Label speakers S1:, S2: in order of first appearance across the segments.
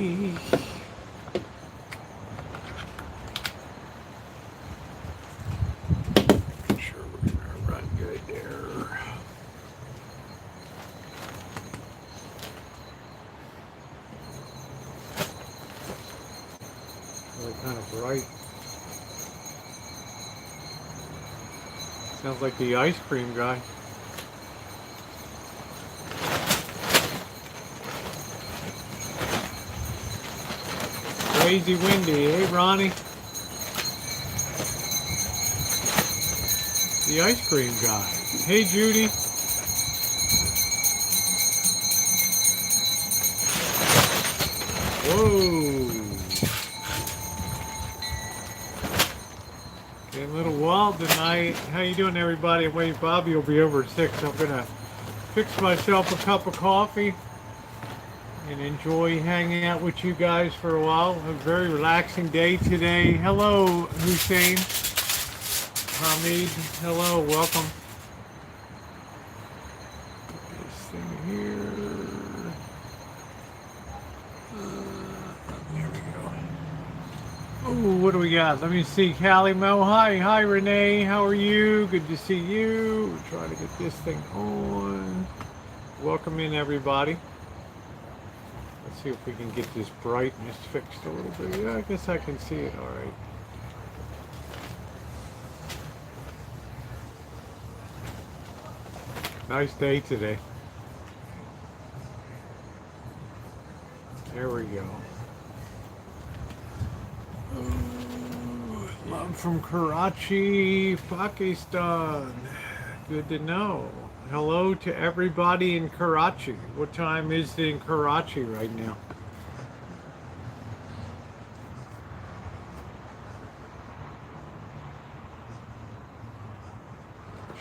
S1: Sure we're gonna run good there. Really kind of bright. Sounds like the ice cream guy. Crazy windy. Hey, Ronnie. The ice cream guy. Hey, Judy. Whoa. Getting a little wild tonight. How you doing, everybody? Wait, Bobby will be over at 6. I'm going to fix myself a cup of coffee and enjoy hanging out with you guys for a while. A very relaxing day today. Hello, Hussein. Hamid, hello, welcome. Put this thing here. There we go. Oh, what do we got? Let me see. Callie Mo, hi. Hi, Renee. How are you? Good to see you. We're trying to get this thing on. Welcome in, everybody. Let's see if we can get this brightness fixed a little bit. Yeah, I guess I can see it all right. Nice day today. There we go. Ooh, love from Karachi, Pakistan. Good to know. Hello to everybody in Karachi. What time is it in Karachi right now?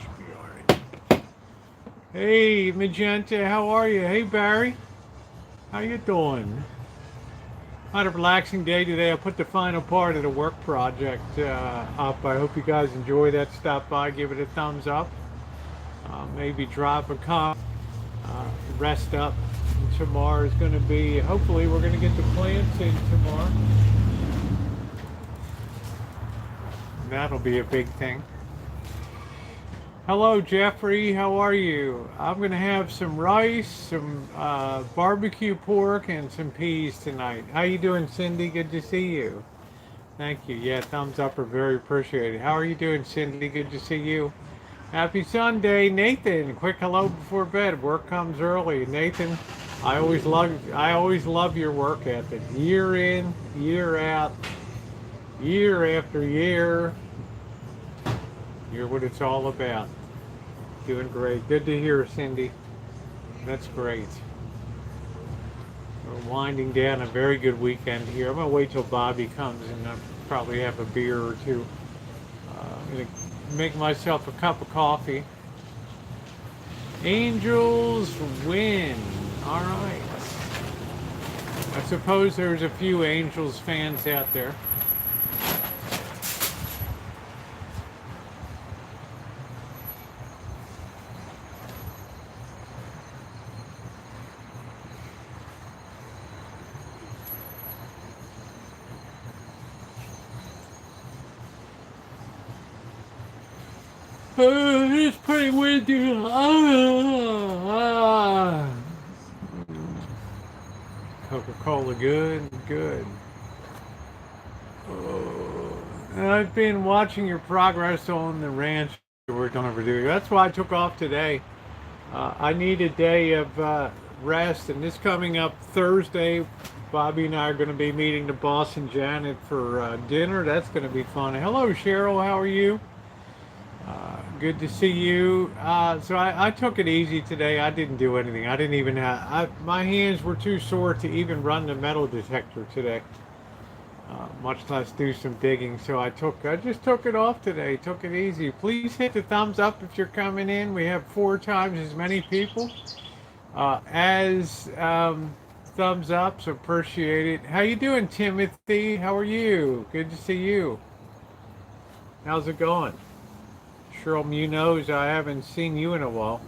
S1: Should be all right. Hey, Magenta, how are you? Hey, Barry. How you doing? Had a relaxing day today. I put the final part of the work project up. I hope you guys enjoy that. Stop by, give it a thumbs up. Maybe drop a comment. Rest up. And tomorrow is going to be, hopefully we're going to get the plants in tomorrow. And that'll be a big thing. Hello, Jeffrey. How are you? I'm going to have some rice, some barbecue pork, and some peas tonight. How you doing, Cindy? Good to see you. Thank you. Yeah, thumbs up are very appreciated. How are you doing, Cindy? Good to see you. Happy Sunday, Nathan. Quick hello before bed. Work comes early, Nathan. I always love your work ethic. Year in, year out, year after year. You're what it's all about. Doing great. Good to hear, Cindy. That's great. We're winding down a very good weekend here. I'm gonna wait till Bobby comes and I'll probably have a beer or two. I'm gonna make myself a cup of coffee. Angels win. All right. I suppose there's a few Angels fans out there. It's pretty windy. Coca-Cola, good. And I've been watching your progress on the ranch we're going to do. That's why I took off today. I need a day of rest, and this coming up Thursday, Bobby and I are going to be meeting the boss and Janet for dinner. That's going to be fun. Hello, Cheryl. How are you? Good to see you. So I took it easy today. I didn't do anything. I didn't even have, my hands were too sore to even run the metal detector today, much less do some digging. So I just took it off today. Took it easy. Please hit the thumbs up if you're coming in. We have 4 times as many people as thumbs up. So appreciate it. How you doing, Timothy? How are you? Good to see you. How's it going? Cheryl Munoz, I haven't seen you in a while.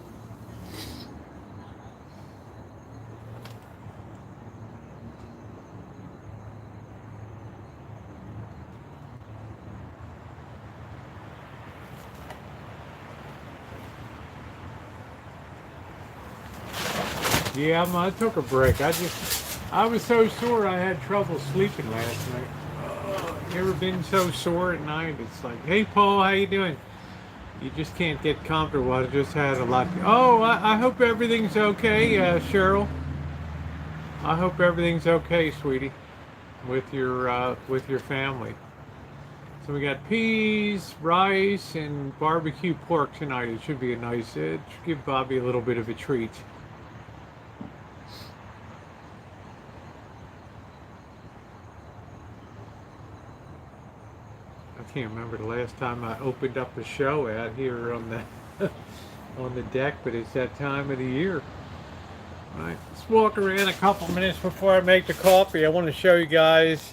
S1: Yeah, I took a break. I was so sore I had trouble sleeping last night. You ever been so sore at night? It's like, hey Paul, how you doing? You just can't get comfortable. I just had a lot. Oh, I hope everything's okay, Cheryl. I hope everything's okay, sweetie, with your family. So we got peas, rice, and barbecue pork tonight. It should be a nice. Give Bobby a little bit of a treat. I can't remember the last time I opened up a show out here on the on the deck, but it's that time of the year. All right, let's walk around a couple minutes before I make the coffee. I want to show you guys,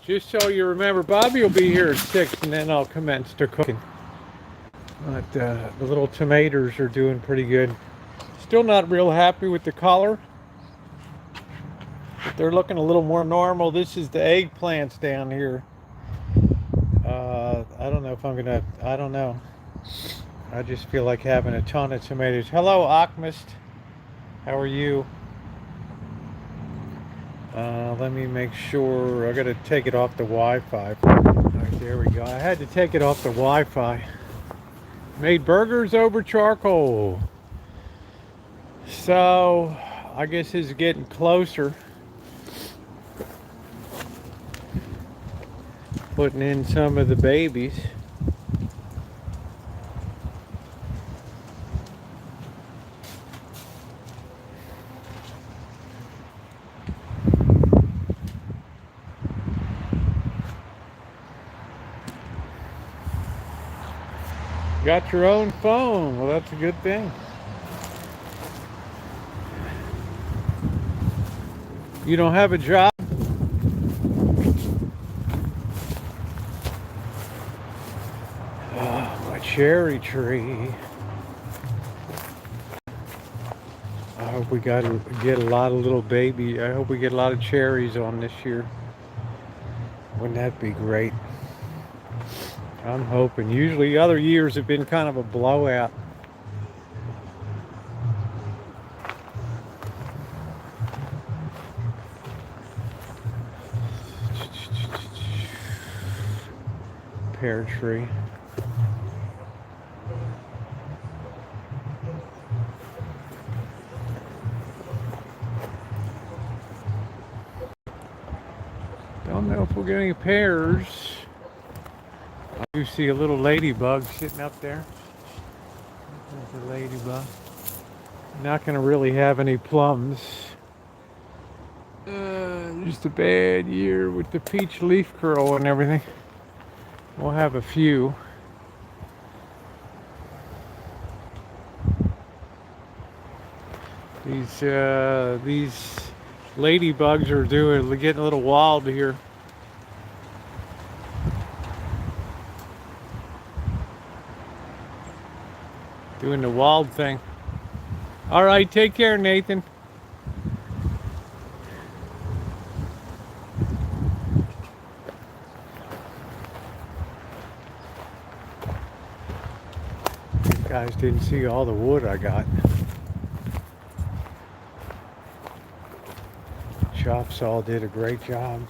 S1: just so you remember, Bobby will be here at 6, and then I'll commence to cooking. But the little tomatoes are doing pretty good. Still not real happy with the color, but they're looking a little more normal. This is the eggplants down here. I don't know if I'm gonna, I don't know. I just feel like having a ton of tomatoes. Hello, Optimist. How are you? Let me make sure. I gotta take it off the Wi-Fi. Alright, there we go. I had to take it off the Wi-Fi. Made burgers over charcoal. So, I guess it's getting closer. Putting in some of the babies. Got your own phone. Well, that's a good thing. You don't have a job? Oh, my cherry tree. I hope we get a lot of little baby. I hope we get a lot of cherries on this year. Wouldn't that be great? I'm hoping. Usually other years have been kind of a blowout. Pear tree. Don't know if we'll get any pears. I do see a little ladybug sitting up there. There's a ladybug. Not going to really have any plums. Just a bad year with the peach leaf curl and everything. We'll have a few. These ladybugs are getting a little wild here. Doing the wild thing. All right, take care, Nathan. You guys didn't see all the wood I got. Chop saw did a great job.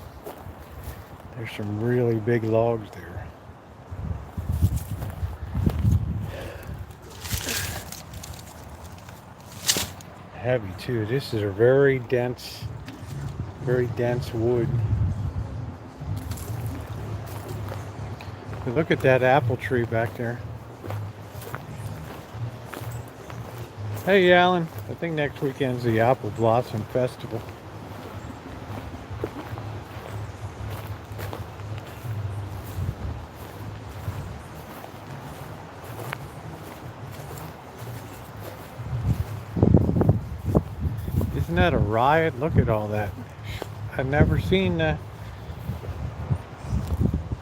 S1: There's some really big logs there. Heavy too. This is a very dense wood. But look at that apple tree back there. Hey Alan, I think next weekend's the Apple Blossom Festival. Isn't that a riot? Look at all that. I've never seen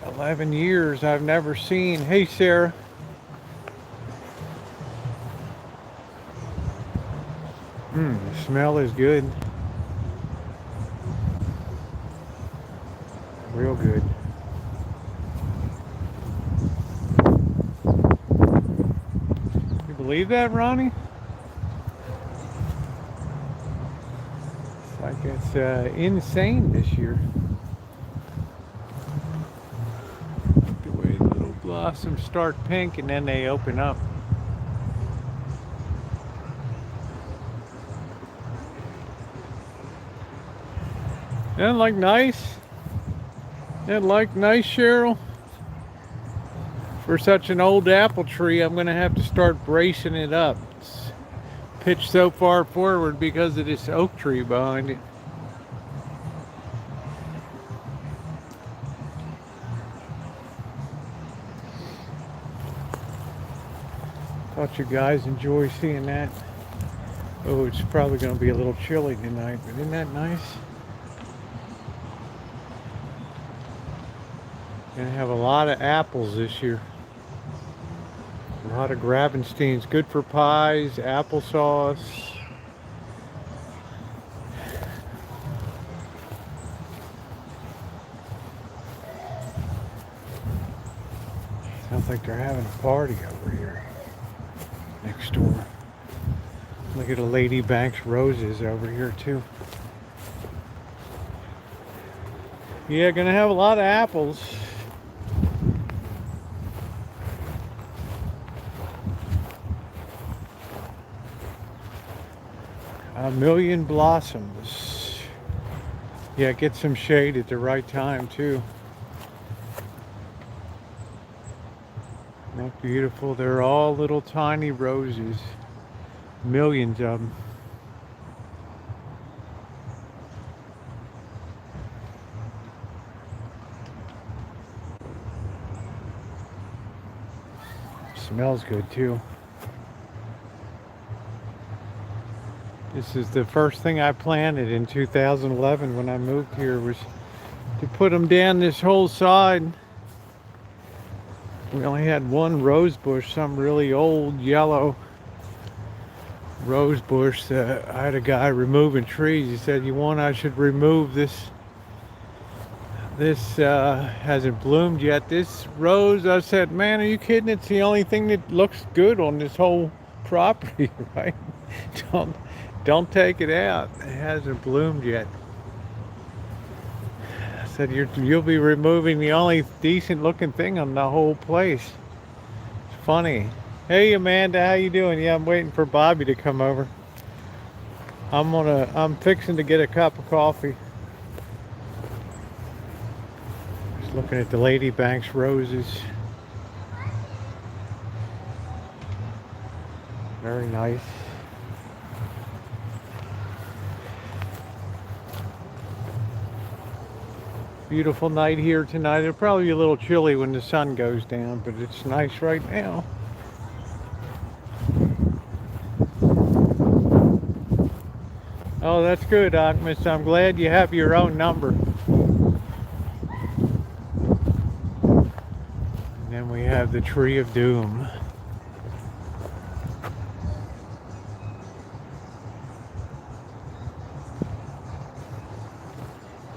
S1: 11 years. I've never seen. Hey Sarah. The smell is good. Real good. You believe that, Ronnie? It's insane this year. The way the little blossoms start pink and then they open up. Isn't like nice? Isn't like nice, Cheryl? For such an old apple tree, I'm gonna have to start bracing it up. It's pitched so far forward because of this oak tree behind it. Thought you guys enjoy seeing that. Oh, it's probably gonna be a little chilly tonight, but isn't that nice? Gonna have a lot of apples this year. A lot of Gravensteins, good for pies, applesauce. Sounds like they're having a party over here next door. Look at a Lady Banks roses over here too. Yeah, gonna have a lot of apples. A million blossoms. Yeah, get some shade at the right time too. Isn't that beautiful? They're all little tiny roses. Millions of them. Smells good too. This is the first thing I planted in 2011 when I moved here, was to put them down this whole side. We only had one rose bush, some really old yellow rose bush. I had a guy removing trees. He said, "You want I should remove this? This hasn't bloomed yet. This rose." I said, "Man, are you kidding? It's the only thing that looks good on this whole property, right? Don't take it out. It hasn't bloomed yet." I said, "You'll be removing the only decent looking thing on the whole place." It's funny. Hey Amanda, how you doing? Yeah, I'm waiting for Bobby to come over. I'm fixing to get a cup of coffee. Just looking at the Lady Banks roses. Very nice. Beautiful night here tonight. It'll probably be a little chilly when the sun goes down, but it's nice right now. Oh, that's good, Agnes. I'm glad you have your own number. And then we have the Tree of Doom.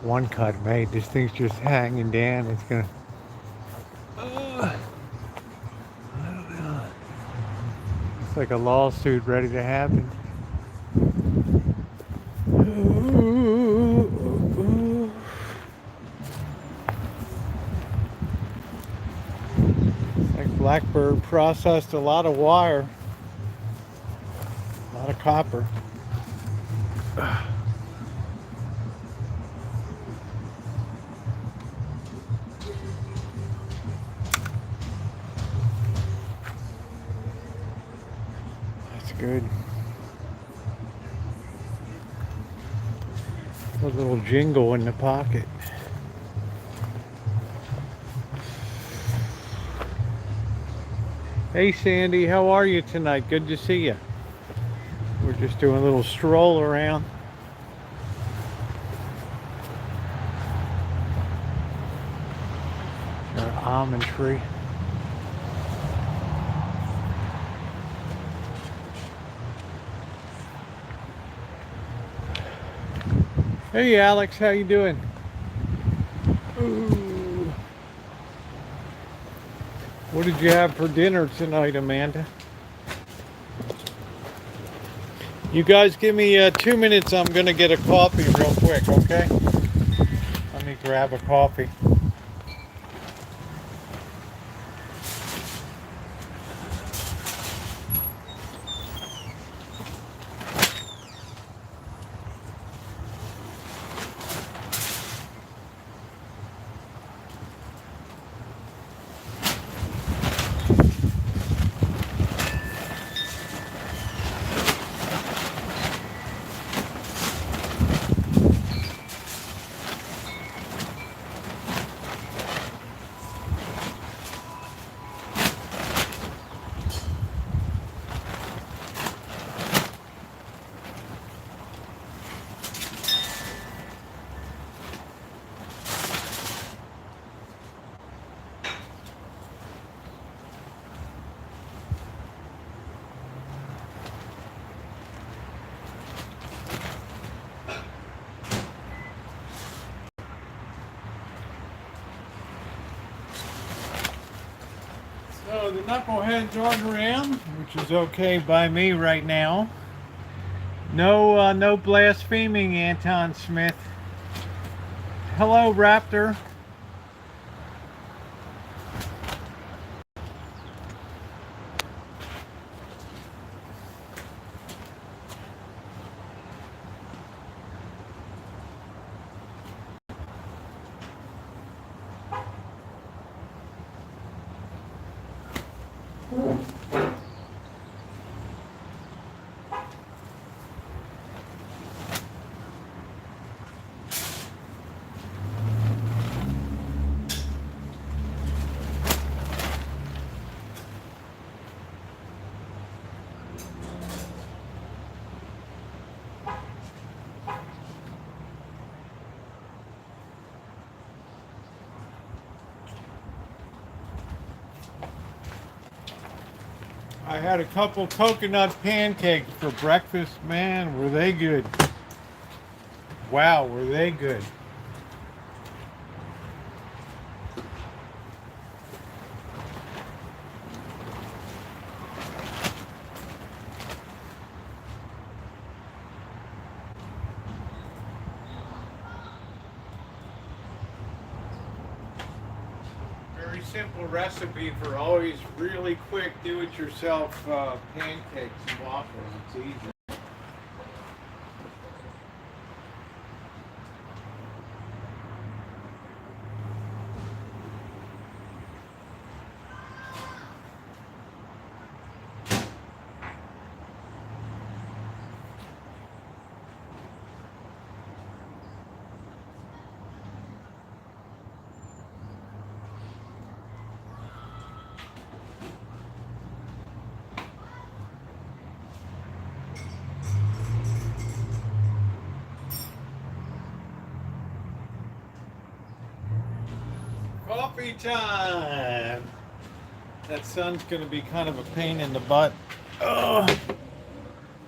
S1: One cut made. This thing's just hanging down. It's gonna. I don't know. It's like a lawsuit ready to happen. Like Blackbird processed a lot of wire, a lot of copper. Good. A little jingle in the pocket. Hey Sandy, how are you tonight? Good to see you. We're just doing a little stroll around. Our almond tree. Hey Alex, how you doing? Ooh. What did you have for dinner tonight, Amanda? You guys give me 2 minutes. I'm going to get a coffee real quick, okay? Let me grab a coffee. So the knuckleheads aren't around, which is okay by me right now. No blaspheming, Anton Smith. Hello, Raptor. I had a couple coconut pancakes for breakfast. Man, were they good. Wow, were they good. Very simple recipe for always really quick do-it-yourself pancakes and waffles. It's easy. Coffee time! That sun's going to be kind of a pain in the butt. Oh.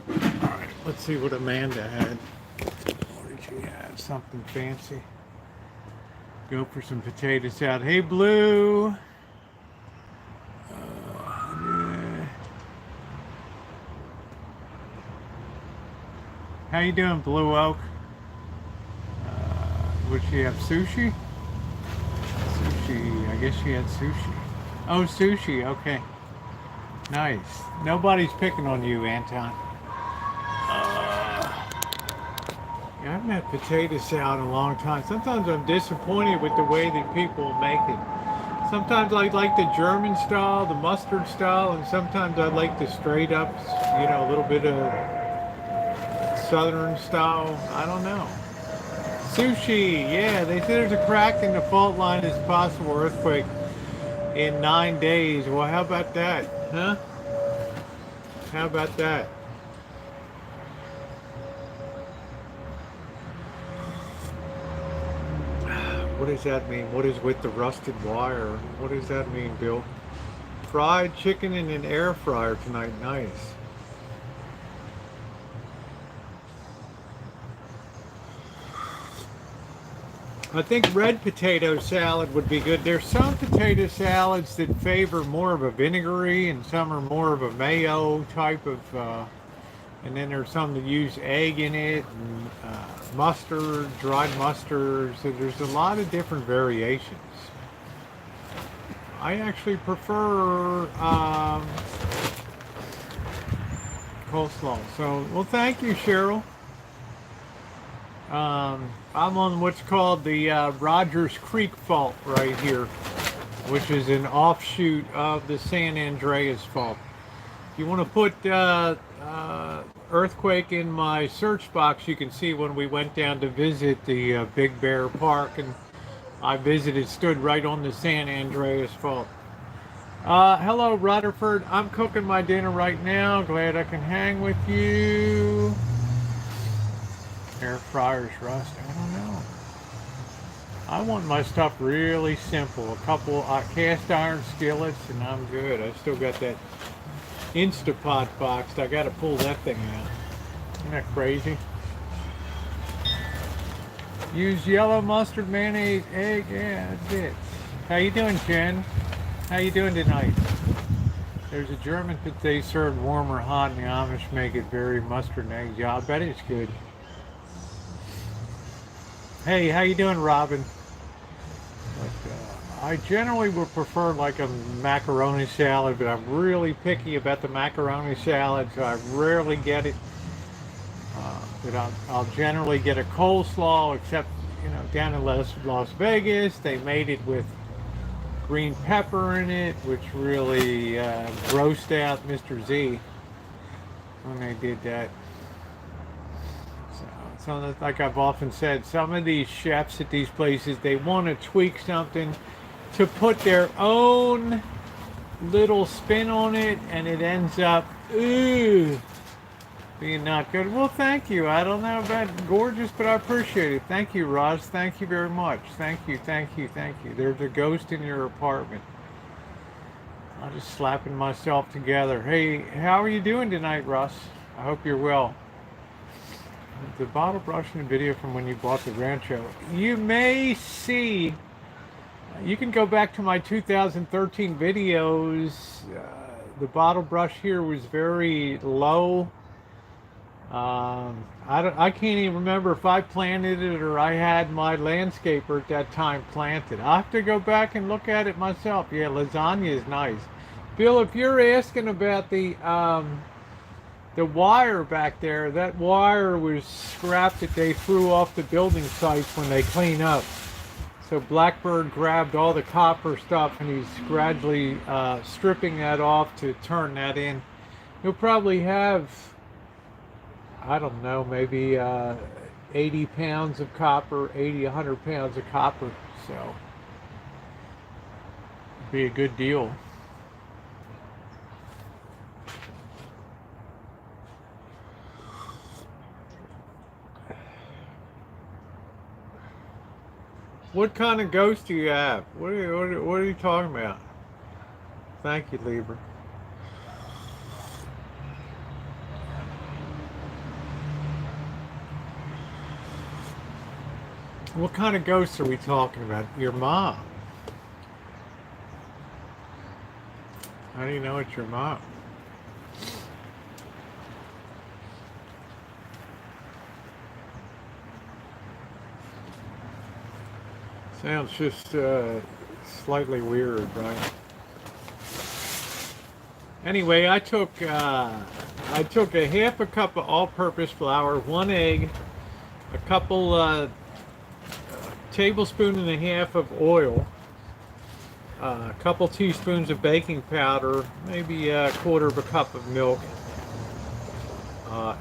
S1: Alright, let's see what Amanda had. What did she have? Something fancy. Go for some potato salad. Hey, Blue! Yeah. How you doing, Blue Oak? Would she have sushi? Sushi. I guess she had sushi. Oh, sushi. Okay. Nice. Nobody's picking on you, Anton. Yeah, I haven't had potato salad in a long time. Sometimes I'm disappointed with the way that people make it. Sometimes I like the German style, the mustard style, and sometimes I like the straight up, you know, a little bit of southern style. I don't know. Sushi, yeah, they say there's a crack in the fault line as possible earthquake in 9 days. Well, how about that, huh? How about that? What does that mean? What is with the rusted wire? What does that mean, Bill? Fried chicken in an air fryer tonight. Nice. I think red potato salad would be good. There's some potato salads that favor more of a vinegary and some are more of a mayo type of And then there's some that use egg in it, and mustard, dried mustard. So there's a lot of different variations. I actually prefer coleslaw. So, well, thank you, Cheryl. I'm on what's called the Rogers Creek Fault right here, which is an offshoot of the San Andreas Fault. If you want to put earthquake in my search box, you can see when we went down to visit the Big Bear Park, and I visited, stood right on the San Andreas Fault. Hello, Rutherford. I'm cooking my dinner right now. Glad I can hang with you. Air fryers rust. I don't know. I want my stuff really simple. A couple cast iron skillets, and I'm good. I still got that Instapot box. I got to pull that thing out. Isn't that crazy? Use yellow mustard, mayonnaise, egg. Yeah, that's it. How you doing, Jen? How you doing tonight? There's a German that they serve warm or hot, and the Amish make it very mustard and egg. Yeah, I bet it's good. Hey, how you doing, Robin? But, I generally would prefer like a macaroni salad, but I'm really picky about the macaroni salad, so I rarely get it. But I'll generally get a coleslaw, except, you know, down in Las Vegas, they made it with green pepper in it, which really grossed out Mr. Z when they did that. So like I've often said, some of these chefs at these places, they want to tweak something to put their own little spin on it, and it ends up, ooh, being not good. Well, thank you. I don't know about gorgeous, but I appreciate it. Thank you, Roz. Thank you very much. Thank you, thank you, thank you. There's a ghost in your apartment. I'm just slapping myself together. Hey, how are you doing tonight, Russ? I hope you're well. The bottle brushing video from when you bought the Rancho. You may see, you can go back to my 2013 videos. The bottle brush here was very low. I can't even remember if I planted it or I had my landscaper at that time planted. I'll have to go back and look at it myself. Yeah, lasagna is nice. Bill, if you're asking about the wire back there, that wire was scrap that they threw off the building sites when they clean up. So Blackbird grabbed all the copper stuff, and he's gradually stripping that off to turn that in. He'll probably have, I don't know, maybe 80 pounds of copper, 80, 100 pounds of copper. So it'd be a good deal. What kind of ghost do you have? What are you talking about? Thank you, Libra. What kind of ghosts are we talking about? Your mom. How do you know it's your mom? Sounds just slightly weird, right? Anyway, I took a half a cup of all-purpose flour, 1 egg, a couple tablespoon and a half of oil, a couple teaspoons of baking powder, maybe a quarter of a cup of milk,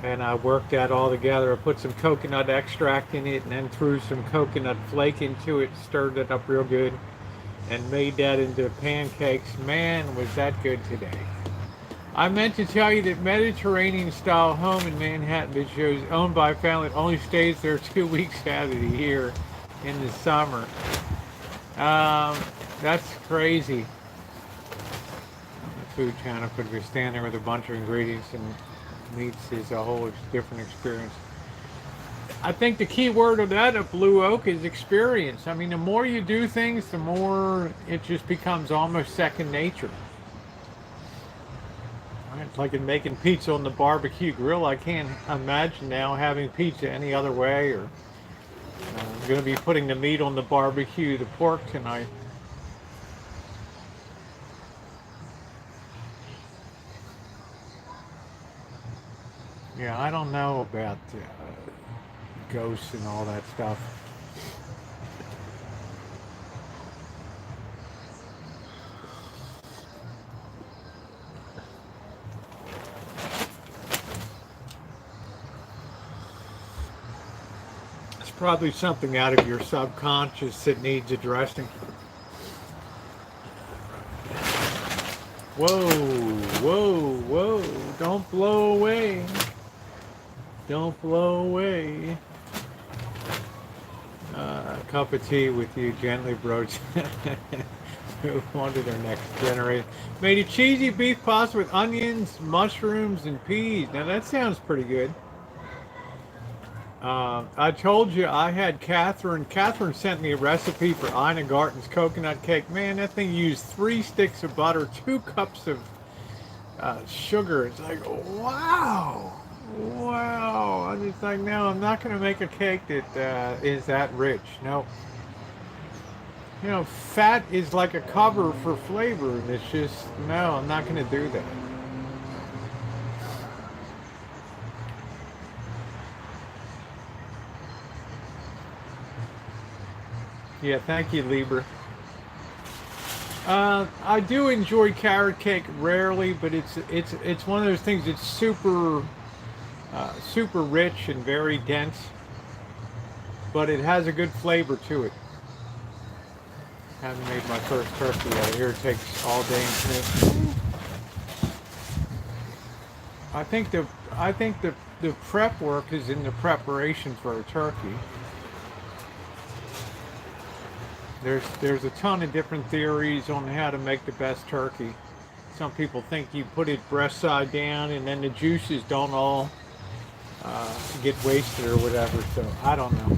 S1: and I worked that all together. I put some coconut extract in it and then threw some coconut flake into it, stirred it up real good, and made that into pancakes. Man, was that good today. I meant to tell you that Mediterranean style home in Manhattan, which is owned by a family that only stays there 2 weeks out of the year in the summer. That's crazy. The food channel could be standing there with a bunch of ingredients and meats is a whole different experience. I think the key word of that at Blue Oak is experience. I mean, the more you do things, the more it just becomes almost second nature. Right? like in making pizza on the barbecue grill. I can't imagine now having pizza any other way. Or I'm going to be putting the meat on the barbecue, the pork tonight. Yeah, I don't know about ghosts and all that stuff. It's probably something out of your subconscious that needs addressing. Whoa, whoa, whoa. Don't blow away. Don't blow away. Cup of tea with you, gently broached. Move on to their next generation. Made a cheesy beef pasta with onions, mushrooms, and peas. Now that sounds pretty good. I told you I had Catherine. Catherine sent me a recipe for Ina Garten's coconut cake. Man, that thing used 3 sticks of butter, 2 cups of sugar. It's like, wow. Wow. I'm just like, no, I'm not going to make a cake that is that rich. No. You know, fat is like a cover for flavor. And it's just, no, I'm not going to do that. Yeah, thank you, Lieber. I do enjoy carrot cake rarely, but it's one of those things that's super rich and very dense, but it has a good flavor to it. Haven't made my first turkey yet. Here it takes all day and night. I think the prep work is in the preparation for a turkey. There's a ton of different theories on how to make the best turkey. Some people think you put it breast side down and then the juices don't all get wasted or whatever. So I don't know.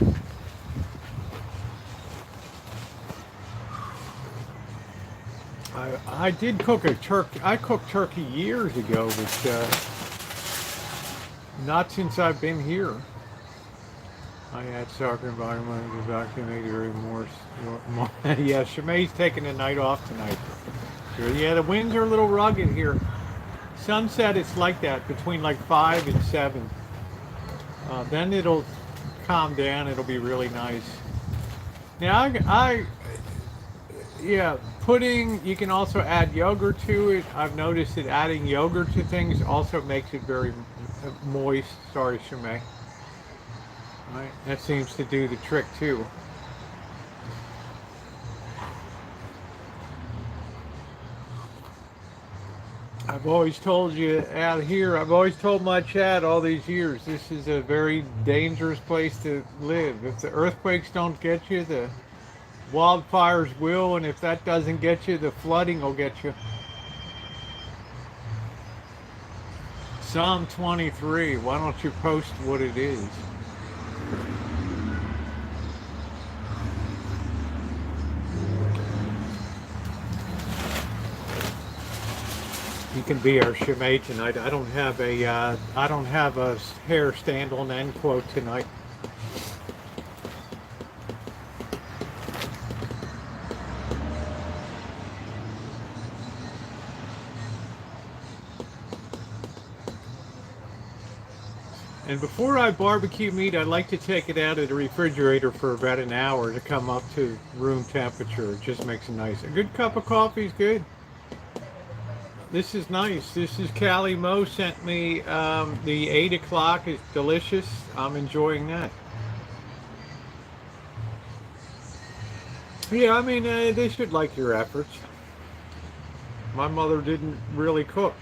S1: I did cook a turkey. I cooked turkey years ago, but not since I've been here. I had soccer environment evacuated remorse. Yeah, Shemai's taking the night off tonight. Yeah, the winds are a little rugged here. Sunset, it's like that between like 5 and 7. Then it'll calm down. It'll be really nice. Now, yeah, pudding. You can also add yogurt to it. I've noticed that adding yogurt to things also makes it very moist. Sorry, Shemai. Right, that seems to do the trick too. I've always told you out here, I've always told my chat all these years, this is a very dangerous place to live. If the earthquakes don't get you, the wildfires will, and if that doesn't get you, the flooding will get you. Psalm 23, why don't you post what it is? You can be our Shemay tonight. I don't have a hair stand on end quote tonight. And before I barbecue meat, I like to take it out of the refrigerator for about an hour to come up to room temperature. It just makes it nice. A good cup of coffee is good. This is nice. This is Callie Mo sent me the 8 o'clock. It's delicious. I'm enjoying that. Yeah, I mean, they should like your efforts. My mother didn't really cook.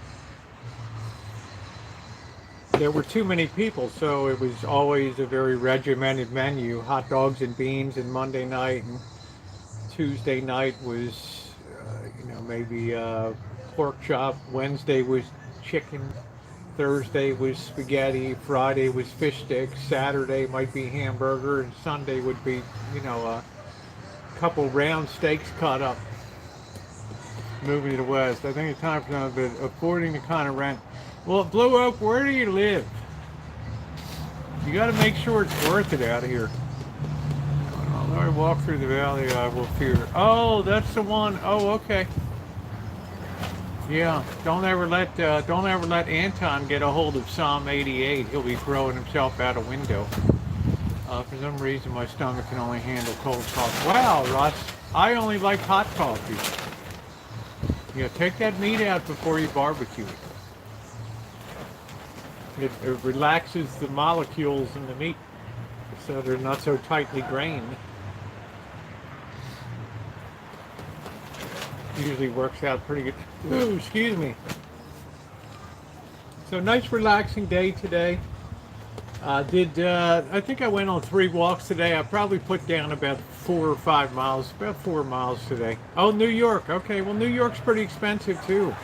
S1: There were too many people, so it was always a very regimented menu. Hot dogs and beans and Monday night, and Tuesday night was, maybe pork chop. Wednesday was chicken. Thursday was spaghetti. Friday was fish sticks. Saturday might be hamburger, and Sunday would be, a couple round steaks cut up. Moving to the west, I think it's time for them, but affording the kind of rent. Well, Blue Oak, where do you live? You got to make sure it's worth it out here. Although I walk through the valley, I will fear. Oh, that's the one. Oh, okay. Yeah. Don't ever let Anton get a hold of Psalm 88. He'll be throwing himself out a window. For some reason, my stomach can only handle cold coffee. Wow, Russ. I only like hot coffee. Yeah, take that meat out before you barbecue it. It relaxes the molecules in the meat so they're not so tightly grained. Usually works out pretty good. Ooh, excuse me. So nice relaxing day today. I think I went on 3 walks today. I probably put down about 4 or 5 miles, about 4 miles today. Oh, New York. Okay, well, New York's pretty expensive too,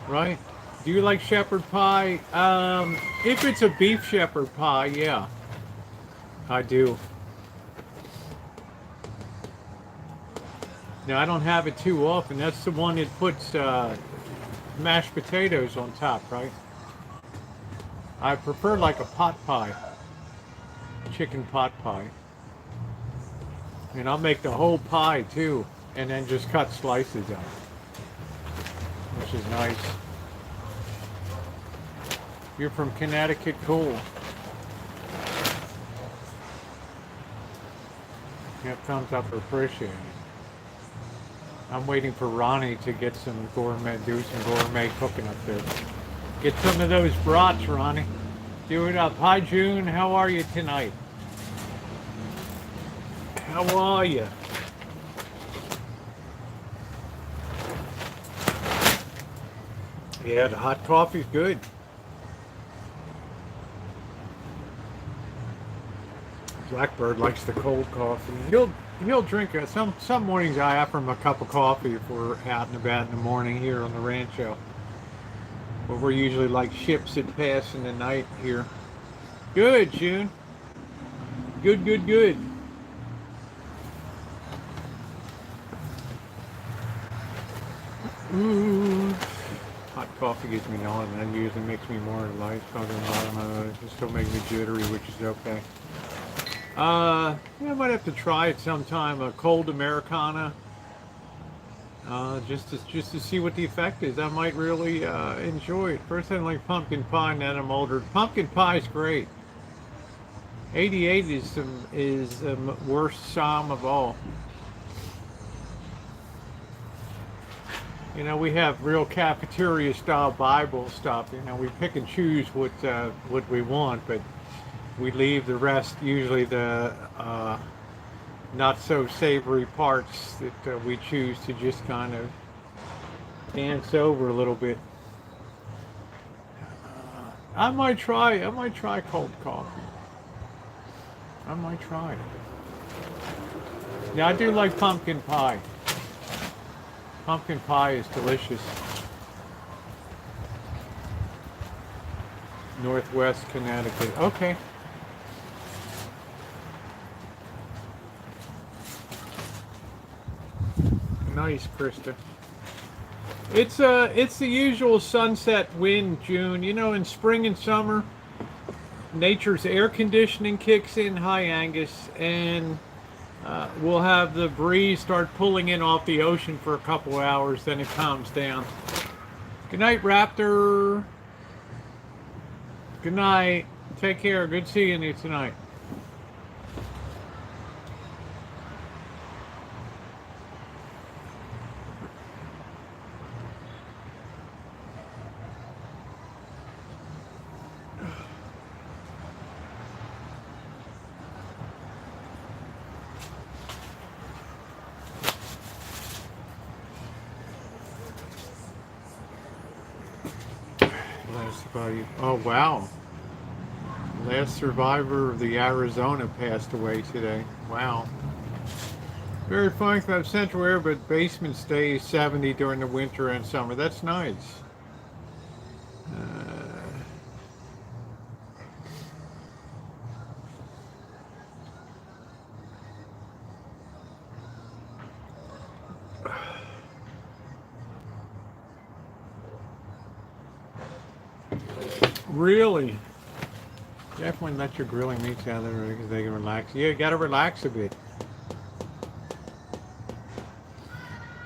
S1: right? Do you like shepherd pie? If it's a beef shepherd pie, yeah, I do. Now, I don't have it too often. That's the one that puts mashed potatoes on top, right? I prefer like a pot pie, chicken pot pie. And I'll make the whole pie too, and then just cut slices out, which is nice. You're from Connecticut, cool. Yeah, thumbs up, appreciate it. I'm waiting for Ronnie to get some gourmet, do some gourmet cooking up there. Get some of those brats, Ronnie. Do it up. Hi, June. How are you tonight? How are you? Yeah, the hot coffee's good. Blackbird likes the cold coffee. He'll drink it. Some mornings I offer him a cup of coffee if we're out and about in the morning here on the Rancho. But we're usually like ships that pass in the night here. Good, June. Good, good, good. Ooh. Hot coffee gets me going, and that usually makes me more light. Just don't make me jittery, which is okay. Yeah, I might have to try it sometime. A cold Americana, just to see what the effect is. I might really enjoy it. First, I like pumpkin pie, and then I'm older. Pumpkin pie is great. 88 is the worst psalm of all. You know, we have real cafeteria style Bible stuff. You know, we pick and choose what we want, but we leave the rest, usually the not so savory parts that we choose to just kind of dance over a little bit. I might try cold coffee. I might try it. Yeah, I do like pumpkin pie. Pumpkin pie is delicious. Northwest Connecticut. Okay. Nice, Krista. It's the usual sunset wind, June. You know, in spring and summer, nature's air conditioning kicks in, high Angus, and we'll have the breeze start pulling in off the ocean for a couple hours, then it calms down. Good night, Raptor. Good night. Take care. Good seeing you tonight. Oh, wow. Last survivor of the Arizona passed away today. Wow. Very fun to have central air, but basement stays 70 during the winter and summer. That's nice. Really? Definitely let your grilling meats out there because they can relax. Yeah, you gotta relax a bit.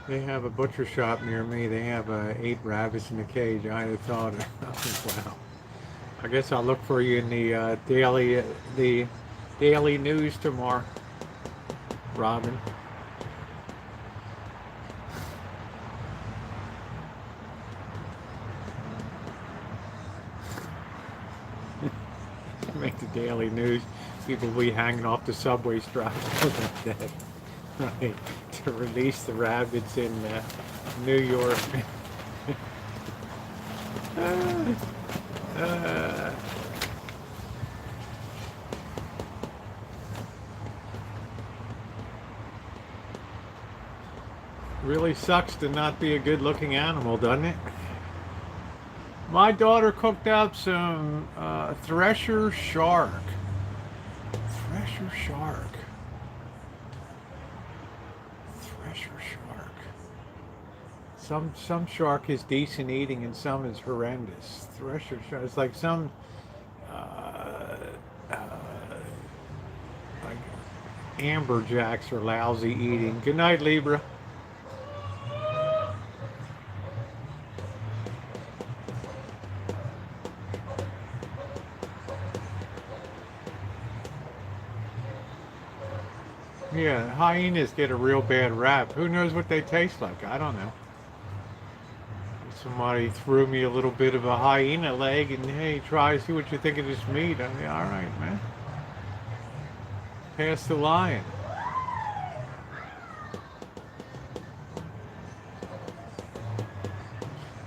S1: They have a butcher shop near me. They have 8 rabbits in a cage. I had thought, wow. I guess I'll look for you in the daily news tomorrow, Robin. Make the daily news. People will be hanging off the subway straps like that, right? To release the rabbits in New York. uh, really sucks to not be a good-looking animal, doesn't it? My daughter cooked up some thresher shark. Thresher shark. Thresher shark. Some shark is decent eating and some is horrendous. Thresher shark. It's like some uh, uh, like amberjacks are lousy eating. Good night, Libra. Yeah, hyenas get a real bad rap. Who knows what they taste like? I don't know. Somebody threw me a little bit of a hyena leg and hey, try see what you think of this meat. I mean, all right, man. Pass the lion.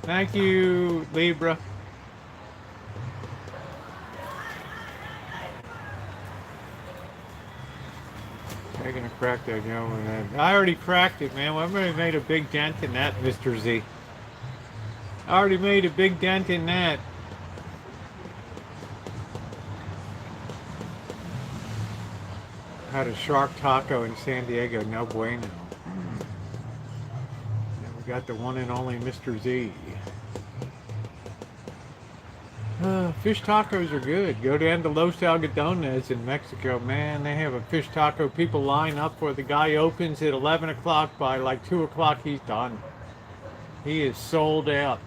S1: Thank you, Libra. They're gonna crack that young. I already cracked it, man. Well, I already made a big dent in that, Mr. Z. I already made a big dent in that. Had a shark taco in San Diego, no bueno. And we got the one and only Mr. Z. Fish tacos are good. Go down to Los Algodones in Mexico. Man, they have a fish taco. People line up where the guy opens at 11 o'clock. By like 2 o'clock, he's done. He is sold out.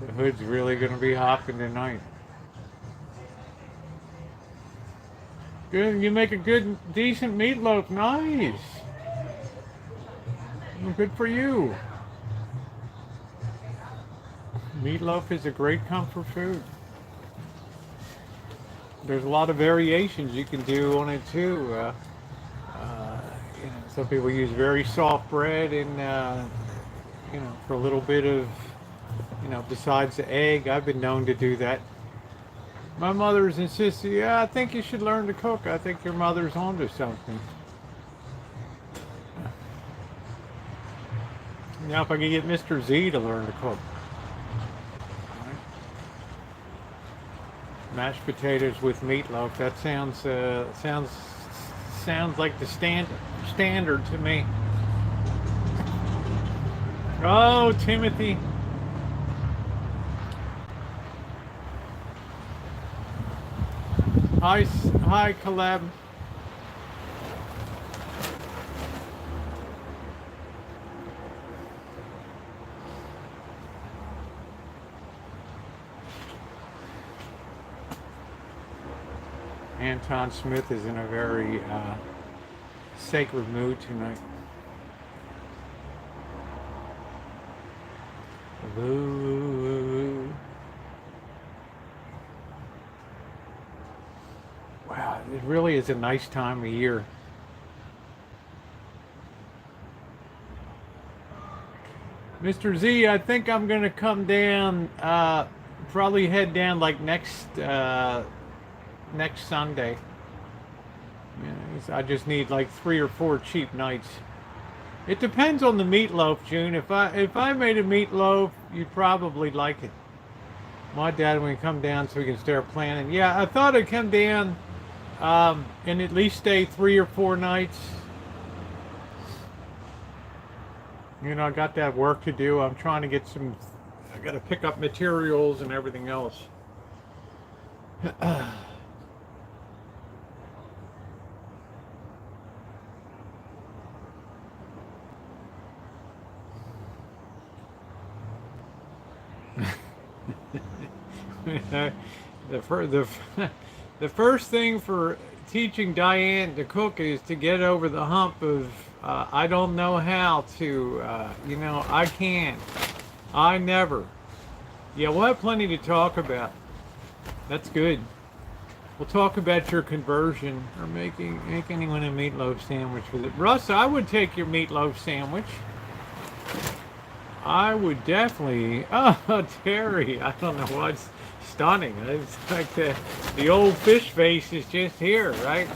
S1: The hood's really going to be hopping tonight. Good, you make a good, decent meatloaf. Nice. Good for you. Meatloaf is a great comfort food. There's a lot of variations you can do on it too. Some people use very soft bread and for a little bit of besides the egg. I've been known to do that. My mother's insisted, yeah, I think you should learn to cook. I think your mother's onto something. Now if I can get Mr. Z to learn to cook. Mashed potatoes with meatloaf. That sounds like the standard to me. Oh, Timothy. Hi, Collab. Anton Smith is in a very sacred mood tonight. Ooh. Wow, it really is a nice time of year. Mr. Z, I think I'm gonna come down, probably head down like next Sunday. I just need like 3 or 4 cheap nights. It depends on the meatloaf, June. If I made a meatloaf, you'd probably like it. My dad, when he come down, so we can start planning. Yeah, I thought I'd come down and at least stay 3 or 4 nights. I got that work to do. I'm trying to get some. I got to pick up materials and everything else. The first thing for teaching Diane to cook is to get over the hump of I don't know how to, I can't. I never. Yeah, we'll have plenty to talk about. That's good. We'll talk about your conversion or make anyone a meatloaf sandwich with it. Russ, I would take your meatloaf sandwich. I would definitely. Oh, Terry, I don't know what's stunning. It's like the old fish face is just here, right?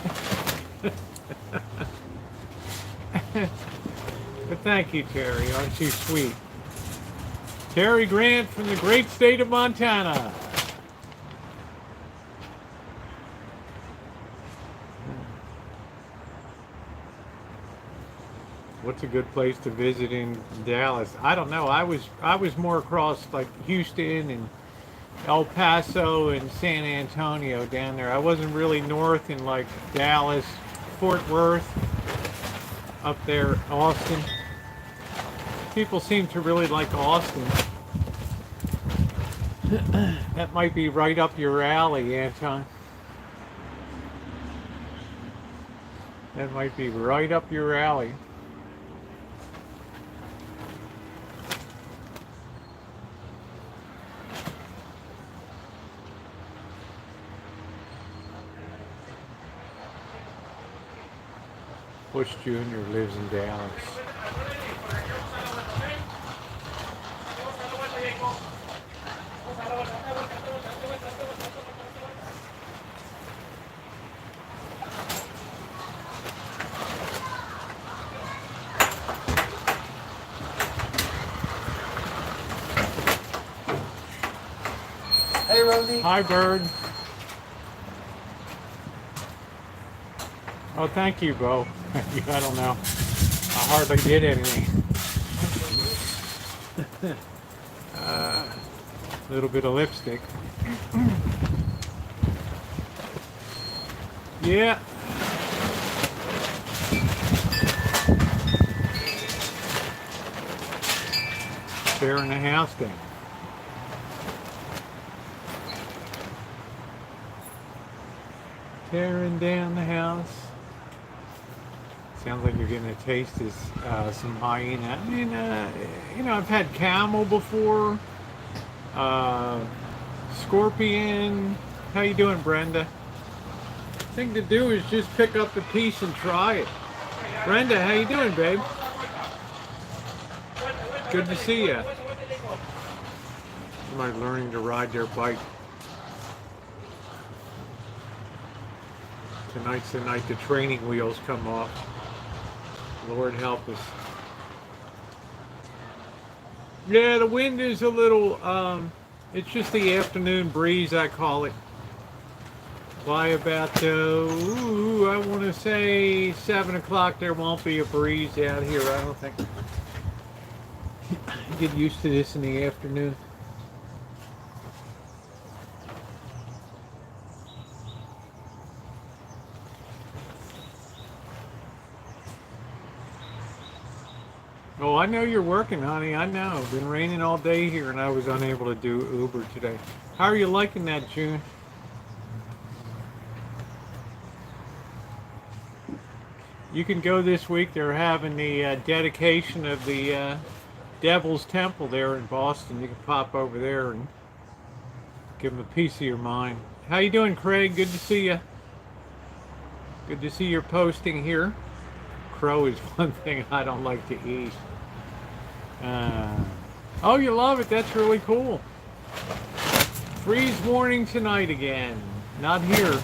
S1: But thank you, Terry. Aren't you sweet? Terry Grant from the great state of Montana. What's a good place to visit in Dallas? I don't know. I was more across like Houston and El Paso and San Antonio down there. I wasn't really north in like Dallas, Fort Worth, up there, Austin. People seem to really like Austin. That might be right up your alley, Anton. That might be right up your alley. Bush Jr. lives in Dallas.
S2: Hey, Rosie.
S1: Hi, Bird. Oh, thank you, Bo. I don't know. I hardly did anything. A little bit of lipstick. Yeah. Tearing the house down. Tearing down the house. Sounds like you're getting a taste of some hyena. I mean, I've had camel before. Scorpion. How you doing, Brenda? Thing to do is just pick up a piece and try it. Brenda, how you doing, babe? Good to see you. Somebody learning to ride their bike. Tonight's the night the training wheels come off. Lord help us. Yeah, the wind is a little, it's just the afternoon breeze, I call it. By about, I want to say 7 o'clock, there won't be a breeze out here, I don't think. Get used to this in the afternoon. Oh, I know you're working, honey. I know. It's been raining all day here, and I was unable to do Uber today. How are you liking that, June? You can go this week. They're having the dedication of the Devil's Temple there in Boston. You can pop over there and give them a piece of your mind. How you doing, Craig? Good to see you. Good to see you're posting here. Crow is one thing I don't like to eat. Oh, you love it. That's really cool. Freeze warning tonight again. Not here.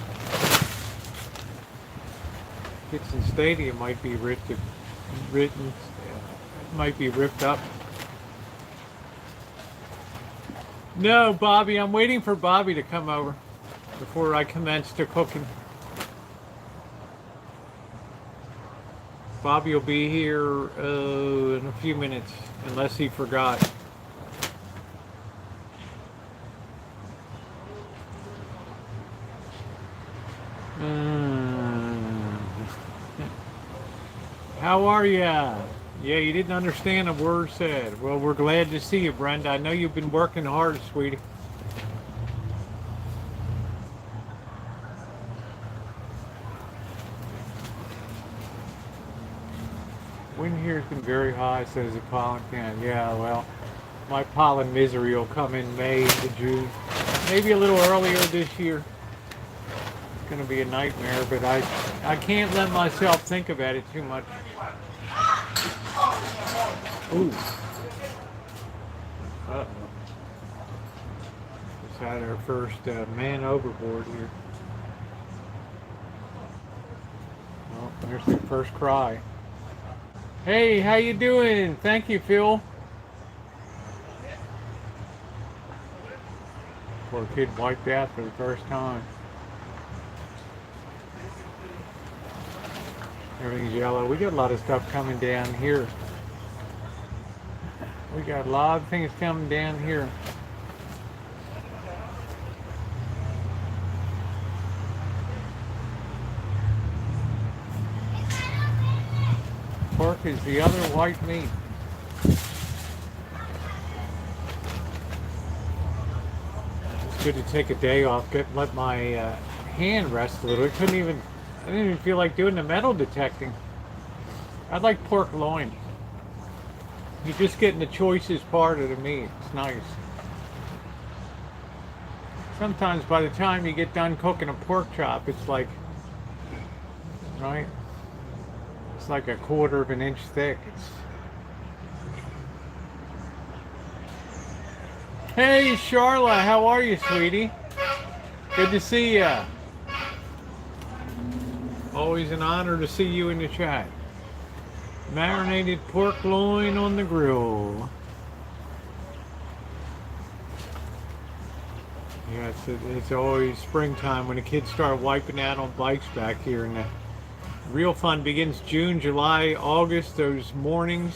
S1: Kitson Stadium might be might be ripped up. No, Bobby, I'm waiting for Bobby to come over before I commence to cooking. Bobby will be here in a few minutes, unless he forgot. How are ya? Yeah, you didn't understand a word said. Well, we're glad to see you, Brenda. I know you've been working hard, sweetie. Wind here has been very high, says the pollen can. Yeah, well, my pollen misery will come in May to June. Maybe a little earlier this year. It's going to be a nightmare, but I can't let myself think about it too much. Ooh. Uh-oh. Just had our first man overboard here. Oh, there's the first cry. Hey, how you doing? Thank you, Phil. Poor kid wiped out for the first time. Everything's yellow. We got a lot of stuff coming down here. We got a lot of things coming down here. Pork is the other white meat. It's good to take a day off, let my hand rest a little. I didn't even feel like doing the metal detecting. I'd like pork loin. You're just getting the choicest part of the meat. It's nice. Sometimes by the time you get done cooking a pork chop, it's like, right? It's like a quarter of an inch thick. Hey, Charla, how are you, sweetie? Good to see ya. Always an honor to see you in the chat. Marinated pork loin on the grill. Yeah, it's always springtime when the kids start wiping out on bikes back here, and the real fun begins June, July, August. Those mornings,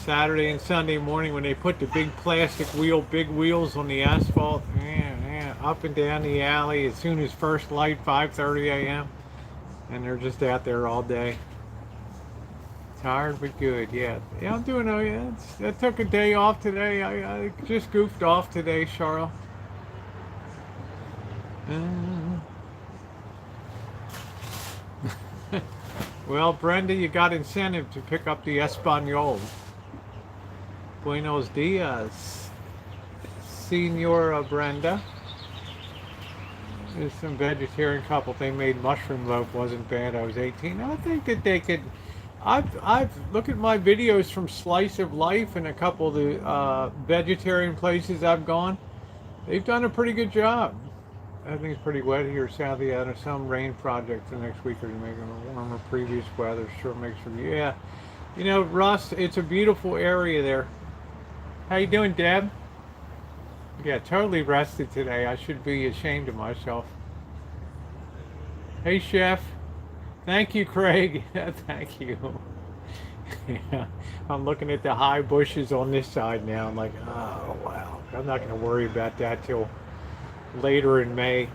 S1: Saturday and Sunday morning, when they put the big plastic big wheels on the asphalt, man, up and down the alley as soon as first light, 5:30 a.m. and they're just out there all day. Tired but good, yeah. Yeah, I'm doing I took a day off today. I just goofed off today, Charles. Well, Brenda, you got incentive to pick up the Espanol. Buenos dias, Senora Brenda. There's some vegetarian couple. They made mushroom loaf. Wasn't bad. I was 18. I think that they could. I've looked at my videos from Slice of Life and a couple of the vegetarian places I've gone. They've done a pretty good job. I think it's pretty wet here south of some rain project the next week or two, making it warmer. Previous weather sure makes for you. Yeah, you know, Russ, it's a beautiful area there. How you doing, Deb? Yeah, totally rested today. I should be ashamed of myself. Hey, Chef. Thank you, Craig. Thank you. Yeah, I'm looking at the high bushes on this side now. I'm like, oh, wow. I'm not going to worry about that till later in May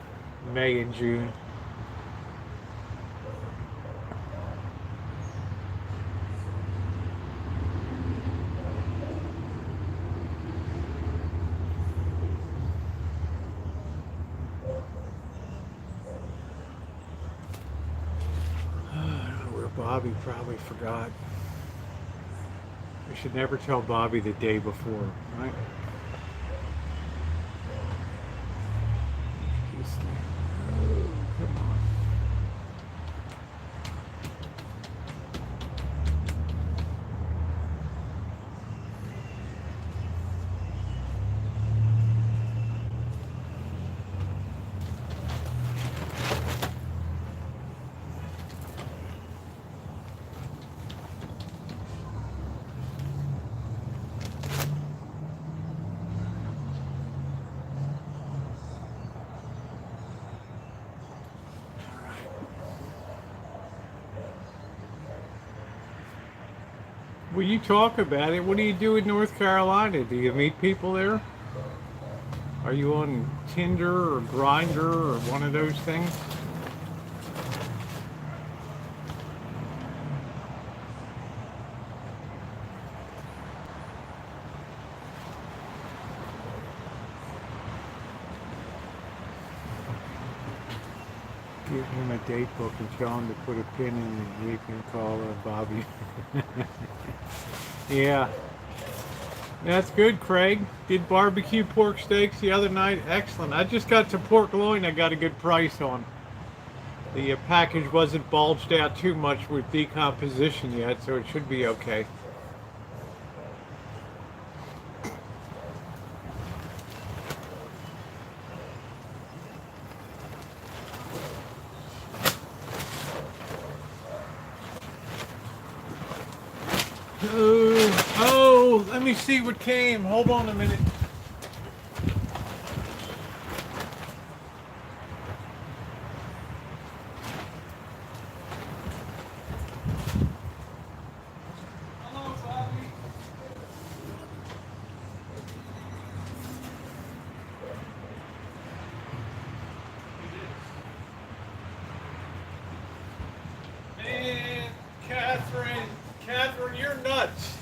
S1: and June. Bobby probably forgot. We should never tell Bobby the day before, right? Oh, come on. Well, you talk about it. What do you do in North Carolina? Do you meet people there? Are you on Tinder or Grinder or one of those things? Give him a date book and tell him to put a pin in and you can call Bobby. Yeah. That's good, Craig. Did barbecue pork steaks the other night. Excellent. I just got to pork loin I got a good price on. The package wasn't bulged out too much with decomposition yet, so it should be okay. Oh, let me see what came. Hold on a minute. Hello, Bobby. Man, Catherine, you're nuts.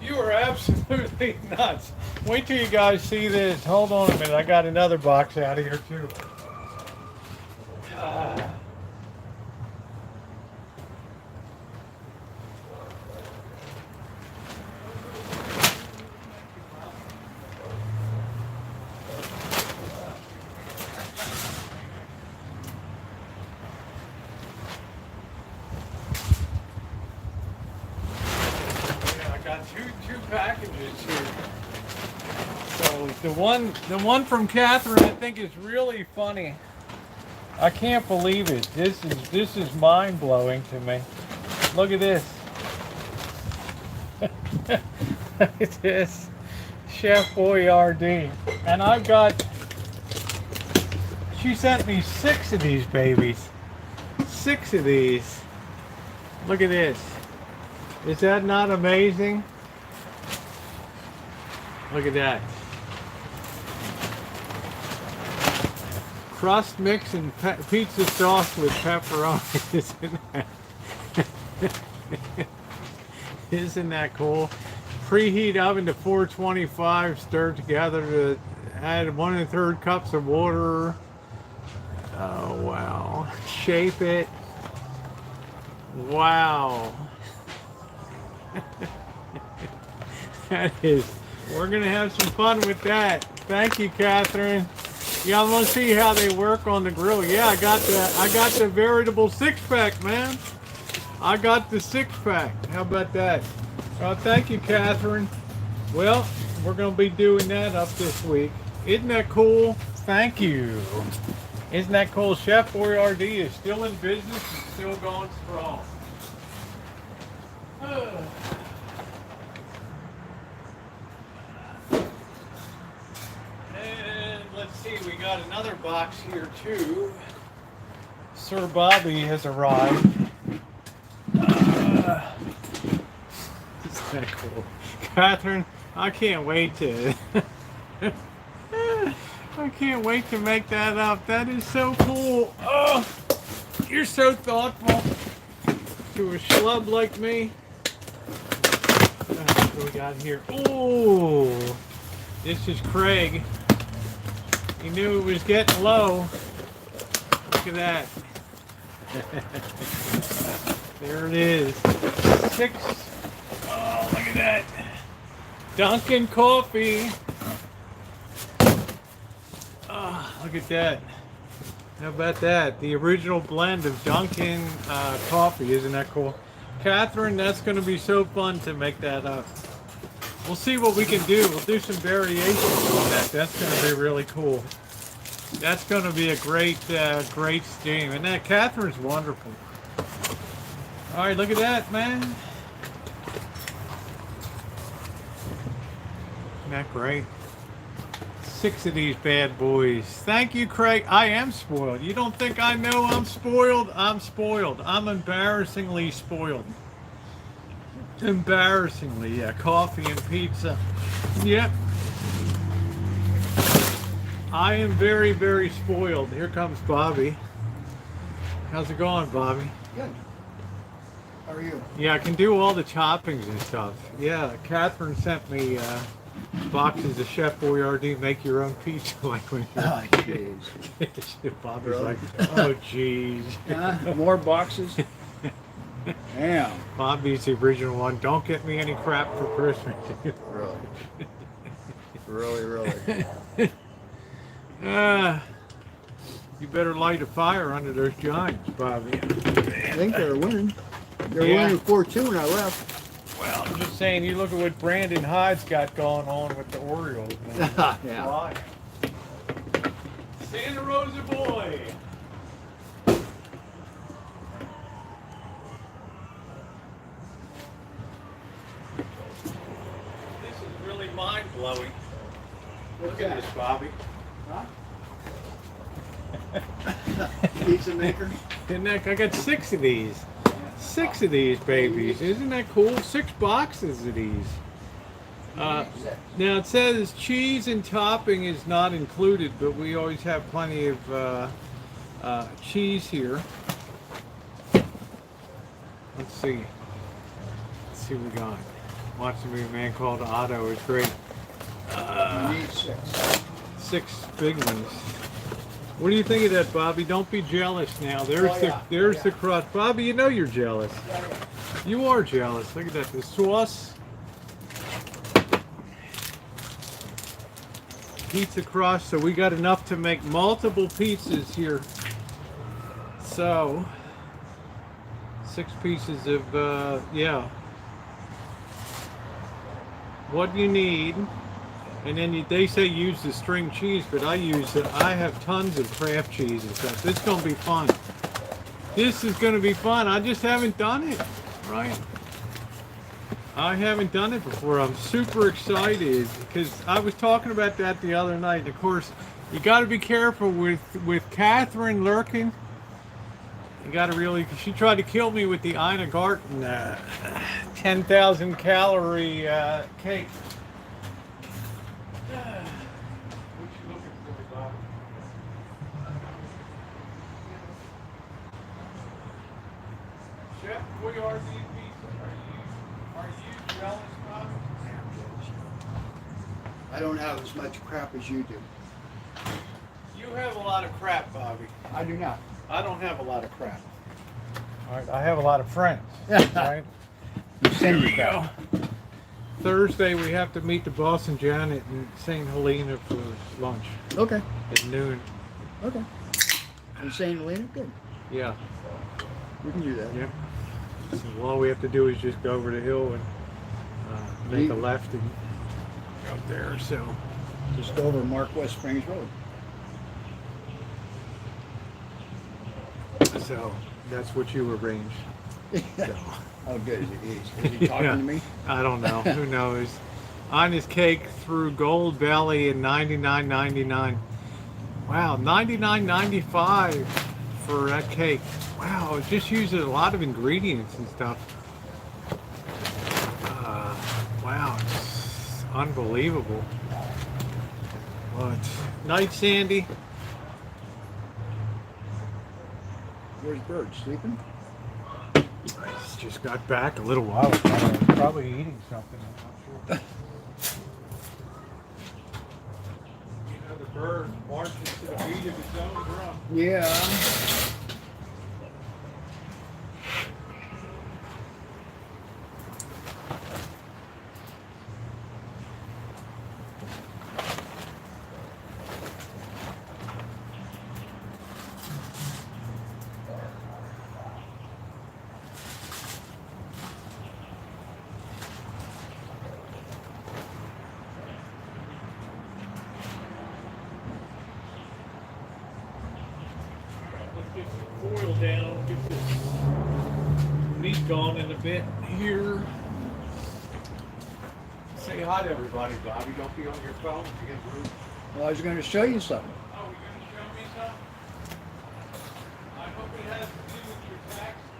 S1: You are absolutely nuts. Wait till you guys see this. Hold on a minute. I got another box out of here too. Two packages here. So the one from Catherine I think is really funny. I can't believe it. This is mind blowing to me. Look at this. Look at this. Chef Boyardee. And I've got, she sent me 6 of these babies. 6 of these. Look at this. Is that not amazing? Look at that. Crust mix and pizza sauce with pepperoni. Isn't that cool? Preheat oven to 425. Stir together to add 1 1/3 cups of water. Oh wow. Shape it. Wow. That is. We're gonna have some fun with that. Thank you, Catherine. Yeah, I want to see how they work on the grill. Yeah, I got the veritable 6-pack, man. I got the 6-pack. How about that? Thank you, Catherine. Well, we're gonna be doing that up this week. Isn't that cool? Thank you. Isn't that cool? Chef Boyardee is still in business and still going strong. Let's see, we got another box here too. Sir Bobby has arrived. Isn't that cool? Catherine, I can't wait to I can't wait to make that up. That is so cool. Oh, you're so thoughtful to a schlub like me. What do we got here? Oh, this is Craig. He knew it was getting low. Look at that. There it is. 6. Oh, look at that. Dunkin' coffee. Oh, look at that. How about that? The original blend of Dunkin' coffee. Isn't that cool? Catherine, that's going to be so fun to make that up. We'll see what we can do. We'll do some variations on that. That's going to be really cool. That's going to be a great steam. And that Catherine's wonderful. All right, look at that, man. Isn't that great? 6 of these bad boys. Thank you, Craig. I am spoiled. You don't think I know I'm spoiled? I'm spoiled. I'm embarrassingly spoiled. Embarrassingly, yeah. Coffee and pizza. Yep. I am very, very spoiled. Here comes Bobby. How's it going, Bobby?
S2: Good. How are you?
S1: Yeah, I can do all the choppings and stuff. Yeah, Catherine sent me boxes of Chef Boyardee make your own pizza like when you're
S2: Oh, jeez.
S1: Bobby's
S2: Really?
S1: like, oh jeez.
S2: More boxes? Damn.
S1: Bobby's the original one. Don't get me any crap for Christmas.
S2: Really? Really?
S1: You better light a fire under those giants, Bobby.
S2: I think they're winning. They're
S1: Yeah.
S2: winning 4-2 when I left.
S1: Well, I'm just saying, you look at what Brandon Hyde's got going on with the Orioles. Man.
S2: Yeah.
S1: Why? Santa Rosa boy. This is really mind-blowing. Look at this, Bobby.
S2: Pizza maker?
S1: Isn't that, I got 6 of these. 6 of these babies. Isn't that cool? 6 boxes of these. Now it says cheese and topping is not included, but we always have plenty of cheese here. Let's see. Let's see what we got. Watching a man called Otto is great.
S2: You need 6.
S1: 6 big ones. What do you think of that, Bobby? Don't be jealous now. There's
S2: yeah.
S1: the crust. Bobby, you know you're jealous. You are jealous. Look at that. The sauce. Pizza crust. So we got enough to make multiple pizzas here. So 6 pieces of yeah. What you need. And then they say use the string cheese, but I have tons of craft cheese and stuff. This is going to be fun. This is going to be fun. I just haven't done it, right? I haven't done it before. I'm super excited because I was talking about that the other night. Of course, you got to be careful with Catherine lurking. You got to really, she tried to kill me with the Ina Garten 10,000 calorie cake. Chef Boyardee pizza. Are you jealous, Bob?
S2: I don't have as much crap as you do.
S1: You have a lot of crap, Bobby.
S2: I do not.
S1: I don't have a lot of crap. All right, I have a lot of friends. Right?
S2: Here
S1: we go. Thursday we have to meet the boss and Janet in St. Helena for lunch
S2: Okay.
S1: at noon.
S2: Okay. In St. Helena? Good.
S1: Yeah.
S2: We can do that.
S1: Yeah. So all we have to do is just go over the hill and make a left and go up there. So
S2: Just go over Mark West Springs Road.
S1: So that's what you arranged. So.
S2: How good is he? Is he talking
S1: Yeah.
S2: to me?
S1: I don't know. Who knows? On his cake through Gold Belly in $99.99. Wow, $99.95 for that cake. Wow, it just uses a lot of ingredients and stuff. Wow, it's unbelievable. What? Night, Sandy.
S2: Where's Bird? Sleeping?
S1: I just got back a little while ago. Probably eating something. I'm not sure. You know, the bird marches to the beat of its own drum.
S2: Yeah.
S1: Let's get some foil down, get this meat gone in a bit here. Say hi to everybody, Bobby. Don't be on your phone if you get rude.
S2: Well, I was going to show you something.
S1: Oh, you're going to show me something? I hope it has to do with your taxes.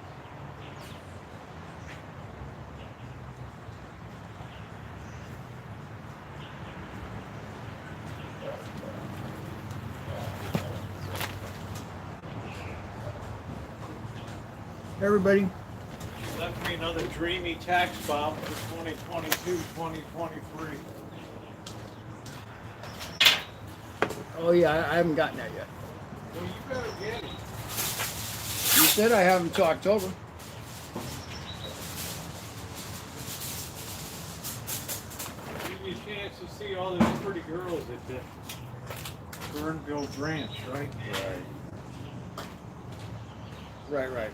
S2: Everybody.
S1: Left me another dreamy tax bomb for 2022, 2023.
S2: Oh yeah, I haven't gotten that yet.
S1: Well, you better get it.
S2: You said I have until October.
S1: Give you a chance to see all those pretty girls at the Burnville Ranch, right?
S2: Right.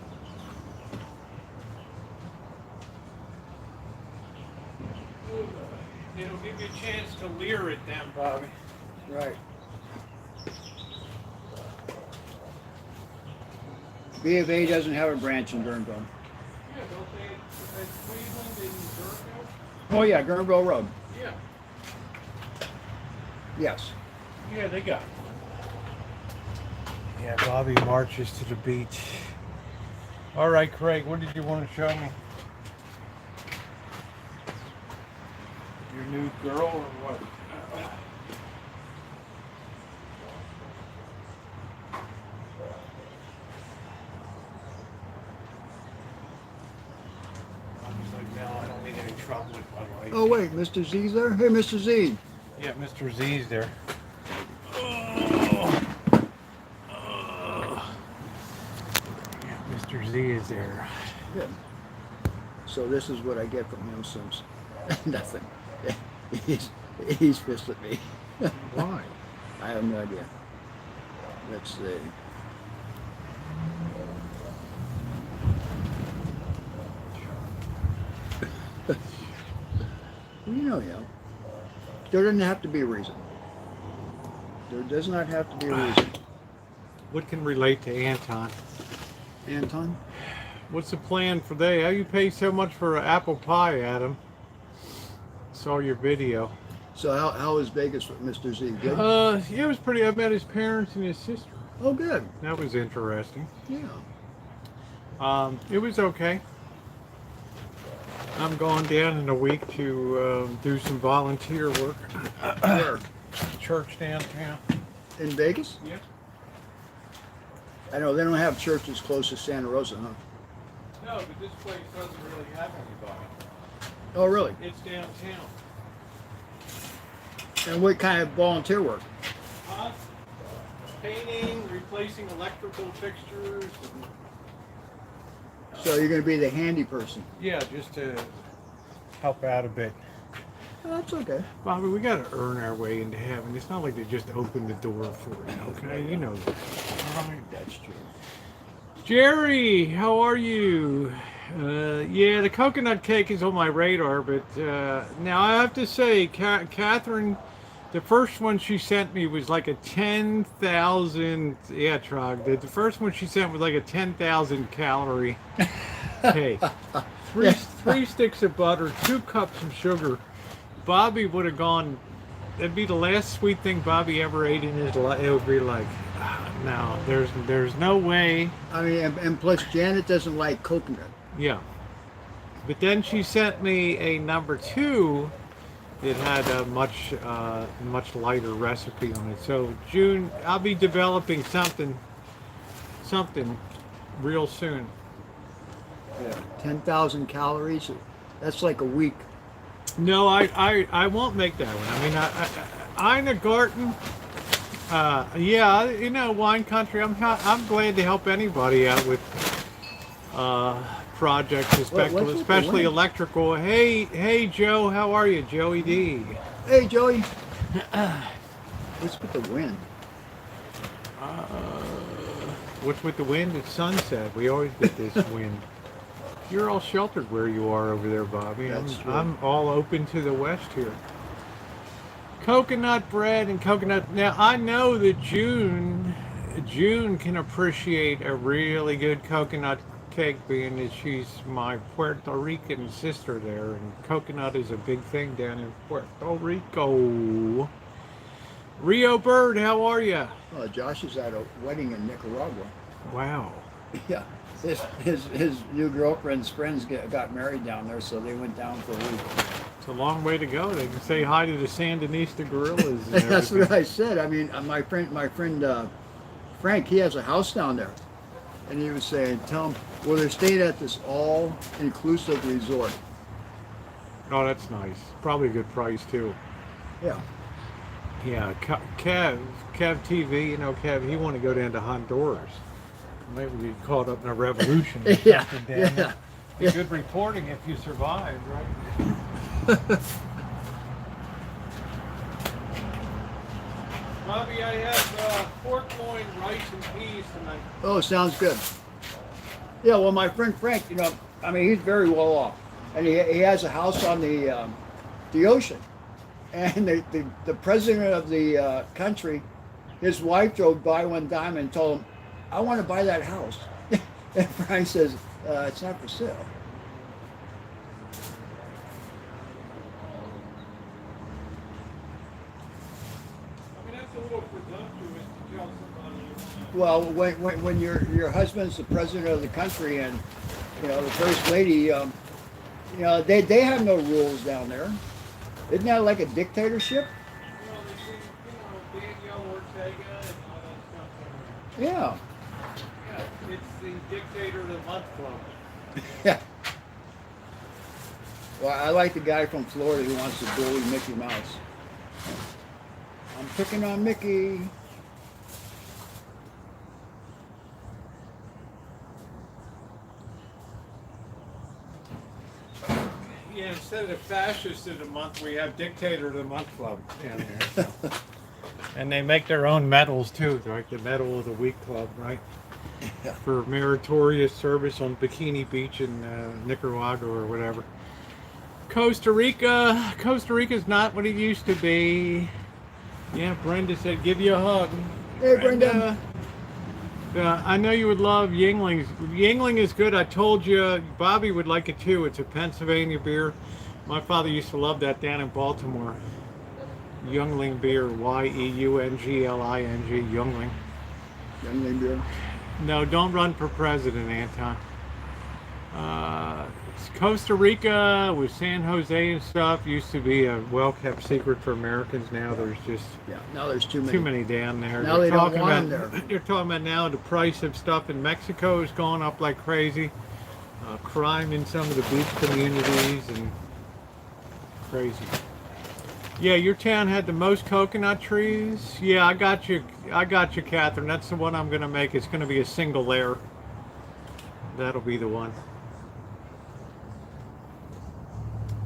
S1: It'll give you a chance to leer at them, Bobby.
S2: Right. B of A doesn't have a branch in Gurnville.
S1: Yeah, don't they at Cleveland and Burnville?
S2: Oh yeah, Gurnville Road.
S1: Yeah.
S2: Yes.
S1: Yeah, they got it. Yeah, Bobby marches to the beach. All right, Craig, what did you want to show me? Your new girl or what? Bobby's like, no, I don't need any trouble with my wife.
S2: Oh wait, Mr. Z's there? Hey, Mr. Z.
S1: Yeah, Mr. Z's there. Yeah, Mr. Z is there.
S2: Good. So this is what I get from him since nothing. He's pissed at me.
S1: Why?
S2: I have no idea. Let's see. You know him. There doesn't have to be a reason. There does not have to be a reason.
S1: What can relate to Anton?
S2: Anton?
S1: What's the plan for today? How you pay so much for an apple pie, Adam? Saw your video.
S2: So how is Vegas with Mr. Z? Good?
S1: Yeah, it was pretty. I met his parents and his sister.
S2: Oh, good.
S1: That was interesting.
S2: Yeah.
S1: It was okay. I'm going down in a week to do some volunteer work.
S2: Where?
S1: Church downtown.
S2: In Vegas?
S1: Yeah.
S2: I know they don't have churches close to Santa Rosa, huh?
S1: No, but this place doesn't really have anybody.
S2: Oh, really?
S1: It's downtown.
S2: And what kind of volunteer work?
S1: Painting, replacing electrical fixtures.
S2: So you're going to be the handy person.
S1: Yeah, just to help out a bit.
S2: Oh, that's okay.
S1: Bobby, we got to earn our way into heaven. It's not like they just open the door for you, okay? You know that.
S2: That's true.
S1: Jerry, how are you? Yeah, the coconut cake is on my radar, but now I have to say, Catherine, the first one she sent me was like a 10,000, yeah, Trog, the first one she sent was like a 10,000 calorie cake. Three sticks of butter, 2 cups of sugar. Bobby would have gone, that'd be the last sweet thing Bobby ever ate in his life. It would be like, no, there's no way.
S2: I mean, and plus Janet doesn't like coconut.
S1: Yeah. But then she sent me a number 2 that had a much lighter recipe on it. So June, I'll be developing something real soon.
S2: Yeah. 10,000 calories. That's like a week.
S1: No, I won't make that one. I mean, I in a garden. Yeah, you know, wine country. I'm glad to help anybody out with projects, especially electrical. Hey, Joe, how are you, Joey D?
S2: Hey, Joey. What's with the wind?
S1: What's with the wind? It's sunset. We always get this wind. You're all sheltered where you are over there, Bobby.
S2: That's true.
S1: I'm all open to the west here. Coconut bread and coconut. Now I know that June can appreciate a really good coconut cake, being that she's my Puerto Rican sister there, and coconut is a big thing down in Puerto Rico. Rio Bird, how are you?
S2: Josh is at a wedding in Nicaragua.
S1: Wow.
S2: Yeah. His new girlfriend's friends got married down there, so they went down for a week.
S1: It's a long way to go. They can say hi to the Sandinista gorillas. And
S2: That's
S1: everything.
S2: what I said. I mean, my friend Frank, he has a house down there. and he was saying, tell them, well, they're staying at this all-inclusive resort.
S1: Oh, that's nice. Probably a good price too.
S2: Yeah.
S1: Yeah, Kev TV, you know, Kev, he want to go down to Honduras. Maybe we get caught up in a revolution or
S2: Yeah,
S1: something down
S2: yeah,
S1: there. Be
S2: yeah.
S1: good reporting if you survive, right? Bobby, I have pork loin, rice, and peas tonight.
S2: Oh, sounds good. Yeah, well, my friend Frank, you know, I mean, he's very well off, and he has a house on the ocean, and the president of the country, his wife drove by one time and told him, "I want to buy that house," and Frank says, "It's not for sale."
S1: I mean, that's a little presumptuous to tell somebody.
S2: Well, when your husband's the president of the country, and you know the first lady, you know they have no rules down there. Isn't that like a dictatorship?
S1: Well, they see, you know, Danielle Ortega and all that stuff.
S2: Yeah.
S1: Yeah, it's the Dictator of the Month Club.
S2: Yeah. Well, I like the guy from Florida who wants to bully Mickey Mouse. I'm picking on Mickey.
S1: Yeah, instead of the Fascist of the Month, we have Dictator of the Month Club down there. So. And they make their own medals too, like the Medal of the Week Club, right?
S2: Yeah.
S1: For meritorious service on Bikini Beach in Nicaragua or whatever. Costa Rica's not what it used to be. Yeah, Brenda said, give you a hug.
S2: Hey, Brenda.
S1: I know you would love Yingling's. Yingling is good. I told you, Bobby would like it too. It's a Pennsylvania beer. My father used to love that down in Baltimore. Youngling beer, Yeungling, Youngling.
S2: Youngling beer.
S1: No, don't run for president, Anton. Costa Rica with San Jose and stuff used to be a well-kept secret for Americans. Now there's just
S2: Now there's too
S1: many down there.
S2: Now they don't want them there.
S1: You're talking about now the price of stuff in Mexico is going up like crazy. Crime in some of the beach communities and crazy. Yeah, your town had the most coconut trees. Yeah, I got you, Catherine. That's the one I'm going to make. It's going to be a single layer. That'll be the one.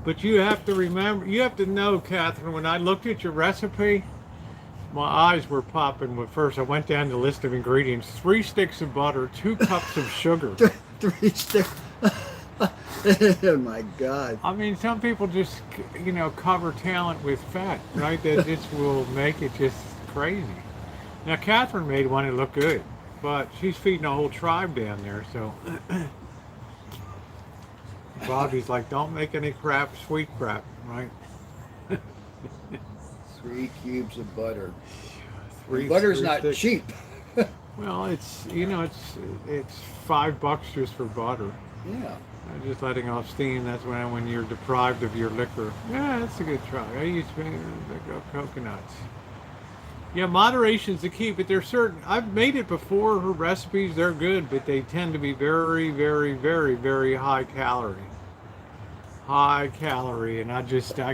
S1: But you have to remember, you have to know, Catherine, when I looked at your recipe, my eyes were popping. But first, I went down the list of ingredients: 3 sticks of butter, 2 cups of sugar.
S2: 3 sticks. Oh my God.
S1: I mean, some people just, you know, cover talent with fat, right? That just will make it just crazy. Now, Catherine made one that looked good, but she's feeding a whole tribe down there, so. Bobby's like, don't make any crap, sweet crap, right?
S2: 3 cubes of butter.
S1: Butter's
S2: not
S1: sticks.
S2: cheap.
S1: Well, it's, you know, it's $5 just for butter.
S2: Yeah.
S1: Just letting off steam. That's when you're deprived of your liquor. Yeah, that's a good try. I use coconuts. Yeah, moderation's the key, but there's certain. I've made it before. Her recipes, they're good, but they tend to be very, very, very, very high calorie. High calorie, and I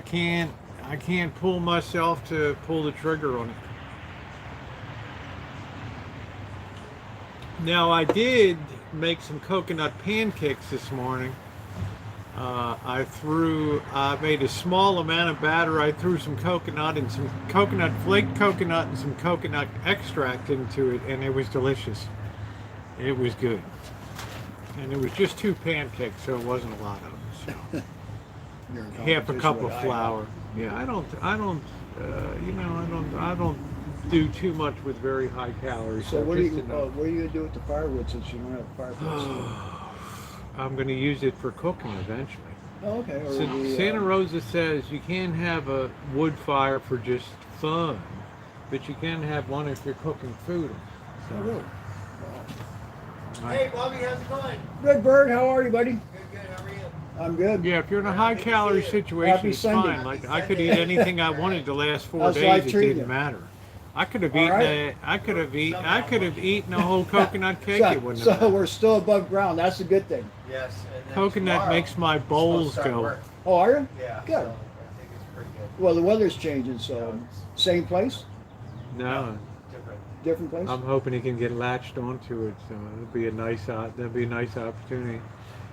S1: can't pull myself to pull the trigger on it. Now, I did make some coconut pancakes this morning. I made a small amount of batter. I threw some coconut and some flaked coconut and some coconut extract into it, and it was delicious. It was good. And it was just 2 pancakes, so it wasn't a lot of them. So. Half a cup of flour. Yeah, I don't do too much with very high calories.
S2: So what are you gonna do with the firewood since you don't have a fireplace?
S1: I'm going to use it for cooking eventually.
S2: Oh, okay. Or
S1: Santa Rosa says you can't have a wood fire for just fun, but you can have one if you're cooking food. So,
S2: oh, really?
S1: Wow.
S3: Hey, Bobby, how's it going?
S2: Good, Bird. How are you, buddy?
S3: Good, how are you?
S2: I'm good.
S1: Yeah, if you're in a high calorie situation,
S2: Happy
S1: it's
S2: Sunday.
S1: fine. Like I could eat anything I wanted the last 4
S2: How's
S1: days.
S2: life
S1: It
S2: treating
S1: didn't
S2: you?
S1: matter. I could have
S2: All
S1: eaten
S2: right.
S1: I could have eaten a whole coconut cake. It wouldn't
S2: So
S1: have mattered.
S2: we're still above ground. That's a good thing.
S3: Yes, and then
S1: Coconut
S3: tomorrow,
S1: makes my
S3: we're supposed to
S1: bowls
S3: start
S1: go.
S3: work.
S2: Oh, are you?
S3: Yeah,
S2: Good.
S3: so I think it's pretty good.
S2: Well, the weather's changing, so same place,
S1: No,
S3: Different.
S2: different place.
S1: I'm hoping he can get latched onto it. So it'll be a nice opportunity.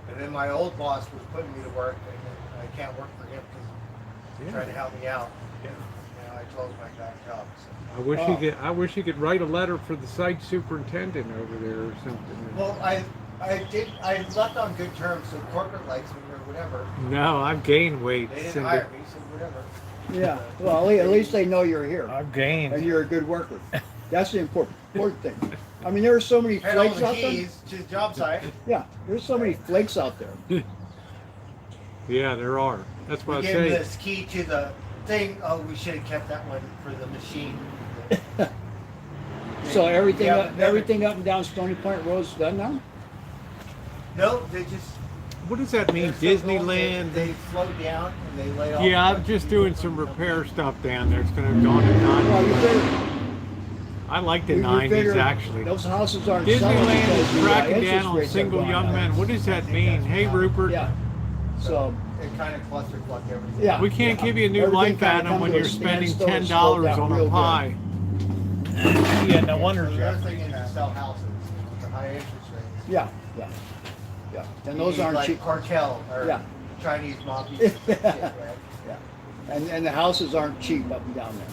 S3: And then my old boss was putting me to work, and then I can't work for him because he's trying to help me out.
S1: Yeah.
S3: You know, I told him I got a job. So.
S1: I wish he could write a letter for the site superintendent over there or something.
S3: Well, I left on good terms, so corporate likes me or whatever.
S1: No, I've gained weight.
S3: They didn't
S1: Cindy.
S3: hire me, so whatever.
S2: Yeah. Well, at least they know you're here
S1: I've gained.
S2: and you're a good worker. That's the important thing. I mean, there are so many
S3: Had all
S2: flakes
S3: the
S2: out there.
S3: keys to the job site.
S2: Yeah, there's so many flakes out there.
S1: Yeah, there are. That's what
S3: We
S1: I
S3: gave him
S1: say.
S3: this key to the thing. Oh, we should have kept that one for the machine.
S2: So everything,
S3: Yeah,
S2: up, everything up and down Stony Point Road is done now.
S3: No, they just.
S1: What does that mean?
S3: they're still going,
S1: Disneyland?
S3: They slow down and they lay off.
S1: Yeah,
S3: a
S1: I'm
S3: bunch
S1: just
S3: of
S1: doing
S3: people.
S1: some repair stuff down there. It's going to dawn at
S2: Well, you
S1: 9.
S2: figure,
S1: I like the
S2: you
S1: 90s
S2: figure
S1: actually.
S2: those houses aren't selling
S1: Disneyland
S2: because
S1: is
S2: the
S1: cracking
S2: interest
S1: down on
S2: rates have
S1: single
S2: gone
S1: young
S2: up.
S1: men. What does that mean? Hey, Rupert.
S2: Yeah. So
S3: It kind of clusterfuck everything.
S2: yeah,
S1: We can't give you a new
S2: Everything
S1: life
S2: kinda
S1: Adam
S2: come
S1: when
S2: to a
S1: you're spending
S2: standstill and
S1: $10
S2: slowed down
S1: on
S2: real
S1: a
S2: good.
S1: pie. Yeah, no wonder,
S3: So the other
S1: Jeff.
S3: thing is to sell houses with the high interest rates.
S2: Yeah, yeah, yeah. And those
S3: You need,
S2: aren't
S3: like
S2: cheap.
S3: cartel or
S2: Yeah.
S3: Chinese mafia shit, right?
S2: Yeah. And the houses aren't cheap up and down there.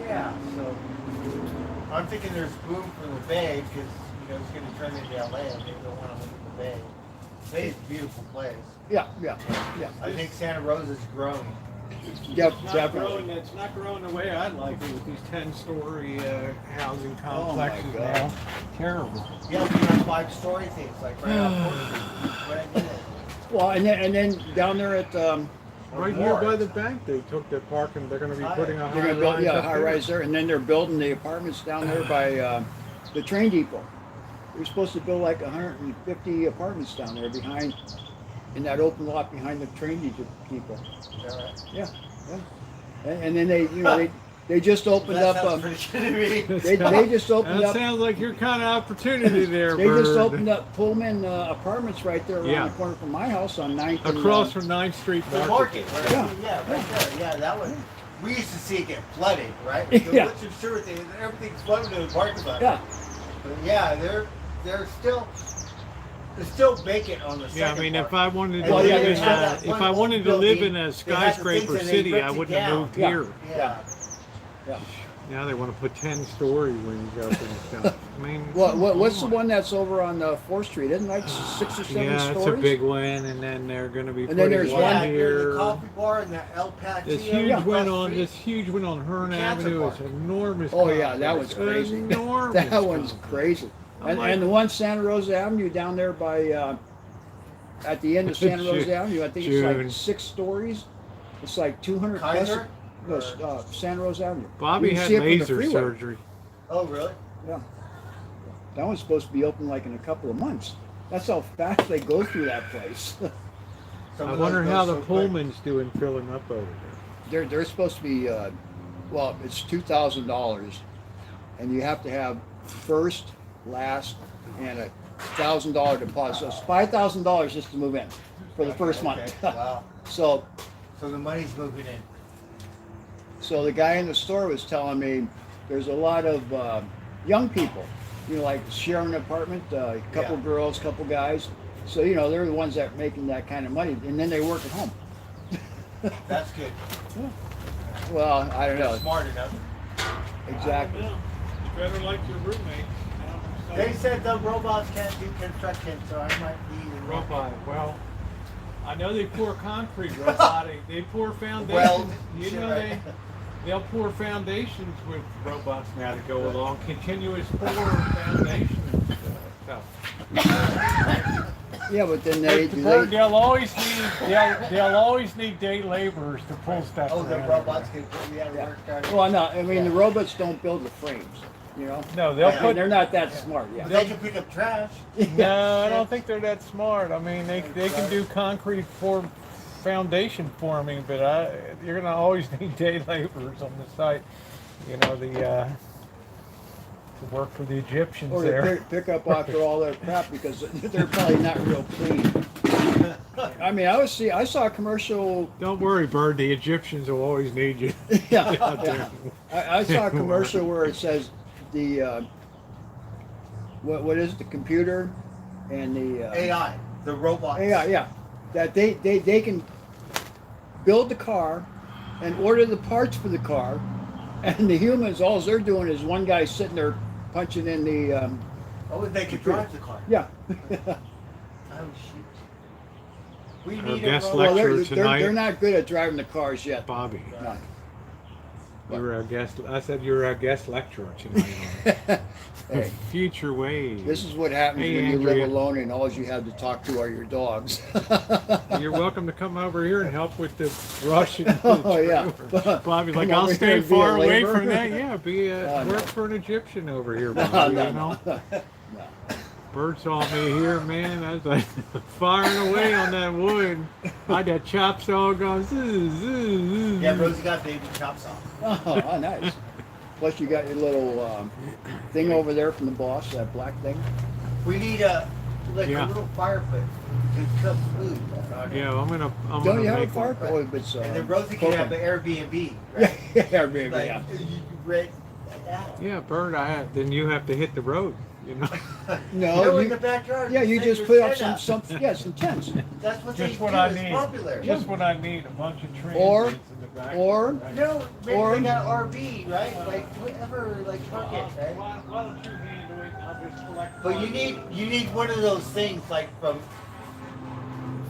S3: Yeah, so I'm thinking there's boom for the Bay because it's going to turn into LA and people don't want to live in the Bay. Bay is a beautiful place.
S2: Yeah, yeah, yeah.
S3: I think Santa Rosa's growing.
S2: Yep,
S1: It's not
S2: definitely.
S1: growing. It's not growing the way I like it with these 10-story housing
S2: Oh, my
S1: complexes
S2: God.
S1: now. Terrible.
S3: Yeah, we have 5-story things like right off 4th Street. Brand new.
S2: Well, and then down there at
S1: Right here by the bank, they took their parking. They're going to be putting a
S2: they're
S1: high
S2: gonna build
S1: rise up
S2: high
S1: there.
S2: rise there, and then they're building the apartments down there by the train depot. They're supposed to build like 150 apartments down there behind in that open lot behind the train depot.
S3: Is that right?
S2: Yeah, yeah. And then they just opened
S3: That
S2: up.
S3: sounds pretty good to me.
S2: They just opened
S1: That
S2: up.
S1: sounds like your kind of opportunity there,
S2: They
S1: Bird.
S2: just opened up Pullman apartments right there around
S1: Yeah.
S2: the corner from my house on 9th and
S1: Across from 9th Street
S3: The
S1: Market.
S3: market, right?
S2: Yeah.
S3: Right there. Yeah, that one. We used to see it get flooded, right?
S2: Yeah.
S3: The Woodson Sewer thing, everything's flooded in the parking lot.
S2: Yeah,
S3: But yeah, they're still vacant on the second
S1: Yeah, I mean,
S3: part.
S1: if I wanted to
S3: And
S2: Well,
S1: live
S2: yeah,
S1: in
S2: there's
S3: that
S1: if
S3: one
S1: I
S3: old
S1: wanted to live
S3: building,
S1: in a
S3: they had the
S1: skyscraper
S3: things and they
S1: city,
S3: ripped
S1: I
S3: it
S1: wouldn't have
S3: down.
S1: moved
S2: Yeah.
S1: here.
S3: Yeah.
S2: yeah.
S1: Now they want to put 10-story wings up and stuff. I mean,
S2: What's the
S1: come on.
S2: one that's over on 4th Street? Isn't it like 6 or 7
S1: Yeah,
S2: stories?
S1: it's a big one, and then they're going to be
S2: And then
S1: putting
S2: there's
S1: one
S3: Yeah,
S2: one
S3: near
S1: here.
S3: the coffee bar and the El Patio.
S1: This huge
S2: Yeah.
S1: one
S3: across the
S1: on
S3: street.
S1: this huge one on Hearn
S3: The cancer
S1: Avenue is
S3: bar.
S1: enormous.
S2: Oh yeah, that one's
S1: complex.
S2: crazy.
S1: Enormous.
S2: That one's
S1: complex.
S2: crazy.
S1: I'm
S2: And,
S1: like-
S2: and the one Santa Rosa Avenue down there by at the end of Santa Rosa
S1: June.
S2: Avenue, I think it's
S1: June.
S2: like 6 stories. It's like 200
S3: Kaiser?
S2: plus. No, Santa Rosa Avenue.
S1: Bobby
S2: You can
S1: had
S2: see it from the
S1: laser
S2: freeway.
S1: surgery.
S3: Oh, really?
S2: Yeah. That one's supposed to be open like in a couple of months. That's how fast they go through that place.
S3: Some
S1: I
S3: of
S1: wonder
S3: those
S1: how
S3: go
S1: the
S3: so quick.
S1: Pullman's doing filling up over there.
S2: they're supposed to be well, it's $2,000, and you have to have first, last, and $1,000 deposit. So it's $5,000 just to move in for the first month.
S3: Okay, wow.
S2: So
S3: So the money's moving in.
S2: So the guy in the store was telling me there's a lot of young people, like sharing an apartment, a couple
S3: Yeah.
S2: girls, couple guys. So, they're the ones that are making that kind of money, and then they work at home.
S3: That's good.
S2: Well, I don't know.
S3: They're smart enough.
S2: Exactly.
S1: You better like your roommate.
S3: They said the robots can't do construction, so I might be the
S1: Robot. Well, I know they pour concrete robotic. They pour foundations.
S3: Weld.
S1: You know they'll pour foundations with robots now to go along. Continuous pour foundation and stuff.
S2: Yeah, but then
S1: They'll always need day laborers to pull stuff.
S3: Oh, the
S1: around.
S3: robots can put me out of work. started.
S2: well, no, I mean, the robots don't build the frames,
S1: No, they'll
S3: Yeah.
S2: I mean,
S1: put.
S2: they're not that smart yet.
S3: But they can pick up trash.
S1: No, I don't think they're that smart. I mean, they can do concrete foundation forming, but you're gonna always need day laborers on the site. you know, to work for the Egyptians
S2: Or
S1: there.
S2: to pick up after all their crap because they're probably not real clean. I mean, I saw a commercial.
S1: Don't worry, Bird. The Egyptians will always need you.
S2: Yeah,
S1: out there.
S2: I saw a commercial where it says the what is it, the computer and the
S3: AI, the robots.
S2: AI, yeah, that they can build the car and order the parts for the car, and the humans, all they're doing is one guy sitting there punching in the
S3: Oh, they could drive the car.
S2: yeah.
S3: Oh shoot. We
S1: Our
S3: need
S1: guest
S3: a
S2: Well,
S1: lecturer
S3: robot.
S1: tonight.
S2: they're not good at driving the cars yet.
S1: Bobby,
S2: No.
S1: you're our guest. I said you're our guest lecturer tonight.
S2: Hey,
S1: Future ways.
S2: this is what happens
S1: Hey,
S2: when you
S1: Andrea.
S2: live alone and all you have to talk to are your dogs.
S1: You're welcome to come over here and help with the Russian.
S2: Oh, yeah.
S1: Bobby's like,
S2: Come
S1: I'll
S2: over
S1: stay
S2: here and be
S1: far
S2: a
S1: away
S2: laborer."
S1: from that. Yeah, be a
S2: Oh, no.
S1: work for an Egyptian over here,
S2: No,
S1: Bobby.
S2: no,
S1: You know,
S2: no.
S1: Bird saw me here, man. I was like firing away on that wood. I had that chop saw going.
S3: Yeah, Rosie got baby chops off.
S2: Oh, nice. Plus, you got your little thing over there from the boss, that black thing.
S3: We need
S1: Yeah.
S3: a little fire pit to cook food.
S1: Yeah, I'm gonna
S2: Don't
S1: make
S2: you have a fire
S1: one.
S2: pit? Oh, it's,
S3: And then Rosie can have an Airbnb, right?
S2: yeah, maybe,
S3: Like,
S2: yeah.
S3: you rent that.
S1: Yeah, Bird. Then you have to hit the road. You know.
S2: No,
S3: in
S2: you,
S3: the backyard.
S2: yeah, you
S3: set
S2: just
S3: your
S2: put up
S3: tent
S2: some tents.
S3: That's what
S1: Just
S3: they
S1: what
S3: do.
S1: I
S3: It's
S1: need.
S3: popular.
S1: Just what I need. A bunch of trees
S2: Or-
S1: in the back.
S2: or-
S1: Right.
S3: No, maybe
S2: Or-
S3: they got RV, right? Like whatever, like truck it, right?
S1: Why don't you handle it? I'll just collect.
S3: But you need one of those things like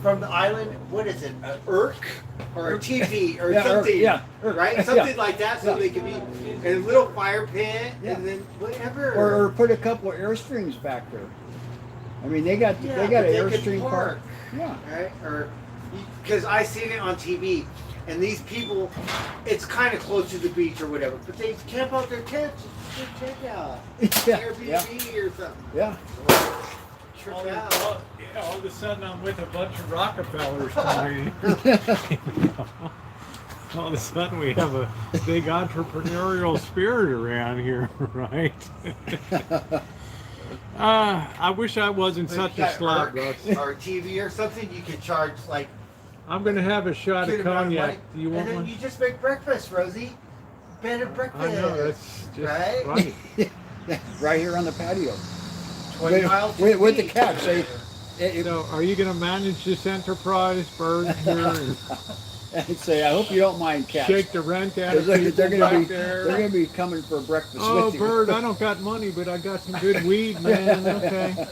S3: from the island. What is it? An Urk or a TV or
S2: Yeah,
S3: something?
S2: yeah,
S3: right.
S2: yeah.
S3: Something like that, so
S2: Yeah.
S3: they can be in a little fire pit
S2: Yeah.
S3: and then whatever.
S2: Or put a couple of Airstreams back there. I mean, they got
S3: Yeah,
S2: they got
S3: but
S2: an
S3: they could
S2: Airstream
S3: park.
S2: park. Yeah.
S3: right? Or because I seen it on TV, and these people, it's kind of close to the beach or whatever, but they camp out their tents, just check out
S2: Yeah,
S3: Airbnb or something.
S2: Yeah.
S3: Trip
S1: All,
S3: out.
S1: all of a sudden, I'm with a bunch of Rockefellers tonight. All of a sudden, we have a big entrepreneurial spirit around here, right? I wish I wasn't
S3: But
S1: such
S3: if you
S1: a
S3: got
S1: slob,
S3: Urk
S1: Russ.
S3: or TV or something, you could charge like
S1: I'm gonna have a shot
S3: good
S1: of
S3: amount of
S1: cognac.
S3: money,
S1: Do you
S3: and
S1: want
S3: then
S1: one?
S3: you just make breakfast, Rosie. Bed and breakfast.
S1: I know that's just
S3: Right?
S1: right.
S2: Right here on the patio.
S3: 20 miles to
S2: With the
S3: beach.
S2: cats.
S1: You know, are you gonna manage this enterprise, Bird? Here and
S2: I'd say, I hope you don't mind cats.
S1: shake the rent out of
S2: They're
S1: people
S2: gonna
S1: back
S2: they're
S1: there.
S2: gonna be coming for breakfast
S1: Oh,
S2: with you.
S1: Bird, I don't got money, but I got some good weed, man. Okay.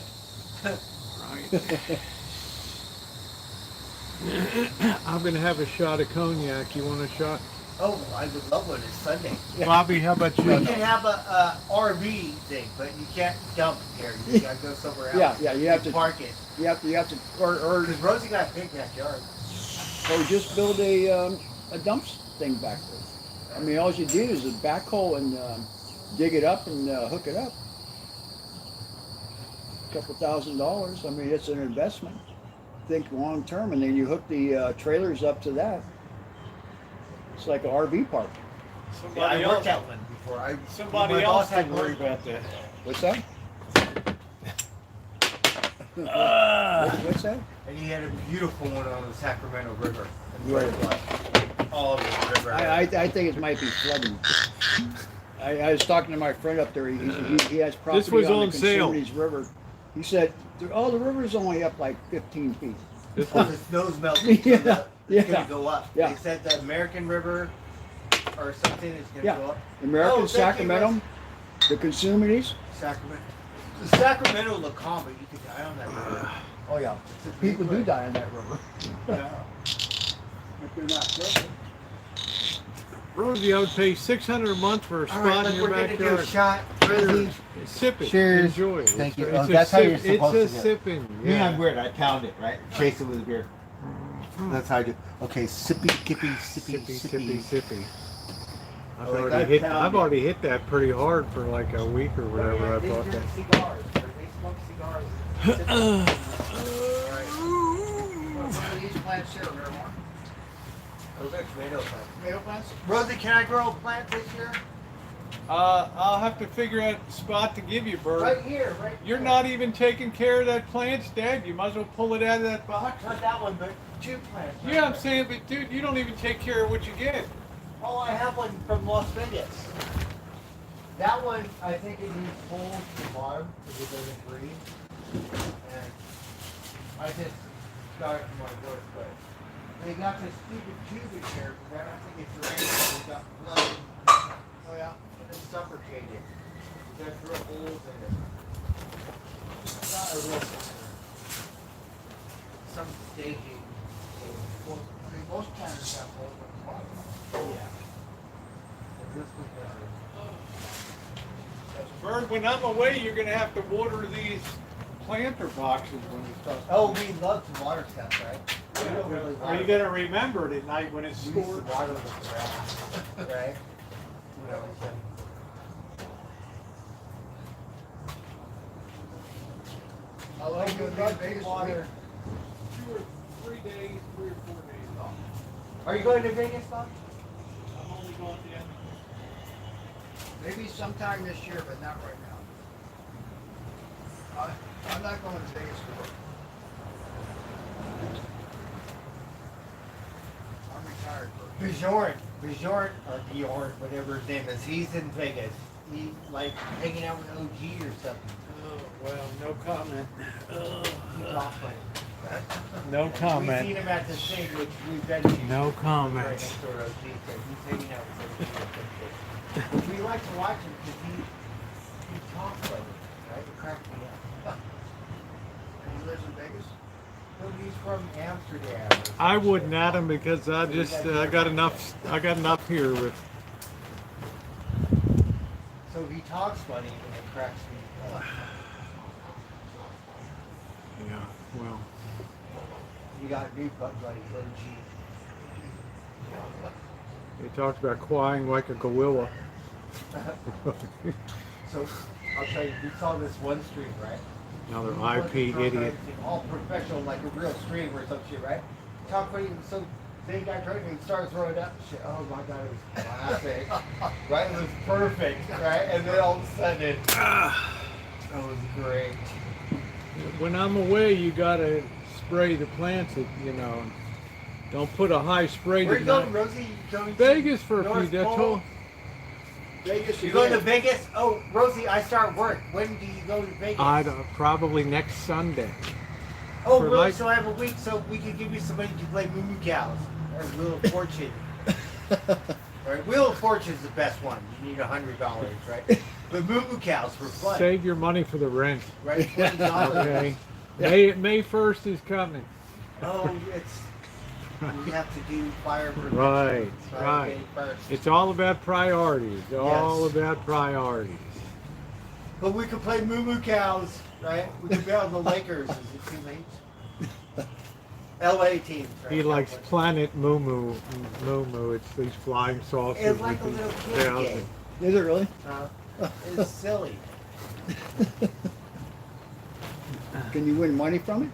S1: Right. I'm gonna have a shot of cognac. You want a shot?
S3: Oh, I would love one. It's Sunday.
S1: Bobby, how about
S3: You
S1: you?
S3: can have a RV thing, but you can't dump here. You gotta go somewhere else.
S2: Yeah, you have to
S3: park it.
S2: you have to or
S3: Because Rosie got a big backyard.
S2: just build a dump thing back there. I mean, all you do is a backhoe and dig it up and hook it up. Couple $1,000. I mean, it's an investment. Think long term, and then you hook the trailers up to that. It's like an RV park.
S3: Yeah, I worked at one before.
S1: Somebody
S3: my
S1: else
S3: boss had
S1: can worry
S3: one.
S1: about that.
S2: What's that? What's that?
S3: And he had a beautiful one on the Sacramento River. And
S2: Right.
S3: right. All over the river.
S2: I think it might be flooding. I was talking to my friend up there. He has property
S1: This was
S2: on
S1: on
S2: the
S1: sale.
S2: Consumnes River. He said, "Oh, the river's only up like 15 feet."
S1: This
S3: Oh,
S1: was,
S3: the snow's melting.
S2: Yeah,
S3: So it's
S2: yeah.
S3: gonna go up.
S2: Yeah.
S3: They said the American River or something is gonna
S2: Yeah.
S3: go up.
S2: American
S3: Oh, thank you,
S2: Sacramento,
S3: Russ.
S2: the Consumnes.
S3: Sacramento. The Sacramento look calm, but you could die on that river.
S2: Oh yeah,
S3: It's a big
S2: people do
S3: river.
S2: die in that river
S3: Yeah.
S2: if they're not careful.
S1: Rosie, I would pay $600 a month for a
S3: All right,
S1: spot
S3: look,
S1: in your
S3: we're gonna do a
S1: backyard.
S3: shot. Rosie.
S1: Sip it.
S3: Cheers.
S1: Enjoy it.
S3: Thank you.
S1: It's
S3: Oh,
S1: a
S3: that's how you're
S1: sip-
S3: supposed
S1: It's a
S3: to do it.
S1: sipping.
S3: Me,
S1: Yeah.
S3: I'm weird. I pound it, right? Chase it with a beer. That's how I do. Okay, sippy, kippy, sippy,
S1: Sippy,
S3: sippy.
S1: sippy. I've
S3: Oh, like
S1: already
S3: that
S1: hit.
S3: pound
S1: I've
S3: it.
S1: already hit that pretty hard for like a week or whatever. I
S3: They
S1: bought
S3: drink
S1: that.
S3: cigars. Or they smoke cigars. What are these plants here? Are there more? Those are tomato plants.
S2: Tomato plants?
S3: Rosie, can I grow a plant this year?
S1: I'll have to figure out a spot to give you, Bert.
S3: Right here, right.
S1: You're
S3: here.
S1: not even taking care of that plant's dead. You might as well pull it out of that box.
S3: Not that one, but 2 plants. right
S1: Yeah, I'm
S3: there.
S1: saying, but dude, you don't even take care of what you get.
S3: Oh, I have one from Las Vegas. That one, I think it needs full to the bottom because it doesn't breathe. And I just got it from my work, but they got this stupid tube in here because I don't think it's ready. It got blood.
S2: Oh yeah.
S3: And it's suffocated. It got real holes in it. It's not a real some staging.
S2: Well, I mean, most planters have holes in the bottom.
S3: Yeah. And this was better.
S1: Bert, when I'm away, you're gonna have to water these planter boxes when you start.
S3: Oh, we love to water stuff, right? We don't really
S1: Are you
S3: water.
S1: gonna remember it at night when it's
S3: We used to
S1: stored?
S3: water with the grass, right? You know, it's
S2: How long you
S3: love
S2: in Vegas?
S3: water.
S1: 2 or 3 days, 3 or 4 days off.
S3: Are you going to Vegas, Bob?
S1: I'm only going to the end.
S2: Maybe sometime this year, but not right now. I'm not going to Vegas to work. I'm retired.
S3: Bjorn, or Bjorn, whatever his name is, he's in Vegas. He's like hanging out with OG or something.
S1: Oh, well, no comment.
S3: He's off like
S1: No
S3: We've
S1: comment.
S3: seen him at the thing, which we've been to.
S1: No
S3: Right
S1: comment.
S3: next door to OG, so he's hanging out with OG or something. But we like to watch him because he talks like it, right? It cracks me up.
S2: And he lives in Vegas?
S3: So he's from Amsterdam. or
S1: I
S3: some
S1: wouldn't
S3: shit.
S1: at him because I got enough here with.
S3: So he talks funny and it cracks me up.
S1: Yeah, well,
S3: You got a new buddy, OG.
S1: he talks about crying like a gorilla.
S3: So I'll tell you, we saw this one stream, right?
S1: Another
S3: He wasn't
S1: IP
S3: drunk or
S1: idiot.
S3: anything, all professional, like a real stream or some shit, right? Talk funny, so they got drunk and started throwing up and shit. Oh my god, it was classic. Right? It was perfect, right? And then all of a sudden, that was great.
S1: When I'm away, you gotta spray the plants. Don't put a high spray.
S3: Where
S1: to
S3: you going,
S1: not-
S3: Rosie? You going to
S1: Vegas for a few
S3: North
S1: days.
S3: Pole?
S2: Vegas.
S3: You're going to
S2: again.
S3: Vegas? Oh, Rosie, I start work. When do you go to Vegas?
S1: Probably next Sunday.
S3: Oh,
S1: for
S3: really?
S1: like-
S3: So I have a week, so we can give you some money to play Moo Moo Cows or Wheel of Fortune. Right? Wheel of Fortune is the best one. You need $100, right? But Moo Moo Cows for fun,
S1: Save your money for the rent.
S3: right? $20.
S1: Okay.
S2: Yeah.
S1: May 1st is coming.
S3: Oh, we have to do fire protection.
S1: Right,
S3: Fire
S1: right.
S3: day first.
S1: It's all about priorities. All
S3: Yes.
S1: about priorities.
S3: But we could play Moo Moo Cows, right? We could bet on the Lakers. Is it too late? LA teams, right?
S1: He likes Planet Moo Moo. Moo Moo. It's these flying saucers.
S3: It's like a
S1: with
S3: little
S1: these
S3: kid
S1: thousand-
S3: game.
S2: Is it really?
S3: It's silly.
S2: Can you win money from it?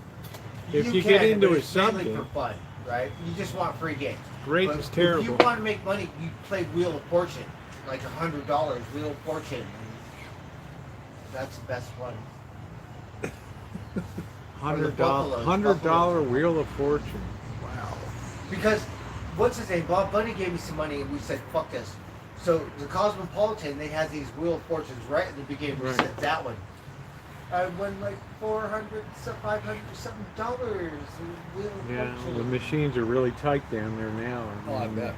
S1: If you get
S3: can,
S1: into
S3: but
S1: it
S3: it's mainly
S1: something.
S3: for fun, right? You just want free games.
S1: Great
S3: But
S1: is
S3: If
S1: terrible.
S3: you want to make money, you play Wheel of Fortune, like $100 Wheel of Fortune. And that's the best one. Buffaloes,
S1: $100 Wheel of Fortune. Wow.
S3: Because what's his name? Bob Bunny gave me some money, and we said, "Fuck this." So the Cosmopolitan, they had these Wheel of Fortunes right in the beginning. We
S1: Right.
S3: said that one. I won like 400, some 500 something dollars. in Wheel of
S1: Yeah,
S3: Fortune.
S1: the machines are really tight down there now.
S2: Oh, I bet.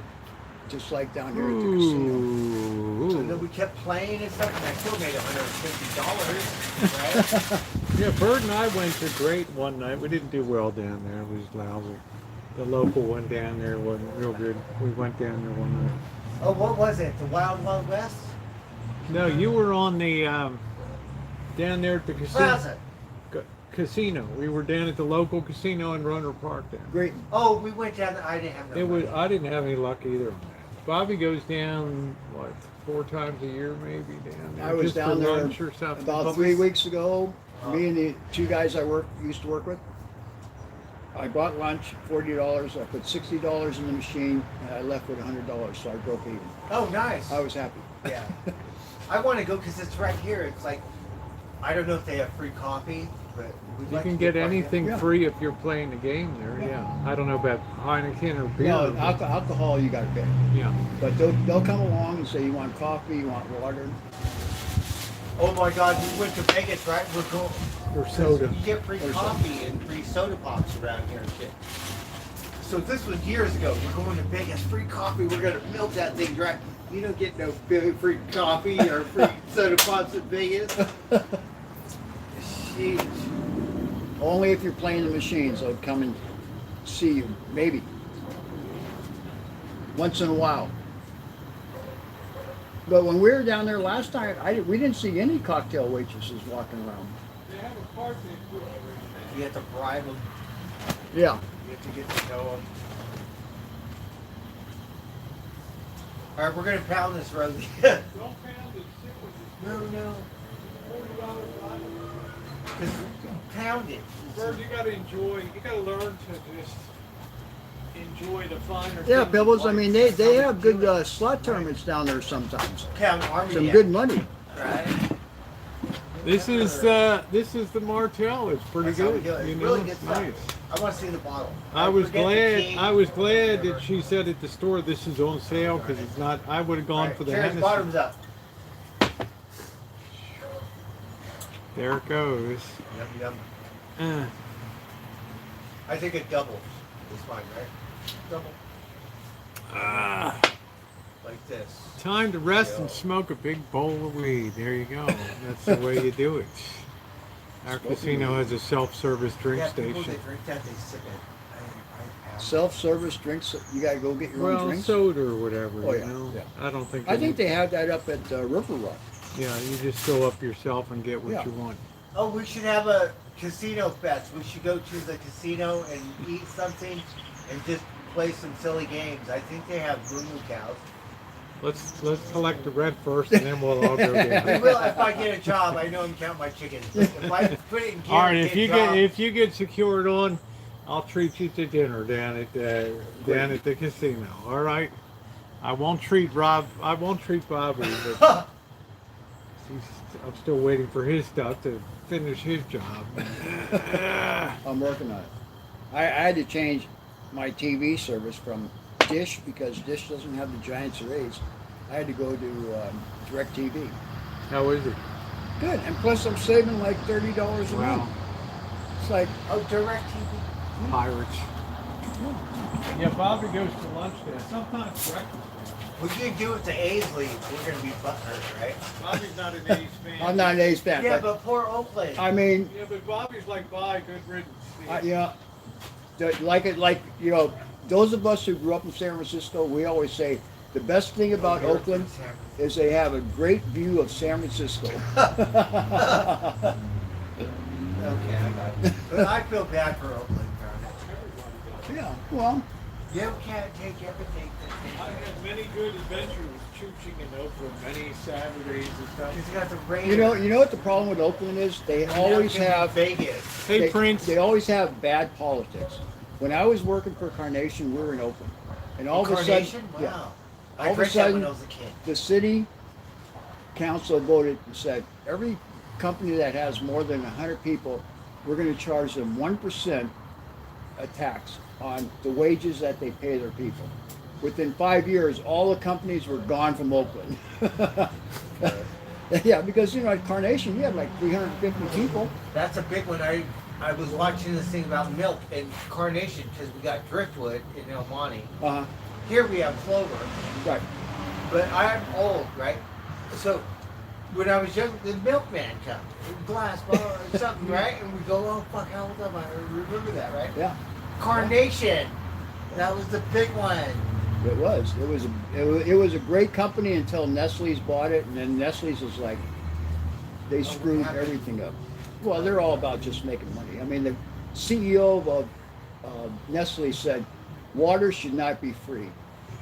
S2: Just like down here at the casino.
S3: And then
S1: Ooh.
S3: we kept playing and stuff, and I still made $150, right?
S1: Yeah, Bird and I went to Great one night. We didn't do well down there. It was lousy. The local one down there wasn't real good. We went down there one night.
S3: Oh, what was it? The Wild Wild West?
S1: No, you were on the down there at the
S3: Plaza.
S1: casino. We were down at the local casino in Runner Park down.
S2: Great.
S3: Oh, we went down there. I didn't have no
S1: It was.
S3: money.
S1: I didn't have any luck either on that. Bobby goes down what 4 times a year maybe down there.
S2: I was
S1: just
S2: down
S1: for
S2: there
S1: lunch or something.
S2: about 3 weeks ago. Me and the 2 guys I used to work with. I bought lunch, $40. I put $60 in the machine, and I left with $100. So I broke even.
S3: Oh, nice.
S2: I was happy.
S3: Yeah. I want to go because it's right here. It's like, I don't know if they have free coffee, but we'd
S1: You
S3: like
S1: can
S3: to
S1: get
S3: coffee.
S1: anything
S2: Yeah.
S1: free if you're playing the game there. Yeah. I don't know about Heineken or beer.
S2: No,
S1: but-
S2: alcohol you got to pay.
S1: Yeah.
S2: But they'll come along and say you want coffee, you want water.
S3: Oh my God, we went to Vegas, right? We're going.
S1: Or soda.
S3: You get free
S2: Or
S3: coffee and free soda pops around here and shit. So this was years ago. We're going to Vegas, free coffee. We're gonna milk that thing dry. You don't get no free coffee or free soda pops in Vegas. Sheesh.
S2: Only if you're playing the machines, they'll come and see you, maybe. Once in a while. But when we were down there last time, we didn't see any cocktail waitresses walking around.
S1: They have a part they do.
S3: You have to bribe them.
S2: Yeah.
S3: You have to get to know them. All right, we're gonna pound this, Rosie.
S1: Don't pound it. Sit with it.
S3: No.
S1: $40
S3: Just pound it.
S1: Bird, you gotta enjoy. You gotta learn to just enjoy the finer.
S2: Yeah,
S1: things
S2: Pebbles,
S1: in
S2: I
S1: life.
S2: mean, they have good slot tournaments down there sometimes.
S3: Pound army.
S2: Some good money.
S3: Right.
S1: This is the Martell. It's pretty
S3: That's how we
S1: good.
S3: do it.
S1: You
S3: It's
S1: know,
S3: really good stuff.
S1: nice.
S3: I want to see the bottle.
S1: I was
S3: forget the
S1: glad.
S3: king.
S1: I was glad that
S3: Whatever.
S1: she said at the store this is on sale because it's not. I would have gone
S3: Alright,
S1: for the
S3: Karen's
S1: Hennessy.
S3: bottoms up.
S1: There it goes.
S3: Yum.
S1: Uh,
S3: I think it doubles. It's fine, right? Double. Like this.
S1: time to rest and smoke a big bowl of weed. There you go. That's the way you do it. Our casino has a self-service drink
S3: Yeah, people
S1: station.
S3: that drink that, they sip it. I pass.
S2: Self-service drinks, you gotta go get your own
S1: Well,
S2: drinks.
S1: soda or whatever.
S2: Oh,
S1: you
S2: yeah,
S1: know.
S2: yeah.
S1: I don't think.
S2: I think they have that up at River Rock.
S1: Yeah, you just go up yourself and get what
S2: Yeah.
S1: you want.
S3: Oh, we should have a casino fest. We should go to the casino and eat something and just play some silly games. I think they have moo cows.
S1: Let's collect the rent first, and then we'll all go
S3: We
S1: down.
S3: will if I get a job. I know I'm counting my chickens. If I put it in
S1: All right, if
S3: guaranteed
S1: you get secured on, I'll treat you to dinner down at the casino. All right. I won't treat Rob. I won't treat Bobby, but
S3: job.
S1: I'm still waiting for his stuff to finish his job.
S2: I'm working on it. I had to change my TV service from Dish because Dish doesn't have the Giants Rays. I had to go to DirecTV.
S1: How is it?
S2: Good, and plus I'm saving like $30 a
S1: Wow.
S2: month. It's like,
S3: Oh, direct TV.
S1: Pirates. Yeah, Bobby goes to lunch there. Sometimes breakfast.
S3: We can do it to A's league. We're gonna be butthurt, right?
S1: Bobby's not an A's fan.
S2: I'm not an A's fan,
S3: Yeah,
S2: but
S3: but poor Oakland.
S2: I mean,
S1: Yeah, but Bobby's like, bye, good riddance.
S2: those of us who grew up in San Francisco, we always say the best thing about Oakland is they have a great view of San Francisco.
S3: Okay, I got it. But I feel bad for Oakland, darn
S2: Yeah, well,
S3: it. You can't take everything.
S1: I had many good adventures chooching in Oakland, many Saturdays and stuff.
S3: He's got the rain.
S2: you know what the problem with Oakland is? They always have
S3: Vegas.
S1: Hey,
S2: they,
S1: Prince.
S2: They always have bad politics. When I was working for Carnation, we were in Oakland, and all of a
S3: Carnation?
S2: sudden,
S3: Wow.
S2: yeah,
S3: I
S2: all of a
S3: drank that when
S2: sudden,
S3: I was a kid.
S2: the city council voted and said every company that has more than 100 people, we're going to charge them 1% a tax on the wages that they pay their people. Within 5 years, all the companies were gone from Oakland. Yeah, because at Carnation, you have like 350 people.
S3: That's a big one. I was watching this thing about milk and Carnation because we got driftwood in El Monte.
S2: Uh-huh.
S3: Here we have clover,
S2: Right.
S3: but I'm old, right? So when I was young, the milkman comes, glass bottle or something, right? And we go, oh fuck, how old am I? I remember that, right?
S2: Yeah.
S3: Carnation, that was the big one.
S2: It was. It was a great company until Nestle's bought it, and then Nestle's was like, they screwed everything up. Well, they're all about just making money. I mean, the CEO of Nestle said, water should not be free.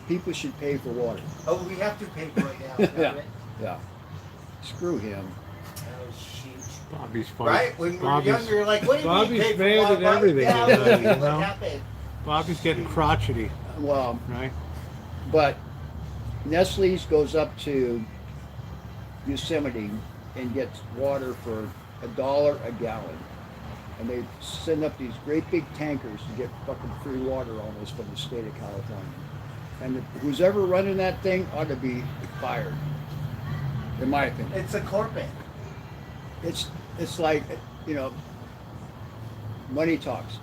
S2: People should pay for water.
S3: Oh, we have to pay for it now.
S2: Yeah.
S3: Right?
S2: Yeah. Screw him.
S3: Oh shit.
S1: Bobby's funny.
S3: Right? When we were
S1: Bobby's,
S3: younger, you're like, what do you
S1: Bobby's
S3: mean pay for
S1: mad
S3: water?
S1: at everything
S3: Yeah,
S1: tonight,
S3: what
S1: you know?
S3: happened?
S1: Bobby's getting crotchety,
S2: Well,
S1: right?
S2: but Nestle's goes up to Yosemite and gets water for $1 a gallon. And they send up these great big tankers to get fucking free water almost from the state of California. And who's ever running that thing ought to be fired, in my opinion.
S3: It's a corporate.
S2: It's like, you know, money talks.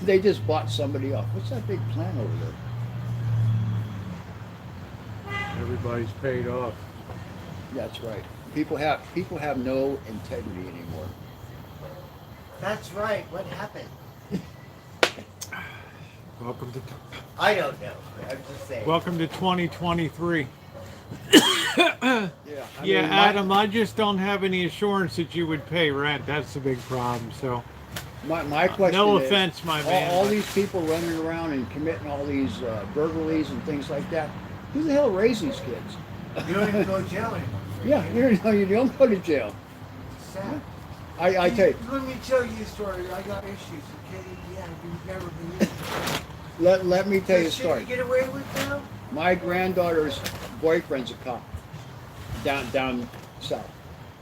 S2: They just bought somebody off. What's that big plant over there?
S1: Everybody's paid off.
S2: That's right. People have no integrity anymore.
S3: That's right. What happened?
S1: Welcome to
S3: I don't know. I'm just saying.
S1: welcome to 2023.
S2: Yeah.
S1: Yeah, Adam, I just don't have any assurance that you would pay rent. That's the big problem. So,
S2: My question
S1: no
S2: is,
S1: offense, my man.
S2: all
S1: but-
S2: these people running around and committing all these burglaries and things like that, who the hell raised these kids?
S3: You don't even go to jail anymore.
S2: Yeah, you don't go to jail.
S3: Sad.
S2: I tell you,
S3: Let me tell you a story. I got issues. Okay, yeah, you've never been.
S2: let me tell you a
S3: This shit
S2: story.
S3: you get away with now?
S2: My granddaughter's boyfriend's a cop down south.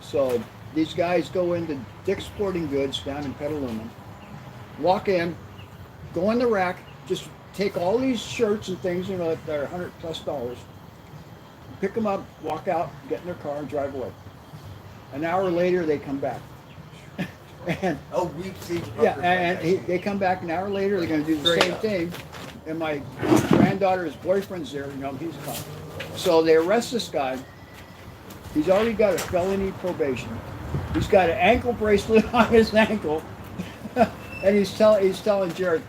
S2: So these guys go into Dick's Sporting Goods down in Petaluma, walk in, go in the rack, just take all these shirts and things, you know, that are $100+, pick them up, walk out, get in their car, and drive away. An hour later, they come back. And
S3: Oh, we've seen.
S2: yeah,
S3: fuckers
S2: and
S3: like that.
S2: they come back an hour later. They're going to do the
S3: Straight
S2: same
S3: up.
S2: thing. And my granddaughter's boyfriend's there. You know, he's a cop. So they arrest this guy. He's already got a felony probation. He's got an ankle bracelet on his ankle, and he's telling Jared,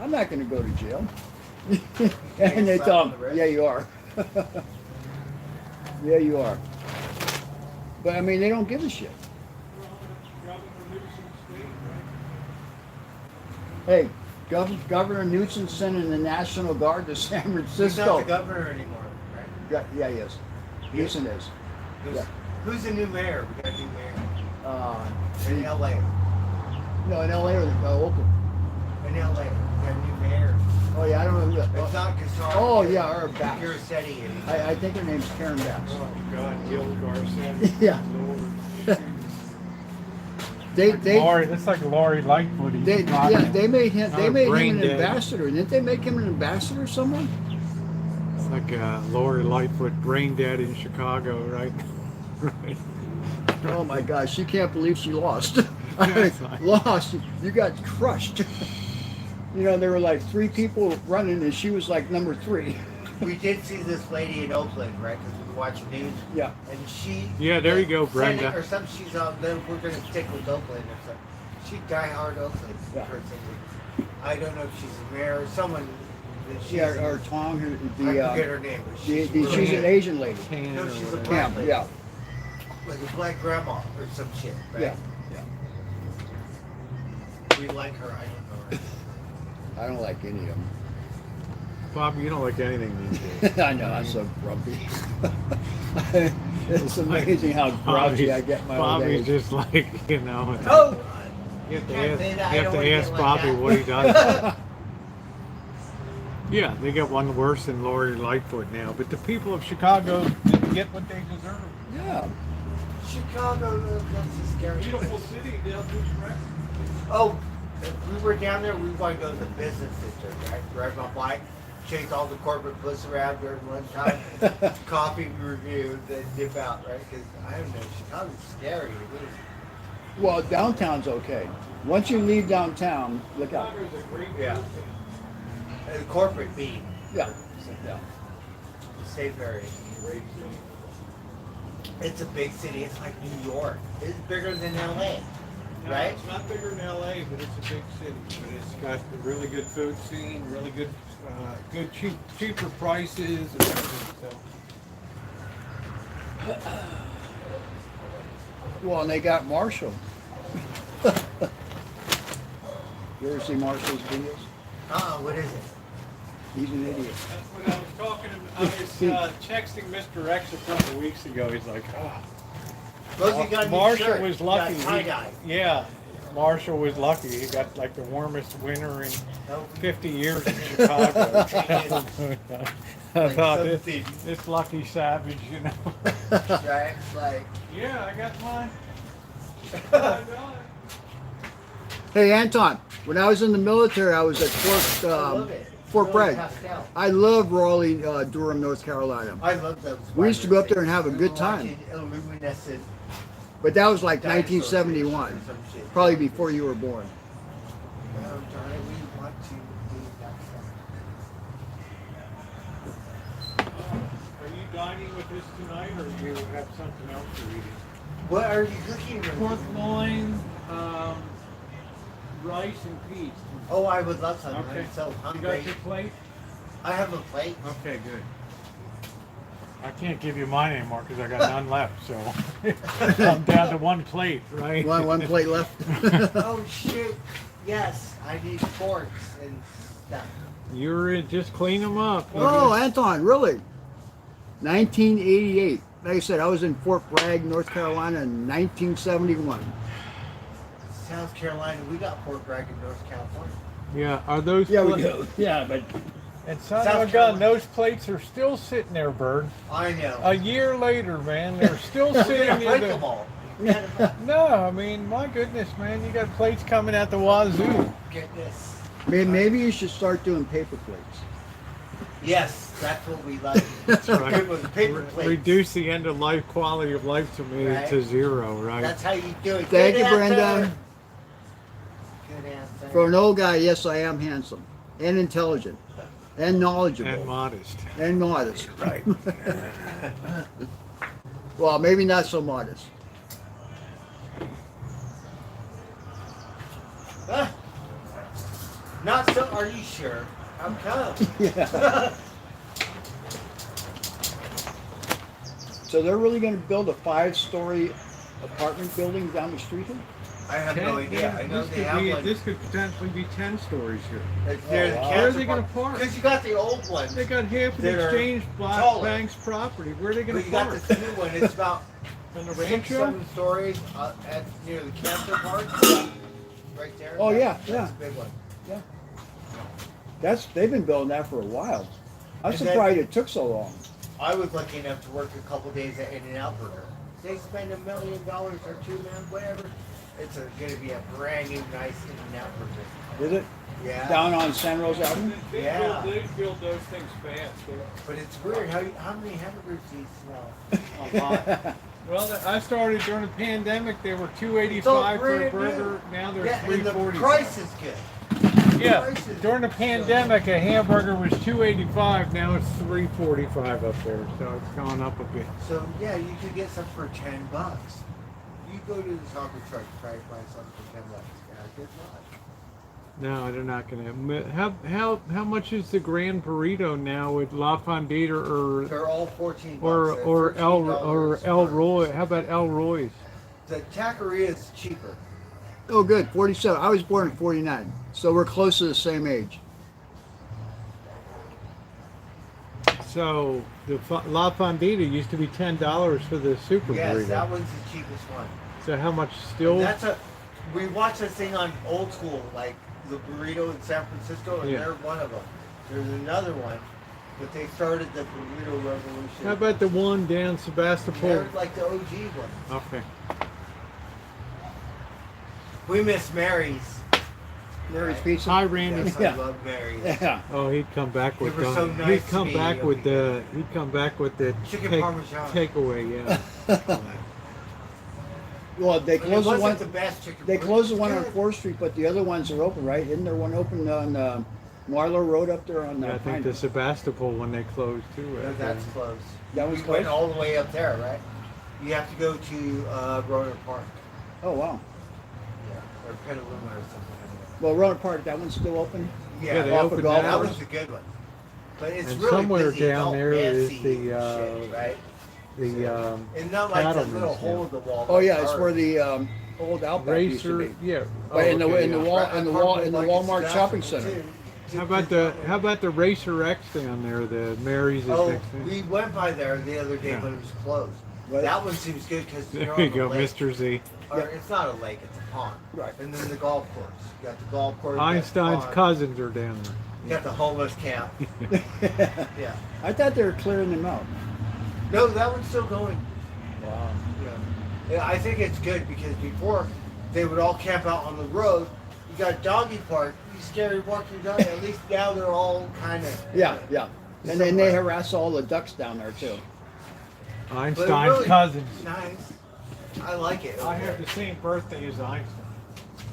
S2: "I'm not going to go to jail." And they
S3: slap
S2: tell
S3: on
S2: him,
S3: the wrist?
S2: "Yeah, you are. Yeah, you are." But I mean, they don't give a shit. Hey, Governor Newsom sending the National Guard to San
S3: He's not
S2: Francisco.
S3: the governor anymore, right?
S2: Yeah, he is. Newsom is.
S3: Who's,
S2: Yeah.
S3: who's the new mayor? We got a new mayor in
S2: Uh,
S3: LA.
S2: no, in LA or Oakland.
S3: In LA, we got a new mayor.
S2: Oh yeah, I don't know who that.
S3: It's not Cassar.
S2: Oh yeah, or Bass.
S3: Curacetti.
S2: I think her name's Karen Bass.
S1: Oh God, Gil Garcia.
S2: Yeah. They
S1: Laurie, that's like Laurie Lightfoot. He's not-
S2: they made him
S1: not a brain
S2: an
S1: dead.
S2: ambassador. Didn't they make him an ambassador or someone?
S1: It's like Lori Lightfoot, brain dead in Chicago, right? Right.
S2: Oh my gosh, she can't believe she lost.
S1: That's right.
S2: Lost. You got crushed. You know, there were like 3 people running, and she was like number 3.
S3: We did see this lady in Oakland, right? Because we watched news.
S2: Yeah.
S3: And she.
S1: Yeah, there you go, Brenda.
S3: Senate or something. She's on. Then we're gonna stick with Oakland or something. She diehard Oakland
S2: Yeah.
S3: person. I don't know if she's a mayor or someone. That she's,
S2: Yeah, or Tong,
S3: I
S2: the
S3: forget her name, but she's,
S2: she's an Asian lady.
S1: Tan
S3: No,
S1: or
S3: she's a
S1: whatever.
S3: black
S2: Cam,
S3: lady.
S2: yeah,
S3: like a black grandma or some shit, right?
S2: yeah, yeah.
S3: We like her. I don't know her.
S2: I don't like any of them.
S1: Bob, you don't like anything these days.
S2: I know, I'm so grumpy. It's amazing how grouchy I get in my old
S1: Bobby's
S2: age.
S1: just like, you know.
S3: Oh,
S1: You have to
S3: can't
S1: ask,
S3: say that. I
S1: you have
S3: don't
S1: to
S3: wanna
S1: ask
S3: get like
S1: Bobby
S3: that.
S1: what he does. Yeah, they got one worse than Lori Lightfoot now, but the people of Chicago didn't get what they deserve.
S2: Yeah.
S3: Chicago, that's a scary.
S1: Beautiful city, they'll do correct.
S3: Oh, if we were down there, we want to go to the business district, right? Drive my bike, chase all the corporate puss around during lunchtime, coffee review, then dip out, right? Because I don't know, Chicago's scary to me.
S2: Well, downtown's okay. Once you leave downtown, look out.
S1: Chicago's a great
S3: Yeah.
S1: city.
S3: The corporate beat,
S2: Yeah. Yeah.
S3: the safe area.
S1: Great city.
S3: It's a big city. It's like New York. It's bigger than LA,
S1: No,
S3: right?
S1: It's not bigger than LA, but it's a big city. But it's got a really good food scene, really good, cheaper prices and everything. So.
S2: Well, and they got Marshall. You ever see Marshall's videos?
S3: What is it?
S2: He's an idiot.
S1: That's what I was talking about. I was texting Mr. X a couple of weeks ago. He's like, oh.
S3: Rosie got a new
S1: Marshall
S3: shirt.
S1: was
S3: Got
S1: lucky.
S3: tie-dye.
S1: Yeah, Marshall was lucky. He got like the warmest winter in
S3: Oh.
S1: 50 years in Chicago.
S3: Like
S1: thought
S3: something.
S1: this lucky savage, you know.
S3: Right? Like,
S1: Yeah, I got mine.
S2: Hey, Anton, when I was in the military, I was at
S3: I love it.
S2: Fort
S3: Really
S2: Bragg.
S3: pastel.
S2: I love Raleigh, Durham, North Carolina.
S3: I love those.
S2: We used to go up there and have a
S3: We
S2: good
S3: were
S2: time.
S3: watching Illuminescent
S2: But that was like
S3: dinosaurs
S2: 1971,
S3: or some shit.
S2: probably before you were born.
S3: Oh, darn it, we want to do that stuff.
S1: Are you dining with us tonight, or do you have something else you're eating?
S3: What are you cooking?
S1: Pork loin, rice and peas.
S3: Oh, I would love some.
S1: Okay.
S3: I'm so
S1: You
S3: hungry.
S1: got your plate?
S3: I have a plate.
S1: Okay, good. I can't give you mine anymore because I got none left, so I'm down to one plate, right?
S2: One plate left.
S3: Oh shoot! Yes, I need forks and stuff.
S1: You're in, just clean them up.
S2: Oh, Anton, really? 1988. Like I said, I was in Fort Bragg, North Carolina in 1971.
S3: South Carolina, we got Fort Bragg in North California.
S1: Yeah, are those?
S2: Yeah, we do. Yeah, but
S1: And son
S3: South
S1: of a gun,
S3: Carolina.
S1: those plates are still sitting there, Bird.
S3: I know.
S1: A year later, man, they're still
S3: We're
S1: sitting
S3: gonna break
S1: there.
S3: them all. We gotta
S1: No, I mean, my goodness, man, you got plates coming out the wazoo.
S3: get this.
S2: maybe you should start doing paper plates.
S3: Yes, that's what we like.
S1: That's right.
S3: Good with paper plates.
S1: Reduce the end of life quality of life to me
S3: Right.
S1: to zero, right?
S3: That's how you do it.
S2: Thank
S3: Good
S2: you,
S3: answer.
S2: Brenda.
S3: Good answer.
S2: For an old guy, yes, I am handsome and intelligent and knowledgeable
S1: And modest.
S2: and modest. Right. Well, maybe not so modest.
S3: Huh? Not so. Are you sure? How come?
S2: Yeah. So they're really going to build a 5-story apartment building down the street here?
S3: I have no idea. I know they have one.
S1: This could potentially be 10 stories here.
S3: It's near the
S2: Oh, wow.
S1: Where are they gonna park?
S3: Because you got the old one.
S1: They got half of
S3: That
S1: the
S3: are
S1: exchange
S3: taller.
S1: bank's property. Where are they going
S3: But
S1: to
S3: you got
S1: park?
S3: this new one. It's about
S1: In the
S3: 6,
S1: Rancho?
S3: 7 stories at near the cancer park. Right there.
S2: Oh, yeah,
S3: That's
S2: yeah.
S3: a big one.
S2: They've been building that for a while. I'm
S3: And then-
S2: surprised it took so long.
S3: I was lucky enough to work a couple days at In-N-Out Burger. They spend $1 million or $2 million, whatever. It's going to be a brand new, nice In-N-Out Burger.
S2: Is it?
S3: Yeah.
S2: Down on San Rose Avenue?
S3: Yeah.
S1: They build those things fast.
S3: But it's weird. How many hamburgers do you smell?
S1: Well, I started during the pandemic. They were
S3: It's
S1: $2.85
S3: all
S1: for a
S3: brand new.
S1: burger. Now they're
S3: Yeah, and the
S1: $3.40.
S3: price is good.
S1: Yeah,
S3: price is
S1: during the
S3: so-
S1: pandemic, a hamburger was $2.85. Now it's $3.45 up there, so it's gone up a bit.
S3: So yeah, you could get some for $10. You go to the taco truck, try to buy something for $10. Yeah, good luck.
S1: No, they're not going to. How much is the Grand Burrito now with La Fondita
S3: They're all $14.
S1: or
S3: They're
S1: El
S3: $14
S1: Roy?
S3: per
S1: How about El Roy's?
S3: The taqueria is cheaper.
S2: Oh, good. 47. I was born in 49. So we're close to the same age.
S1: So the La Fondita used to be $10 for the super
S3: Yes,
S1: burrito.
S3: that one's the cheapest one.
S1: So how much still?
S3: And we watched this thing on Old School, like the burrito in San Francisco, and
S1: Yeah.
S3: they're one of them. There's another one, but they started the burrito revolution.
S1: How about the one down Sebastopol?
S3: They're like the OG one.
S1: Okay.
S3: We miss Mary's.
S2: Mary's Pizza.
S1: Hi, Randy.
S3: Yes,
S2: Yeah.
S3: I love Mary's.
S2: Yeah.
S1: Oh, he'd come back with
S3: They were so nice
S1: he'd
S3: to
S1: come
S3: me
S1: back
S3: over
S1: with
S3: the
S1: the he'd come back with the
S3: Chicken Parmesan.
S1: takeaway. Yeah.
S2: Well, they
S3: And it
S2: closed the
S3: wasn't
S2: one.
S3: the best chicken.
S2: They
S3: burger.
S2: closed the one
S3: It's
S2: on
S3: good.
S2: 4th Street, but the other ones are open, right? Isn't there one open on Marlow Road up there on
S1: Yeah, I think
S2: Pine?
S1: the Sebastopol when they closed too.
S3: No, that's closed.
S2: That was
S3: We went
S2: closed?
S3: all the way up there, right? You have to go to Roanoke Park.
S2: Oh, wow.
S3: Yeah. Or Petaluma or something.
S2: Well, Roanoke Park, that one's still open?
S1: Yeah, they
S2: off
S1: opened
S2: of Golf
S1: that
S3: That
S2: Course?
S3: was the good one. But it's
S1: And
S3: really
S1: somewhere
S3: busy,
S1: down
S3: all
S1: there is
S3: fancy
S1: the,
S3: and shit, right? And not like that
S1: Cattleman's
S3: little
S1: now.
S3: hole in the wall.
S2: Oh,
S3: like
S2: yeah, it's
S3: ours.
S2: where the old Outback used to
S1: racer.
S2: be.
S1: Yeah.
S2: Right, in the
S1: okay,
S2: in the
S1: yeah.
S2: wall
S3: Right,
S2: in the
S3: park
S2: wall
S3: was
S2: in the
S3: like
S2: Walmart
S3: it's
S2: shopping
S3: national,
S2: center.
S3: too.
S1: How about the Racer X down there? The Mary's is
S3: Oh,
S1: next thing.
S3: we went by there the other day,
S1: Yeah.
S3: but it was closed.
S2: Right.
S3: That one seems good because
S1: There
S3: you're
S1: you
S3: on the
S1: go,
S3: lake.
S1: Mr. Z.
S3: Or it's not a lake; it's a pond.
S2: Right.
S3: And then the golf course. You got the golf course. you got the
S1: Einstein's
S3: pond.
S1: cousins are down there.
S3: You got the homeless camp. Yeah.
S2: I thought they were clearing them out.
S3: No, that one's still going.
S2: Wow.
S3: Yeah, I think it's good because before they would all camp out on the road. You got doggy park. You scary walking dog. At least now they're all kind of.
S2: Yeah, yeah. And then they harass all the ducks down there too.
S1: Einstein's
S3: really-
S1: cousins.
S3: Nice. I like it.
S1: I have the same birthday as Einstein.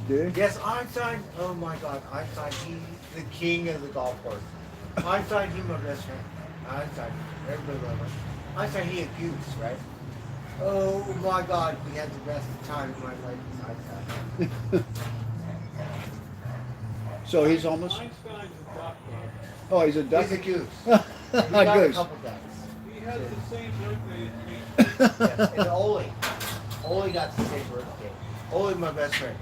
S2: Dude.
S3: Yes, Einstein. Oh my God, Einstein. He's the king of the golf course. Einstein, he's my best friend. Einstein, everybody loves him. Einstein, he a goose, right? Oh my God, we had the best time of my life with Einstein.
S2: So he's almost.
S1: Einstein's a duck, bud.
S2: Oh, he's a duck.
S3: He's a goose.
S2: A
S3: We got a
S2: goose.
S3: couple ducks.
S1: He has the same birthday as me.
S3: Yes, and Oli. Oli got the same birthday. Oli, my best friend.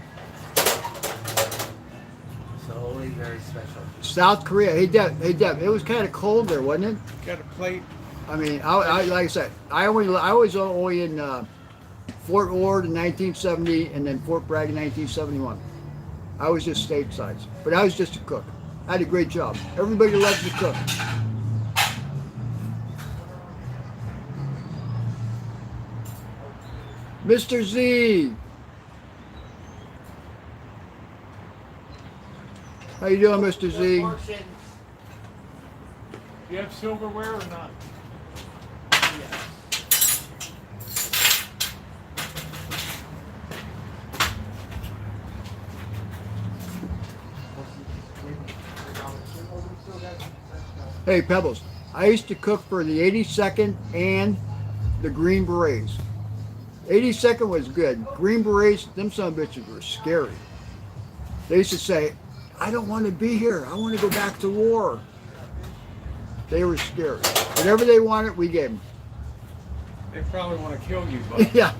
S3: So Oli, very special.
S2: South Korea. Hey Deb. Hey Deb. It was kind of cold there, wasn't it?
S1: Got a plate.
S2: I mean, I like I said, I was only in Fort Ord in 1970, and then Fort Bragg in 1971. I was just stateside, but I was just a cook. I had a great job. Everybody loves to cook. Mr. Z. How you doing, Mr. Z?
S3: Portions.
S1: Do you have silverware or not?
S2: Hey, Pebbles. I used to cook for the 82nd and the Green Berets. 82nd was good. Green Berets, them son of bitches were scary. They used to say, I don't want to be here. I want to go back to war. They were scary. Whatever they wanted, we gave them.
S1: They probably want to kill you, but
S2: Yeah.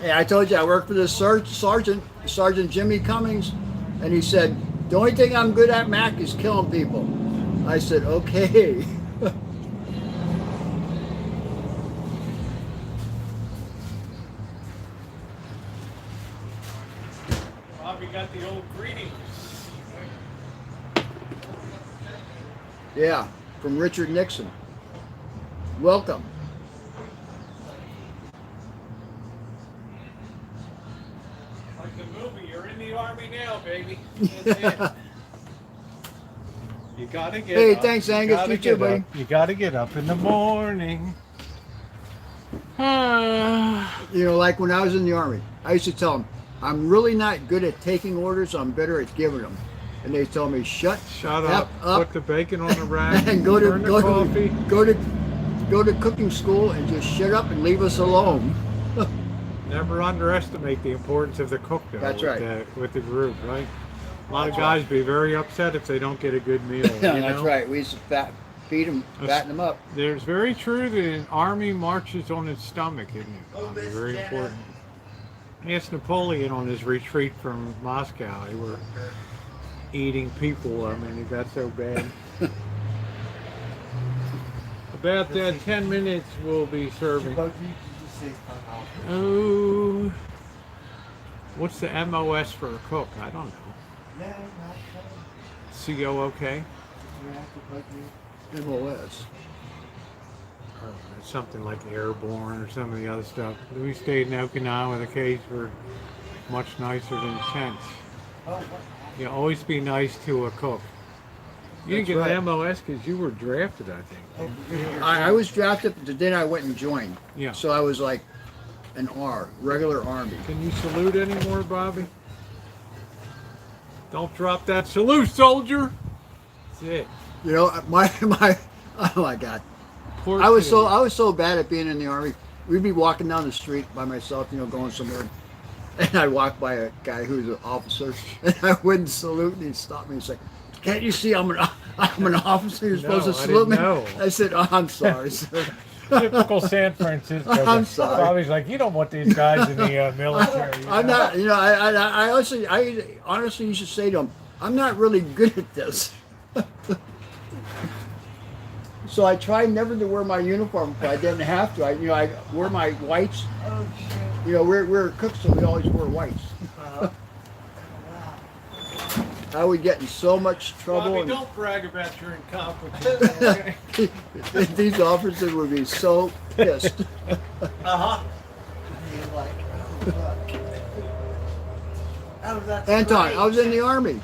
S2: Yeah, I told you I worked for this Sergeant Jimmy Cummings, and he said, the only thing I'm good at, Mac, is killing people. I said, okay.
S1: Bobby got the old greetings.
S2: Yeah, from Richard Nixon. Welcome.
S1: Like the movie, you're in the army now, baby. That's it. You gotta get
S2: Hey,
S1: up.
S2: thanks,
S1: You
S2: Angus.
S1: gotta
S2: You too,
S1: get
S2: buddy.
S1: up. You gotta get up in the morning.
S2: You know, like when I was in the Army, I used to tell them, I'm really not good at taking orders, I'm better at giving them. And they told me, shut
S1: up. Put the bacon on the rack.
S2: and go
S1: Turn the coffee.
S2: go to cooking school and just shut up and leave us alone.
S1: Never underestimate the importance of the cook, though.
S2: That's
S1: with
S2: right.
S1: with the group, right? A lot of
S2: That's
S1: guys be very upset if they don't get a good meal.
S2: Yeah,
S1: you
S2: that's
S1: know?
S2: right. We used to feed them, fatten them up.
S1: There's very true that an army marches on its stomach, isn't it?
S3: Oh, Miss
S1: Very
S3: Jenna.
S1: important. Ask Napoleon on his retreat from Moscow. They were eating people. I mean, it got so bad. About 10 minutes we'll be serving. Oh, what's the MOS for a cook? I don't know. COOK?
S2: MOS.
S1: Or something like airborne or some of the other stuff. We stayed in Okinawa. The caves were much nicer than tents. You always be nice to a cook. You didn't
S2: That's
S1: get
S2: right.
S1: an MOS because you were drafted, I think.
S2: I was drafted, but then I went and joined.
S1: Yeah.
S2: So I was like an R, regular Army.
S1: Can you salute anymore, Bobby? Don't drop that salute, soldier. That's it.
S2: You know, oh my God.
S1: Poor
S2: I was
S1: kid.
S2: so bad at being in the Army. We'd be walking down the street by myself, you know, going somewhere. And I'd walk by a guy who's an officer, and I wouldn't salute, and he'd stop me and say, can't you see I'm an officer? You're supposed to
S1: No, I
S2: salute me?
S1: didn't know.
S2: I said, oh, I'm sorry, sir.
S1: Typical San Francisco.
S2: I'm sorry.
S1: Bobby's like, you don't want these guys in the military. you
S2: I'm
S1: know?
S2: not, you know, I honestly used to say to him, I'm not really good at this. So I tried never to wear my uniform, but I didn't have to. I wear my whites.
S3: Oh shit.
S2: You know, we're cooks, so we always wear whites. I would get in so much trouble.
S1: Bobby,
S2: and
S1: don't brag about your accomplishments. Okay?
S2: these officers would be so pissed.
S3: Uh-huh. You're like, oh, fuck. Oh, that's
S2: Anton,
S3: great.
S2: I was in the Army.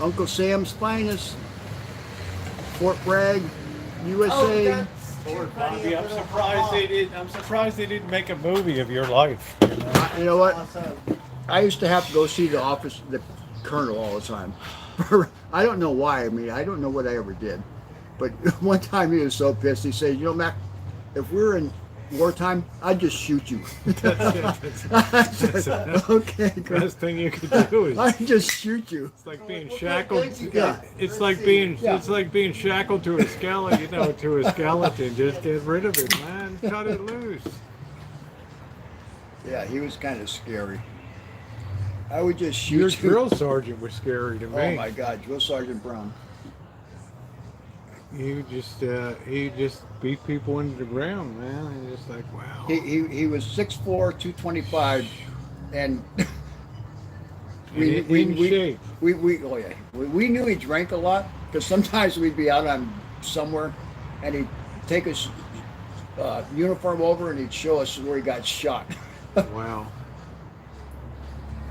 S2: Uncle Sam's finest. Fort Bragg,
S3: Oh,
S2: USA.
S3: that's too funny,
S1: Bobby,
S3: a
S1: I'm
S3: little
S1: surprised
S3: ha-ha.
S1: they did. I'm surprised they didn't make a movie of your life.
S2: You know what?
S3: Awesome.
S2: I used to have to go see the colonel all the time. I don't know why. I mean, I don't know what I ever did. But one time he was so pissed. He said, "You know, Mac, if we're in wartime, I'd just shoot you." I said, "Okay, good.
S1: Best thing you could do is
S2: I'd just shoot you."
S1: it's like being
S3: What
S1: shackled.
S3: kind of things you
S2: Yeah.
S3: got?
S1: It's
S3: Let's
S1: like
S3: see.
S1: being
S2: Yeah.
S1: it's like being shackled to a skeleton. You know, to a skeleton. Just get rid of it, man. Cut it loose.
S2: Yeah, he was kind of scary. I would just shoot
S1: Your
S2: you.
S1: drill sergeant was scary to me.
S2: Oh my God, Drill Sergeant Brown.
S1: He just beat people into the ground, man. And just like, wow.
S2: He was 6'4", 225, and
S1: In shape.
S2: we knew he drank a lot because sometimes we'd be out on somewhere, and he'd take his uniform over and he'd show us where he got shot.
S1: Wow.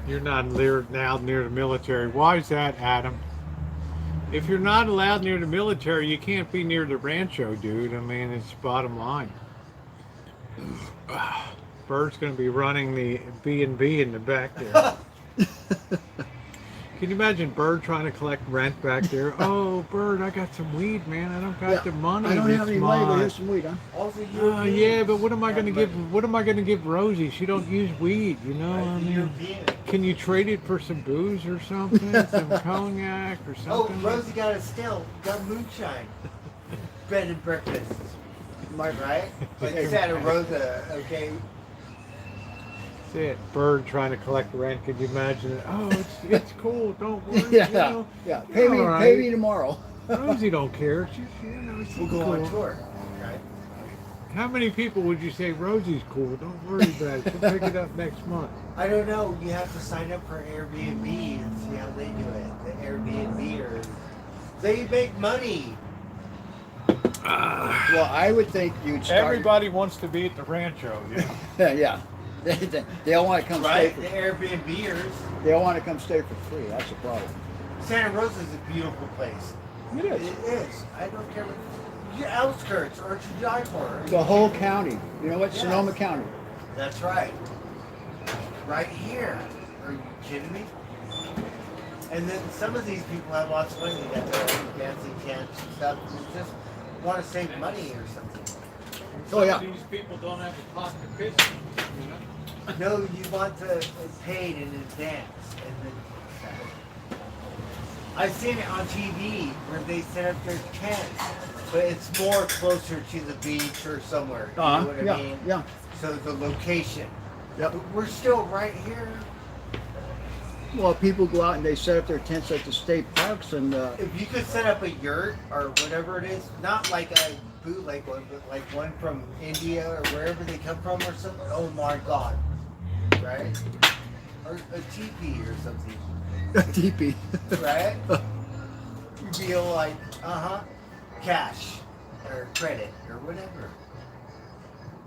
S1: You're not allowed near the military. Why is that, Adam? If you're not allowed near the military, you can't be near the Rancho, dude. I mean, it's bottom line. Bird's going to be running the B&B in the back there. Can you imagine Bird trying to collect rent back there? Oh, Bird, I got some weed, man. I don't got the money.
S2: I don't
S1: this
S2: have any money, but
S1: month."
S2: here's some weed, huh?
S3: Also,
S1: Oh yeah, but what am I going to give? What am I going to give Rosie? She don't use weed, you know. I mean,
S3: European.
S1: can you trade it for some booze or something, some cognac or
S3: Oh,
S1: something?
S3: Rosie got a still. Got moonshine. Bed and breakfast. Right? Like Santa Rosa, okay?
S1: That's it. Bird trying to collect rent. Can you imagine it? Oh, it's cool. Don't worry.
S2: Yeah,
S1: You know?
S2: yeah. Pay me,
S1: All right.
S2: pay me tomorrow.
S1: Rosie don't care. You know, she's
S3: We'll go
S1: cool.
S3: on tour. Right?
S1: How many people would you say Rosie's cool? Don't worry about it. She'll pick it up next month.
S3: I don't know. You have to sign up for Airbnb and see how they do it. The Airbnbers. They make money.
S2: Well, I would think you'd start.
S1: Everybody wants to be at the Rancho. Yeah.
S2: Yeah. They all want to come
S3: Right?
S2: stay.
S3: The Airbnbers.
S2: They all want to come stay for free. That's the problem.
S3: Santa Rosa is a beautiful place.
S1: It
S3: It
S1: is.
S3: is. I don't care what your outskirts or to die for.
S2: The whole county. You know what?
S3: Yes.
S2: Sonoma County.
S3: That's right. Right here. Are you kidding me? And then some of these people have lots of money. They got their own fancy tents and stuff. They just want to save money or something.
S2: Oh, yeah.
S1: These people don't have a pot to piss in, you know?
S3: No, you want to pay it in advance. And then I've seen it on TV where they set up their tents, but it's more closer to the beach or somewhere. You know what I
S2: Yeah,
S3: mean?
S2: yeah.
S3: So the location.
S2: Yep.
S3: But we're still right here.
S2: Well, people go out and they set up their tents at the state parks, and
S3: If you could set up a yurt or whatever it is, not like a bootleg one, but like one from India or wherever they come from or something. Oh my God, right? Or a teepee or something,
S2: a teepee.
S3: right? You'd be like, cash or credit or whatever.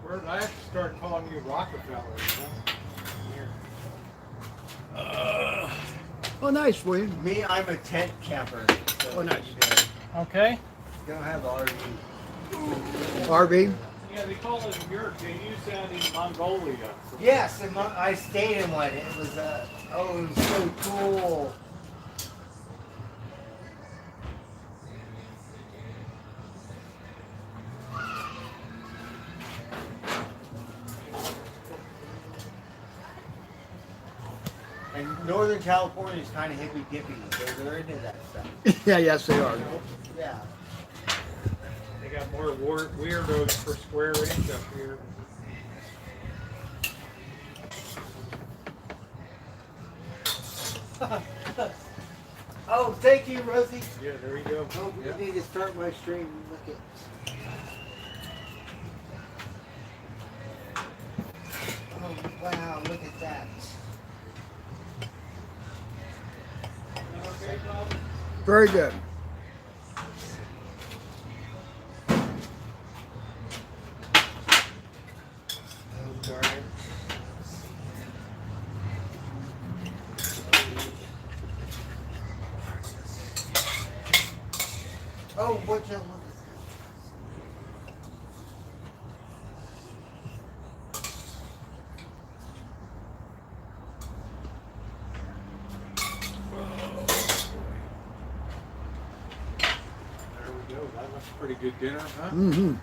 S1: Bird, I have to start calling you Rockefeller, you know? Here.
S2: Oh, nice, William.
S3: Me, I'm a tent camper. So
S2: Oh, nice.
S1: Okay.
S3: Don't have RV.
S2: RV.
S1: Yeah, they call it a yurt. They use that in Mongolia.
S3: Yes, and I stayed in one. It was it was so cool. And Northern California is kind of hippy dippy. They're into that stuff.
S2: Yeah, yes, they are.
S3: Yeah.
S1: They got more weirdos per square inch up here.
S3: Oh, thank you, Rosie.
S1: Yeah, there you go.
S3: Oh,
S1: Yeah.
S3: we need to start my stream. Look at. Oh wow! Look at that.
S1: Okay.
S2: Very good.
S3: Oh, darn it. Oh, what you look
S1: There we go. That was a pretty good dinner, huh?
S2: Mm-hmm.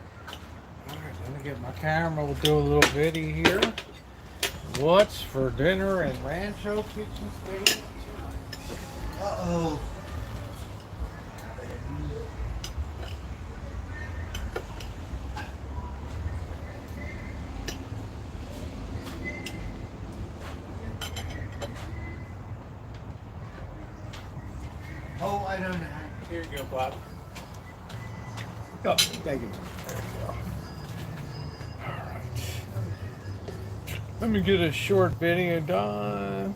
S1: All right, let me get my camera. We'll do a little video here. What's for dinner in Rancho Kitchen State?
S3: Uh-oh. Oh, I don't know.
S1: Here you go, Bob.
S2: Oh, thank you.
S1: All right. Let me get a short video done.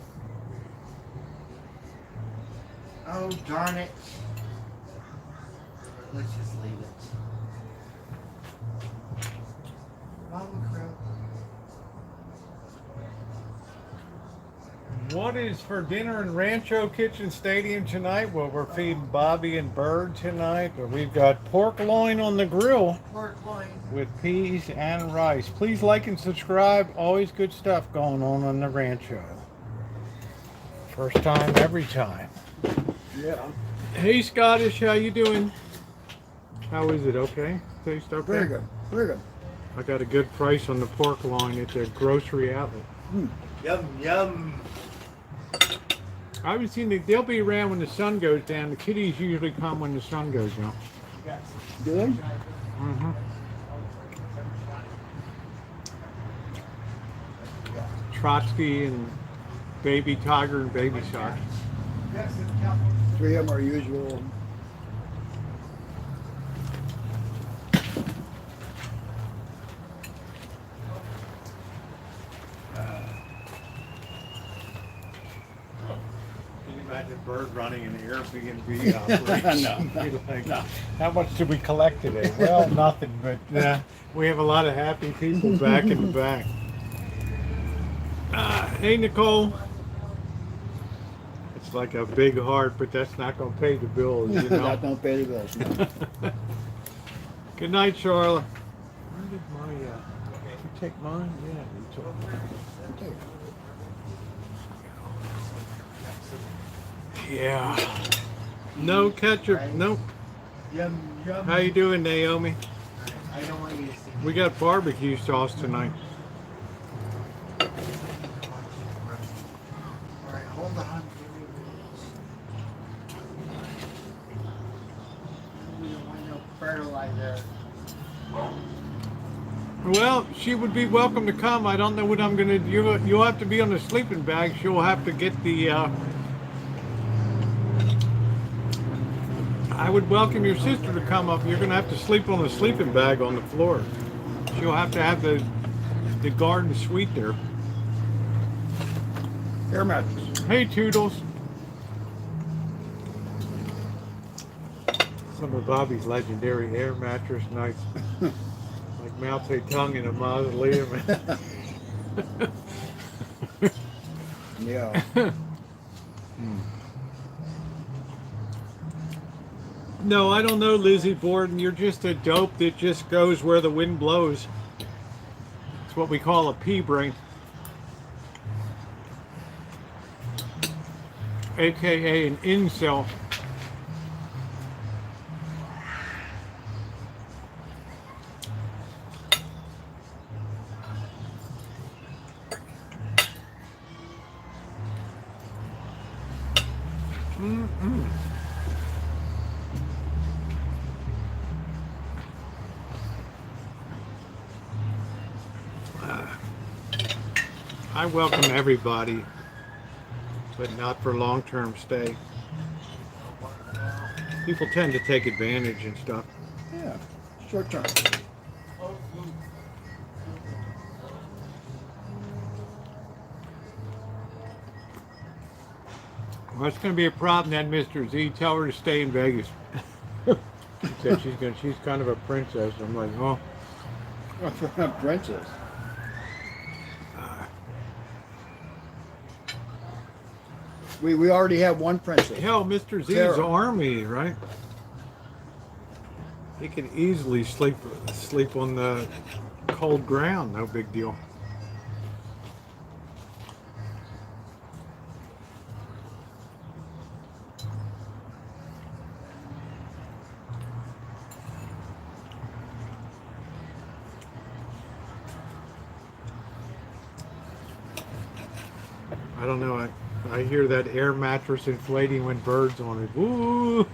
S3: Oh, darn it. Let's just leave it. Mama crow.
S1: What is for dinner in Rancho Kitchen Stadium tonight? Well, we're feeding Bobby and Bird tonight, but we've got pork loin on the grill
S3: Pork loin.
S1: with peas and rice. Please like and subscribe. Always good stuff going on the Rancho. First time, every time.
S2: Yeah.
S1: Hey, Scottish, how you doing? How is it? Okay? Taste okay?
S2: Very good. Very good.
S1: I got a good price on the pork loin at the grocery outlet.
S3: Yum, yum.
S1: I haven't seen they'll be around when the sun goes down. The kitties usually come when the sun goes down.
S2: Do they?
S1: Mm-hmm. Trotsky and Baby Tiger and Baby Shark.
S2: 3 of them are usual.
S1: Can you imagine a bird running an Airbnb operation?
S2: No,
S1: You're like,
S2: no.
S1: how much did we collect today? Well, nothing, but we have a lot of happy people back in the back. Hey, Nicole. It's like a big heart, but that's not going to pay the bills, you know.
S2: That don't pay the bills. No.
S1: Good night, Charlotte. Where did my, did you take mine? Yeah, you took mine.
S2: Okay.
S1: Yeah. No ketchup. Nope.
S3: Yum, yum.
S1: How you doing, Naomi?
S3: I don't want you to see.
S1: We got barbecue sauce tonight.
S3: All right, hold on. We don't want no fertilizer.
S1: Well, she would be welcome to come. I don't know what I'm gonna do. You'll have to be on the sleeping bag. She'll have to get the. I would welcome your sister to come up. You're gonna have to sleep on the sleeping bag on the floor. She'll have to have the garden suite there.
S2: Air mattress.
S1: Hey, Toodles. Some of Bobby's legendary air mattress nights. Like Mao Zedong in a mausoleum.
S2: Yeah.
S1: No, I don't know, Lizzie Borden. You're just a dope that just goes where the wind blows. It's what we call a pea brain. AKA an incel. I welcome everybody, but not for long-term stay. People tend to take advantage and stuff.
S2: Yeah. Short term.
S1: Well, it's going to be a problem then, Mr. Z. Tell her to stay in Vegas. She said she's kind of a princess. I'm like, oh.
S2: Princess. We already have one princess.
S1: Hell, Mr. Z's
S2: Sarah.
S1: army, right? He can easily sleep on the cold ground. No big deal. I don't know. I hear that air mattress inflating when birds on it. Woo!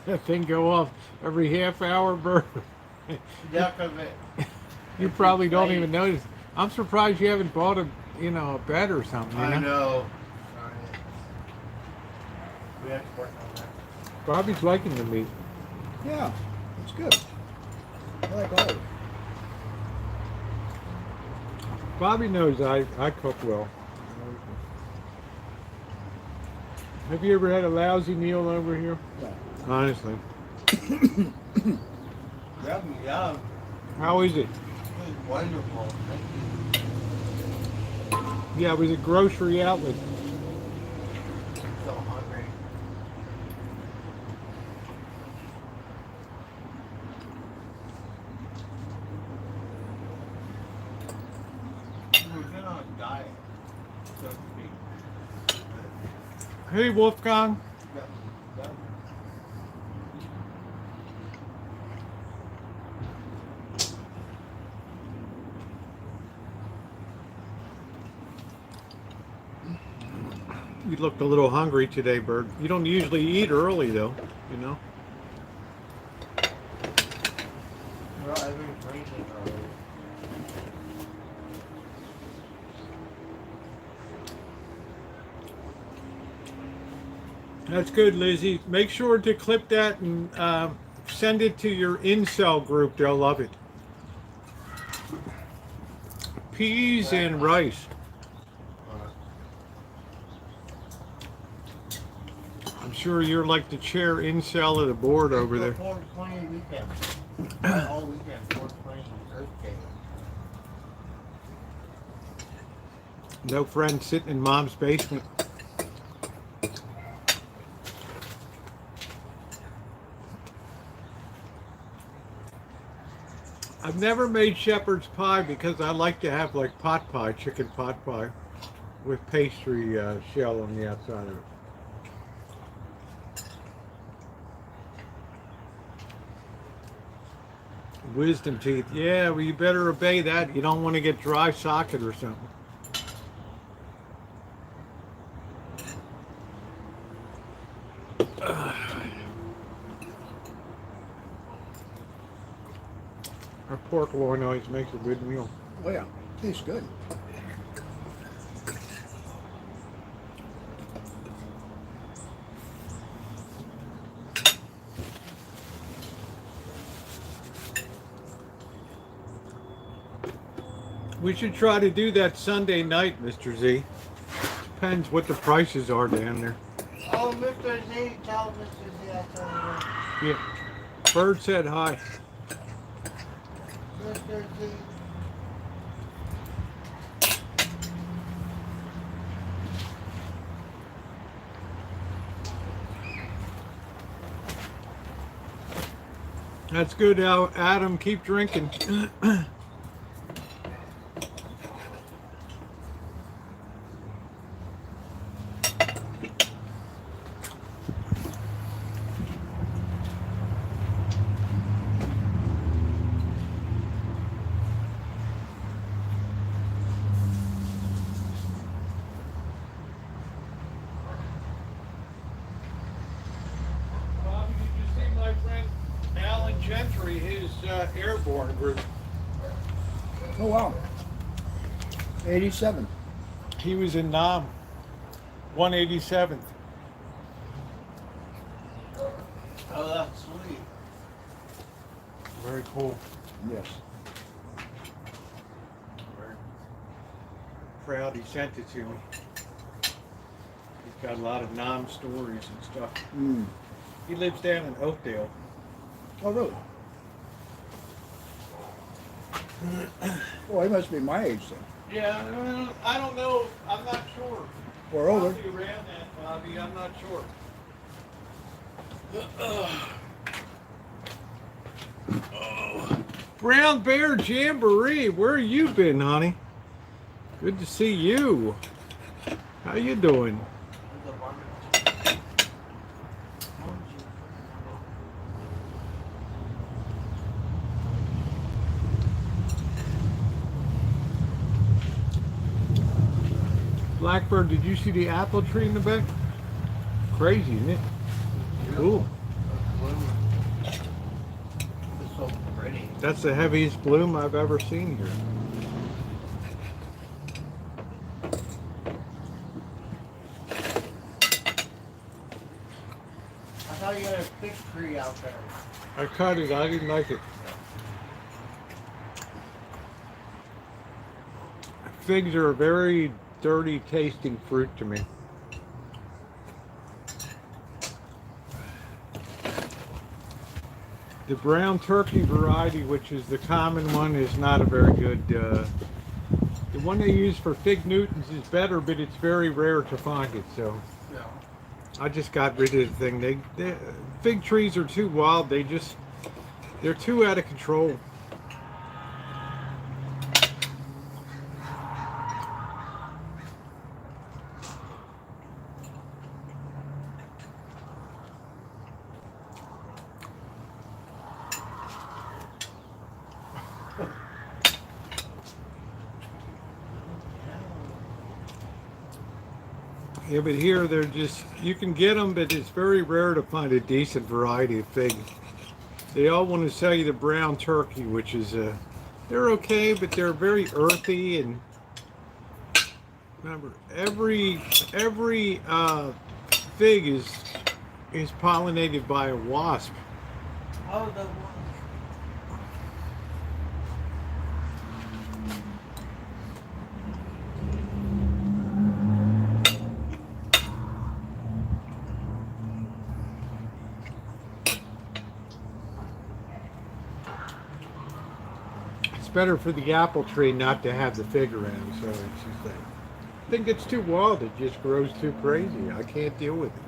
S1: That thing go off every half hour, bird.
S3: Duck of it.
S1: You probably don't even notice. I'm surprised you haven't bought a bed or something. You
S3: I
S1: know?
S3: know. Darn it. We have to work on that.
S1: Bobby's liking the meat.
S2: Yeah, it's good. I like all of it.
S1: Bobby knows I cook well. Have you ever had a lousy meal over here?
S2: No.
S1: Honestly.
S3: Yum, yum.
S1: How is it?
S3: It was wonderful. Thank you.
S1: Yeah, it was a grocery outlet.
S3: I'm so hungry. We've been on a diet, so to speak.
S1: Hey, Wolfgang.
S3: Yep, yep.
S1: You looked a little hungry today, Bird. You don't usually eat early, though, you know?
S3: Well, I've been drinking early.
S1: That's good, Lizzie. Make sure to clip that and send it to your incel group. They'll love it. Peas and rice. I'm sure you're like the chair incel of the board over there.
S3: 420 weekend. All weekend, 420 Earth Day.
S1: No friend sitting in mom's basement. I've never made shepherd's pie because I like to have like pot pie, chicken pot pie, with pastry shell on the outside of it. Wisdom teeth. Yeah, well, you better obey that. You don't want to get dry socket or something. Our pork loin always makes a good meal.
S2: Oh yeah, tastes good.
S1: We should try to do that Sunday night, Mr. Z. Depends what the prices are down there.
S3: Oh, Mr. Z, tell Mr. Z I told you.
S1: Yeah. Bird said hi.
S3: Mr. Z.
S1: That's good, Adam. Keep drinking. Bobby, did you see my friend Alan Gentry, his airborne group?
S2: Oh wow. 87.
S1: He was in Nam, 187th.
S3: Oh, that's sweet.
S1: Very cool.
S2: Yes.
S1: Very proud he sent it to me. got a lot of non-stories and stuff.
S2: Mm.
S1: He lives down in Oakdale.
S2: Oh, really? Well, he must be my age then.
S1: Yeah, I don't know. I'm not sure.
S2: Or older.
S1: Probably around that, Bobby. I'm not sure. Brown Bear Jamboree, where you been, honey? Good to see you. How you doing? Blackbird, did you see the apple tree in the back? Crazy, isn't it? Cool.
S3: It's so pretty.
S1: That's the heaviest bloom I've ever seen here.
S3: I thought you had a big tree out there.
S1: I cut it, I didn't like it. Figs are a very dirty tasting fruit to me. The brown turkey variety, which is the common one, is not a very good. The one they use for fig Newtons is better, but it's very rare to find it. So
S3: Yeah.
S1: I just got rid of the thing. They fig trees are too wild. They're too out of control. Yeah, but here they're just, you can get them, but it's very rare to find a decent variety of fig. They all want to sell you the brown turkey, which is, they're okay, but they're very earthy. And remember, every fig is pollinated by a wasp.
S3: Oh, the one.
S1: It's better for the apple tree not to have the fig around, so it's just like, I think it's too wild. It just grows too crazy. I can't deal with it.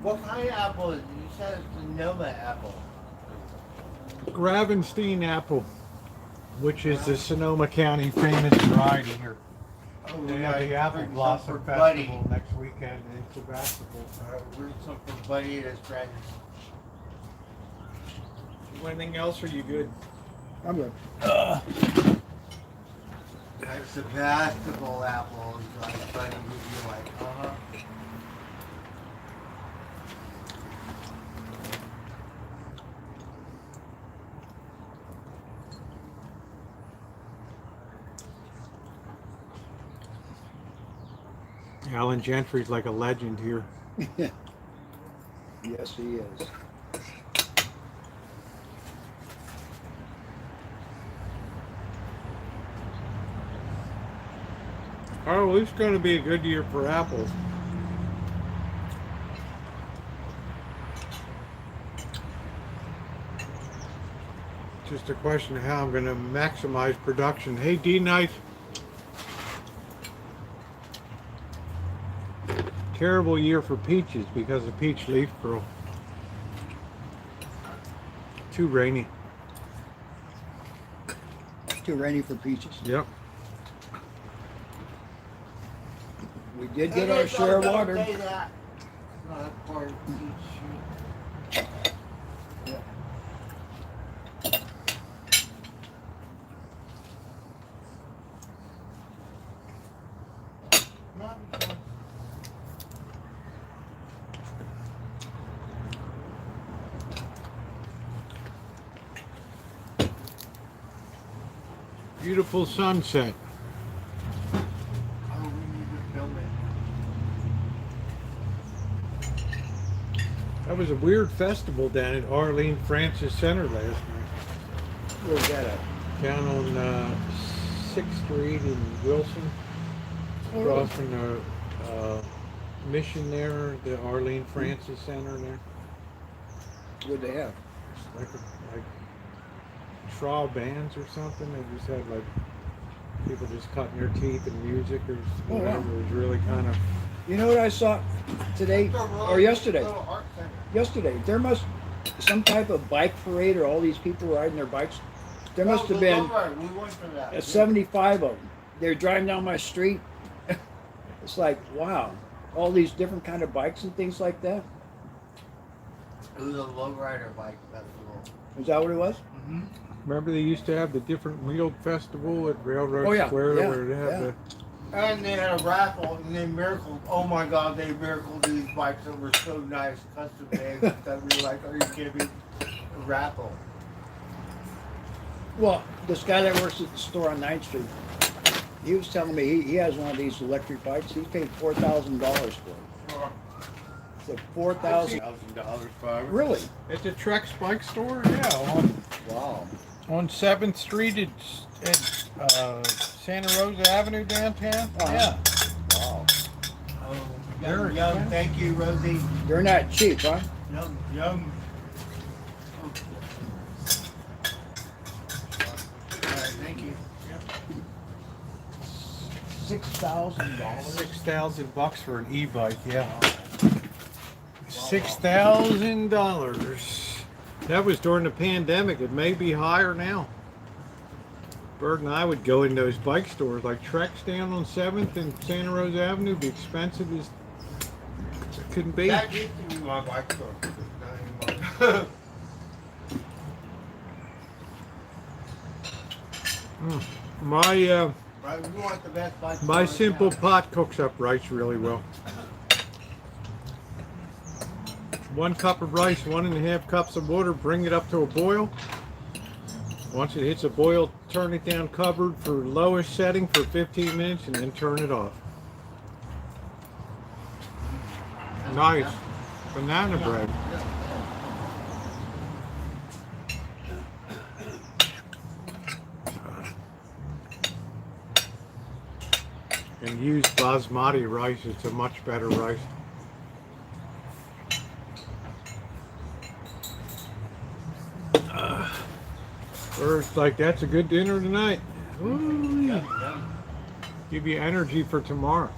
S3: What kind of apple is it? You said it's the Noma apple.
S1: Gravenstein apple, which is the Sonoma County famous variety here.
S3: Oh,
S1: They
S3: we
S1: have
S3: gotta
S1: the Apple
S3: bring some
S1: Blossom
S3: for Buddy.
S1: Festival next weekend in Sebastopol.
S3: Bring some for Buddy and his friends.
S1: Anything else, or you good?
S2: I'm good.
S3: Like Sebastopol apples, like Buddy would be like, uh-huh.
S1: Alan Gentry's like a legend here.
S2: Yes, he is.
S1: Oh, well, it's going to be a good year for apples. Just a question of how I'm going to maximize production. Hey, D Knight. Terrible year for peaches because of peach leaf curl. Too rainy.
S2: Too rainy for peaches.
S1: Yep.
S2: We did get our share of water.
S3: Say that. It's not a part of each sheet.
S2: Yeah.
S3: Not before.
S1: Beautiful sunset.
S3: Oh, we need to film it.
S1: That was a weird festival down at Arlene Francis Center last night.
S2: Where's that at?
S1: Down on 6th Street in Wilson. Across from the mission there, the Arlene Francis Center there.
S2: What they have?
S1: Like trial bands or something. They just had like people just cutting their teeth and music or
S2: Oh,
S1: whatever.
S2: wow.
S1: It was really kind of.
S2: You know what I saw today or yesterday?
S3: Little art center.
S2: Yesterday, there must some type of bike parade or all these people riding their bikes. There must have been
S3: We went for that.
S2: 75 of them. They're driving down my street. It's like, wow, all these different kind of bikes and things like that.
S3: It was a lowrider bike festival.
S2: Is that what it was?
S3: Mm-hmm.
S1: Remember they used to have the different wheeled festival at Railroad
S2: Oh, yeah,
S1: Square
S2: yeah,
S1: where they had
S2: yeah.
S3: And they had a raffle, and they miracled. Oh my God, they miracled these bikes that were so nice, custom made. That we were like, are you kidding me? A raffle.
S2: Well, this guy that works at the store on 9th Street, he was telling me he has one of these electric bikes. He paid $4,000 for it. So $4,000.
S3: $4,000,
S2: Really?
S1: At the Trex bike store, yeah,
S2: Wow.
S1: on 7th Street at Santa Rosa Avenue downtown.
S2: Uh-huh.
S1: Yeah.
S2: Wow.
S3: Oh,
S1: Very
S3: yum,
S1: expensive.
S3: thank you, Rosie.
S2: They're not cheap, huh?
S3: Yum, yum. All right, thank you.
S2: $6,000.
S1: $6,000 for an e-bike, yeah. $6,000. That was during the pandemic. It may be higher now. Bert and I would go in those bike stores like Trex down on 7th and Santa Rosa Avenue. It'd be expensive as it couldn't be.
S3: That used to be my bike store. Not anymore.
S1: My
S3: Right, we want the best bike store
S1: my
S3: in
S1: simple
S3: town.
S1: pot cooks up rice really well. 1 cup of rice, 1.5 cups of water, bring it up to a boil. Once it hits a boil, turn it down covered for lowest setting for 15 minutes and then turn it off. Nice. Banana bread. And use basmati rice, it's a much better rice. First, like that's a good dinner tonight. Ooh, give you energy for tomorrow.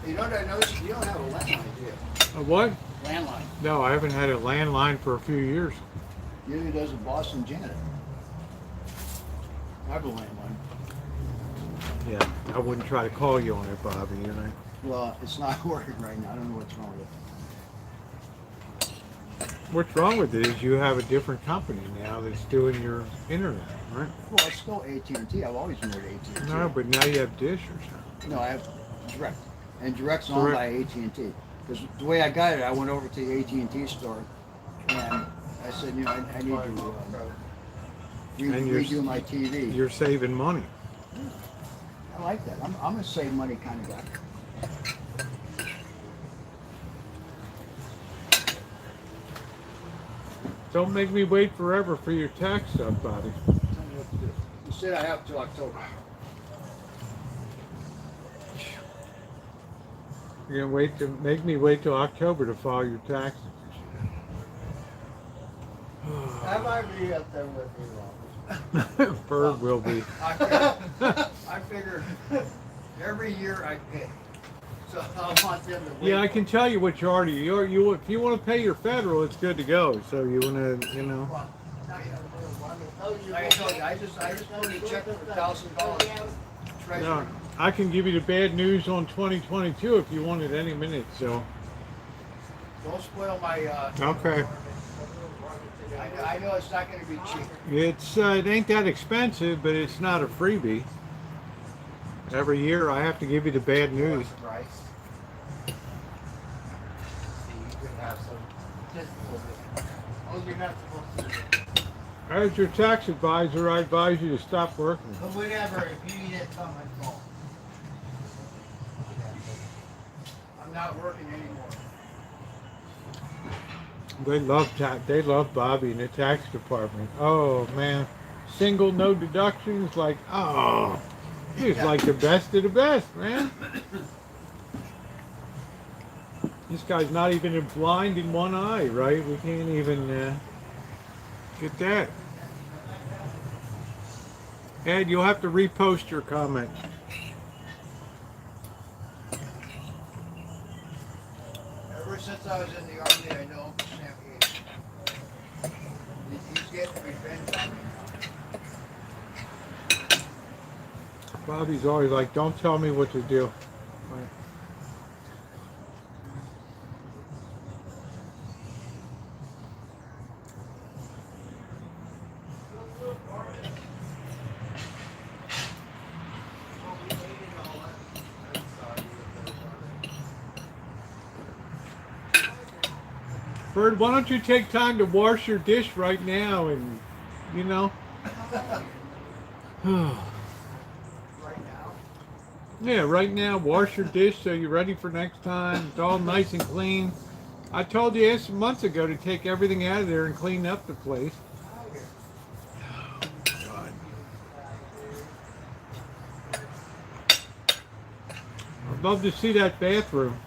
S2: You know what I noticed? You don't have a landline, do you?
S1: A what?
S2: Landline.
S1: No, I haven't had a landline for a few years.
S2: Usually does a Boston Janet. I have a landline.
S1: Yeah, I wouldn't try to call you on it, Bobby. You know.
S2: Well, it's not working right now. I don't know what's wrong with it.
S1: What's wrong with it is you have a different company now that's doing your internet, right?
S2: Well, it's still AT&T. I've always known AT&T.
S1: No, but now you have Dish or something.
S2: No, I have Direct. And Direct's owned by AT&T. Because the way I got it, I went over to the AT&T store and I said, you know, I need to
S1: And you're-
S2: redo my TV.
S1: You're saving money.
S2: I like that. I'm a save money kind of guy.
S1: Don't make me wait forever for your tax stuff, Bobby.
S2: Tell me what to do. You said I have till October.
S1: You're gonna wait to make me wait till October to file your taxes.
S3: I might be up there with you, Robert.
S1: Bird will be.
S2: I figure every year I pay. So I want them to wait.
S1: Yeah, I can tell you what you already. You if you want to pay your federal, it's good to go. So you want to, you know.
S2: Well, like I told you, I just wanted to check for $1,000. Treasury.
S1: No, I can give you the bad news on 2022 if you want it any minute. So
S2: Don't spoil my.
S1: okay,
S2: I know it's not going to be cheap.
S1: it ain't that expensive, but it's not a freebie. Every year I have to give you the bad news.
S3: Rice. See, you could have some. Just a little bit. Oh, you're not supposed to.
S1: As your tax advisor, I advise you to stop working.
S3: But whatever, if you need it, come and call.
S2: I'm not working anymore.
S1: They love Bobby in the tax department. Oh man, single no deductions. Like oh, he's
S3: Yeah.
S1: like the best of the best, man. This guy's not even blind in one eye, right? We can't even get that. Ed, you'll have to repost your comment.
S3: Ever since I was in the army, I know Uncle Sam hates me. He's getting revenge on me
S1: Bobby's always like, don't tell me what to do. Bird, why don't you take time to wash your dish right now and, you know?
S3: right now.
S1: Yeah, right now, wash your dish so you're ready for next time. It's all nice and clean. I told you some months ago to take everything out of there and clean up the place. God. I'd love to see that bathroom.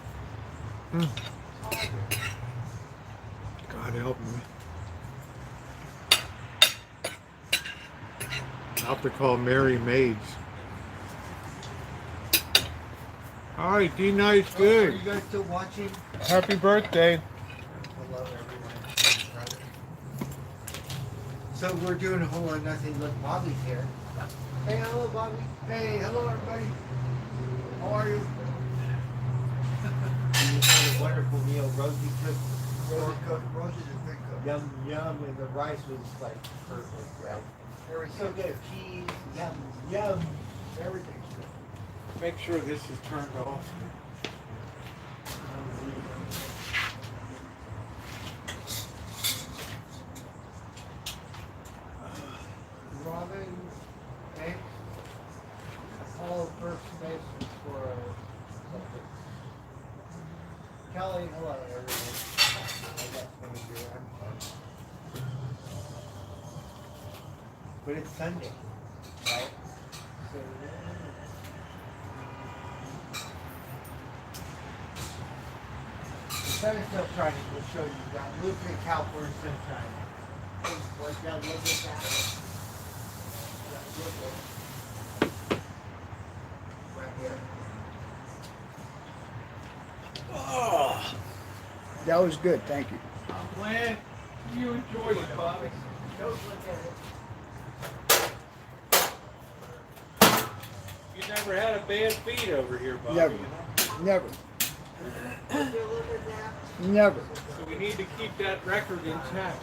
S1: God help me. I'll have to call Mary Maids. All right, D-Night's
S3: Are
S1: good.
S3: you guys still watching?
S1: Happy birthday.
S3: Hello, everyone. So we're doing a whole lot of nothing. Look, Bobby's here. Hey, hello, Bobby. Hey, hello, everybody. How are you? We had a wonderful meal. Rosie cooked. Rosie cooked. Rosie's a good cook. Yum, yum, and the rice was like perfect, right? It was so good. Cheese, yum, yum. Everything's good.
S1: Make sure this is turned off.
S3: Robin, thanks. All First Nations for something. Kelly, hello everyone. I got something here. I'm fine. But it's Sunday, right? So, the sun is still shining. We'll show you that. Look at California sunshine. Look down, look at that. Right here.
S1: Oh,
S2: That was good, thank you.
S1: I'm glad you enjoyed it, Bobby.
S3: Don't look at it.
S1: You never had a bad feed over here, Bobby.
S2: Never.
S1: You know?
S2: Never,
S3: Would you look at that?
S2: never.
S1: So we need to keep that record intact.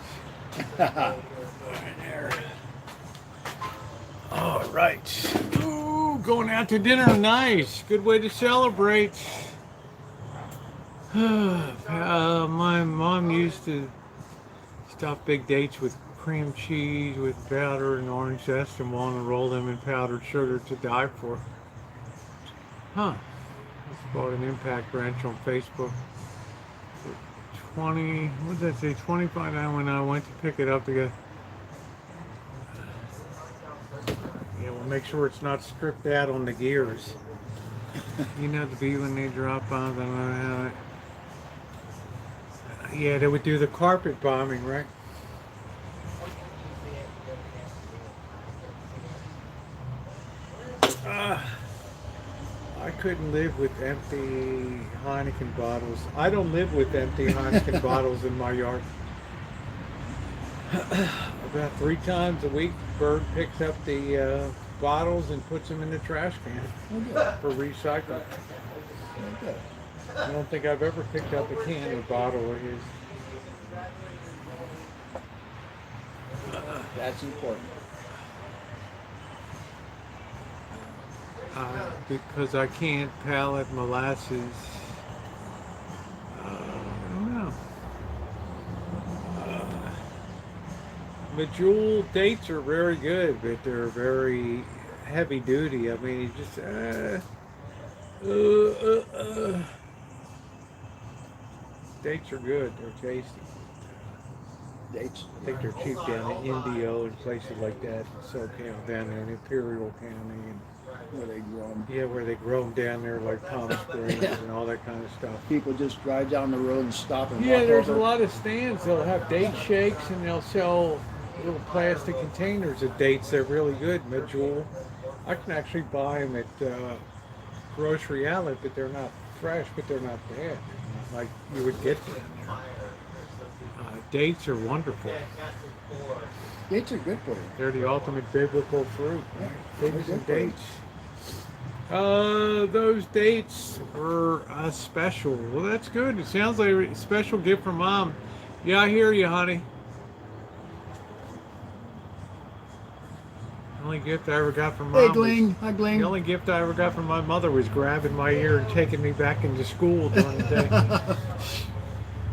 S1: All right. Ooh, going out to dinner, nice. Good way to celebrate. My mom used to stuff big dates with cream cheese, with powder and orange zest, and want to roll them in powdered sugar to die for. Huh. Just bought an impact wrench on Facebook. 20, what did that say, 25 when I went to pick it up again. Yeah, we'll make sure it's not stripped out on the gears. You know the bee when they drop bombs, I don't know how yeah, they would do the carpet bombing, right? I couldn't live with empty Heineken bottles. I don't live with empty Heineken bottles in my yard. About 3 times a week, Bird picks up the bottles and puts them in the trash can for recycling.
S2: Okay.
S1: I don't think I've ever picked up a can or bottle of his.
S2: That's important.
S1: Because I can't palate molasses. I don't know. Medjool dates are very good, but they're very heavy duty. I mean, you just dates are good. They're tasty.
S2: dates.
S1: I think they're cheap down in Indio and places like that. SoCal down there in Imperial County and
S2: Where they grow 'em.
S1: yeah, where they grow them down there like Palm Springs
S2: Yeah.
S1: and all that kind of stuff.
S2: People just drive down the road and stop and
S1: Yeah,
S2: walk
S1: there's
S2: over.
S1: a lot of stands. They'll have date shakes and they'll sell little plastic containers of dates. They're really good. Medjool. I can actually buy them at grocery outlet, but they're not fresh, but they're not bad. Like you would get them there. Dates are wonderful.
S2: Dates are good for you.
S1: They're the ultimate biblical fruit.
S2: Yeah,
S1: Figs
S2: they're
S1: and
S2: good for you.
S1: dates. Those dates were special. Well, that's good. It sounds like a special gift from Mom. Yeah, I hear you, honey. The only gift I ever got from Mom
S2: Hey,
S1: was,
S2: Gling. Hi, Gling.
S1: the only gift I ever got from my mother was grabbing my ear and taking me back into school during the day.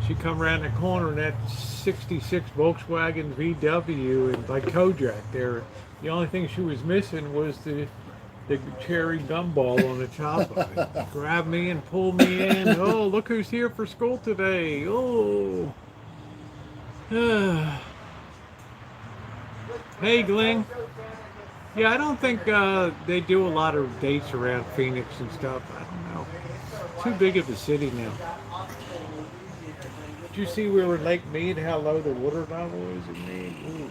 S1: She come around the corner in that 66 Volkswagen VW and by Kojak there. The only thing she was missing was the cherry gumball on the top of it. Grabbed me and pulled me in. Oh, look who's here for school today. Oh. Hey, Gling. Yeah, I don't think they do a lot of dates around Phoenix and stuff. I don't know. Too big of a city now. Did you see we were in Lake Mead, how low the water level is in Mead? Ooh.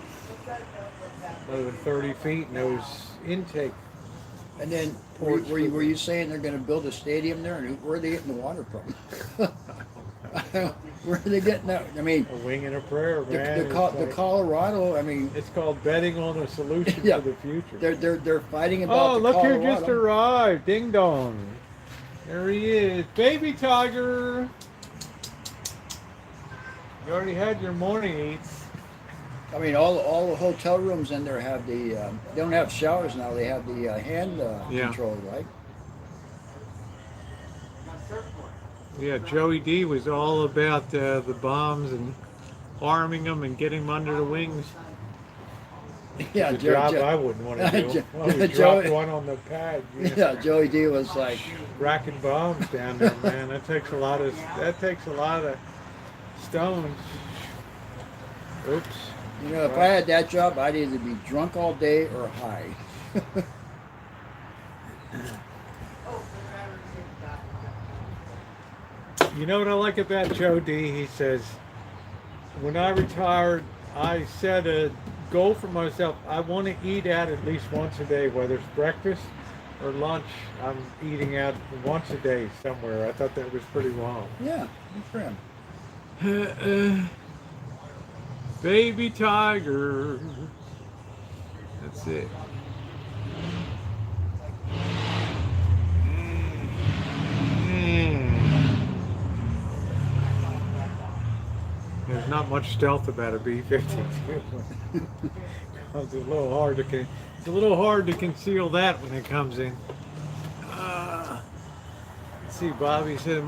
S1: Lower than 30 feet, and those intake.
S2: And then, were you saying they're going to build a stadium there? And where are they getting the water from? Where are they getting that? I mean,
S1: A wing and a prayer, man.
S2: the Colorado. I mean,
S1: It's called betting on a solution
S2: Yeah.
S1: for the future.
S2: they're fighting about.
S1: Oh,
S2: the
S1: look who
S2: Colorado.
S1: just arrived. Ding dong. There he is. Baby tiger. You already had your morning eats.
S2: I mean, all the hotel rooms in there have the. They don't have showers now. They have the hand
S1: Yeah.
S2: control, right?
S1: Yeah, Joey D was all about the bombs and arming them and getting them under the wings.
S2: Yeah,
S1: The job I wouldn't want to do. Well, we dropped
S2: Joey-
S1: one on the pad. You know,
S2: Yeah, Joey D was like,
S1: racking bombs down there, man. That takes a lot of stones. Oops.
S2: you know, if I had that job, I'd either be drunk all day or high.
S1: You know what I like about Joe D? He says, when I retired, I set a goal for myself. I want to eat out at least once a day, whether it's breakfast or lunch. I'm eating out once a day somewhere. I thought that was pretty wild.
S2: Yeah, good for him.
S1: Baby tiger. That's it. There's not much stealth about a B-52. It's a little hard to conceal that when it comes in. Let's see, Bobby said,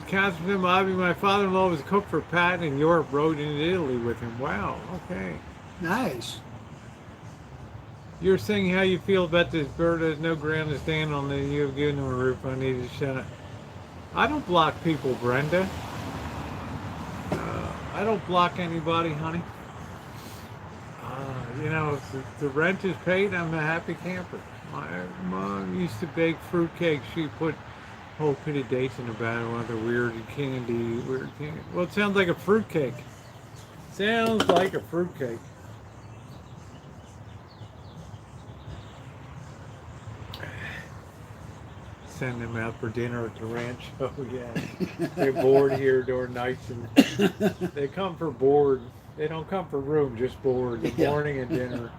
S1: Catherine said, Bobby, my father-in-law was a cook for Patton in Europe, rode into Italy with him. Wow, okay.
S2: Nice.
S1: You're saying how you feel about this bird. There's no ground to stand on. You have given him a roof. I need to shut up. I don't block people, Brenda. I don't block anybody, honey. You know, if the rent is paid, I'm a happy camper. My mom used to bake fruitcake. She put a whole pit of dates in the batter, one of the weird candy. Well, it sounds like a fruitcake. Sounds like a fruitcake. Send them out for dinner at the Rancho. Yeah, they're bored here during nights, and they come for board. They don't come for room, just board. The
S2: Yeah.
S1: morning and dinner.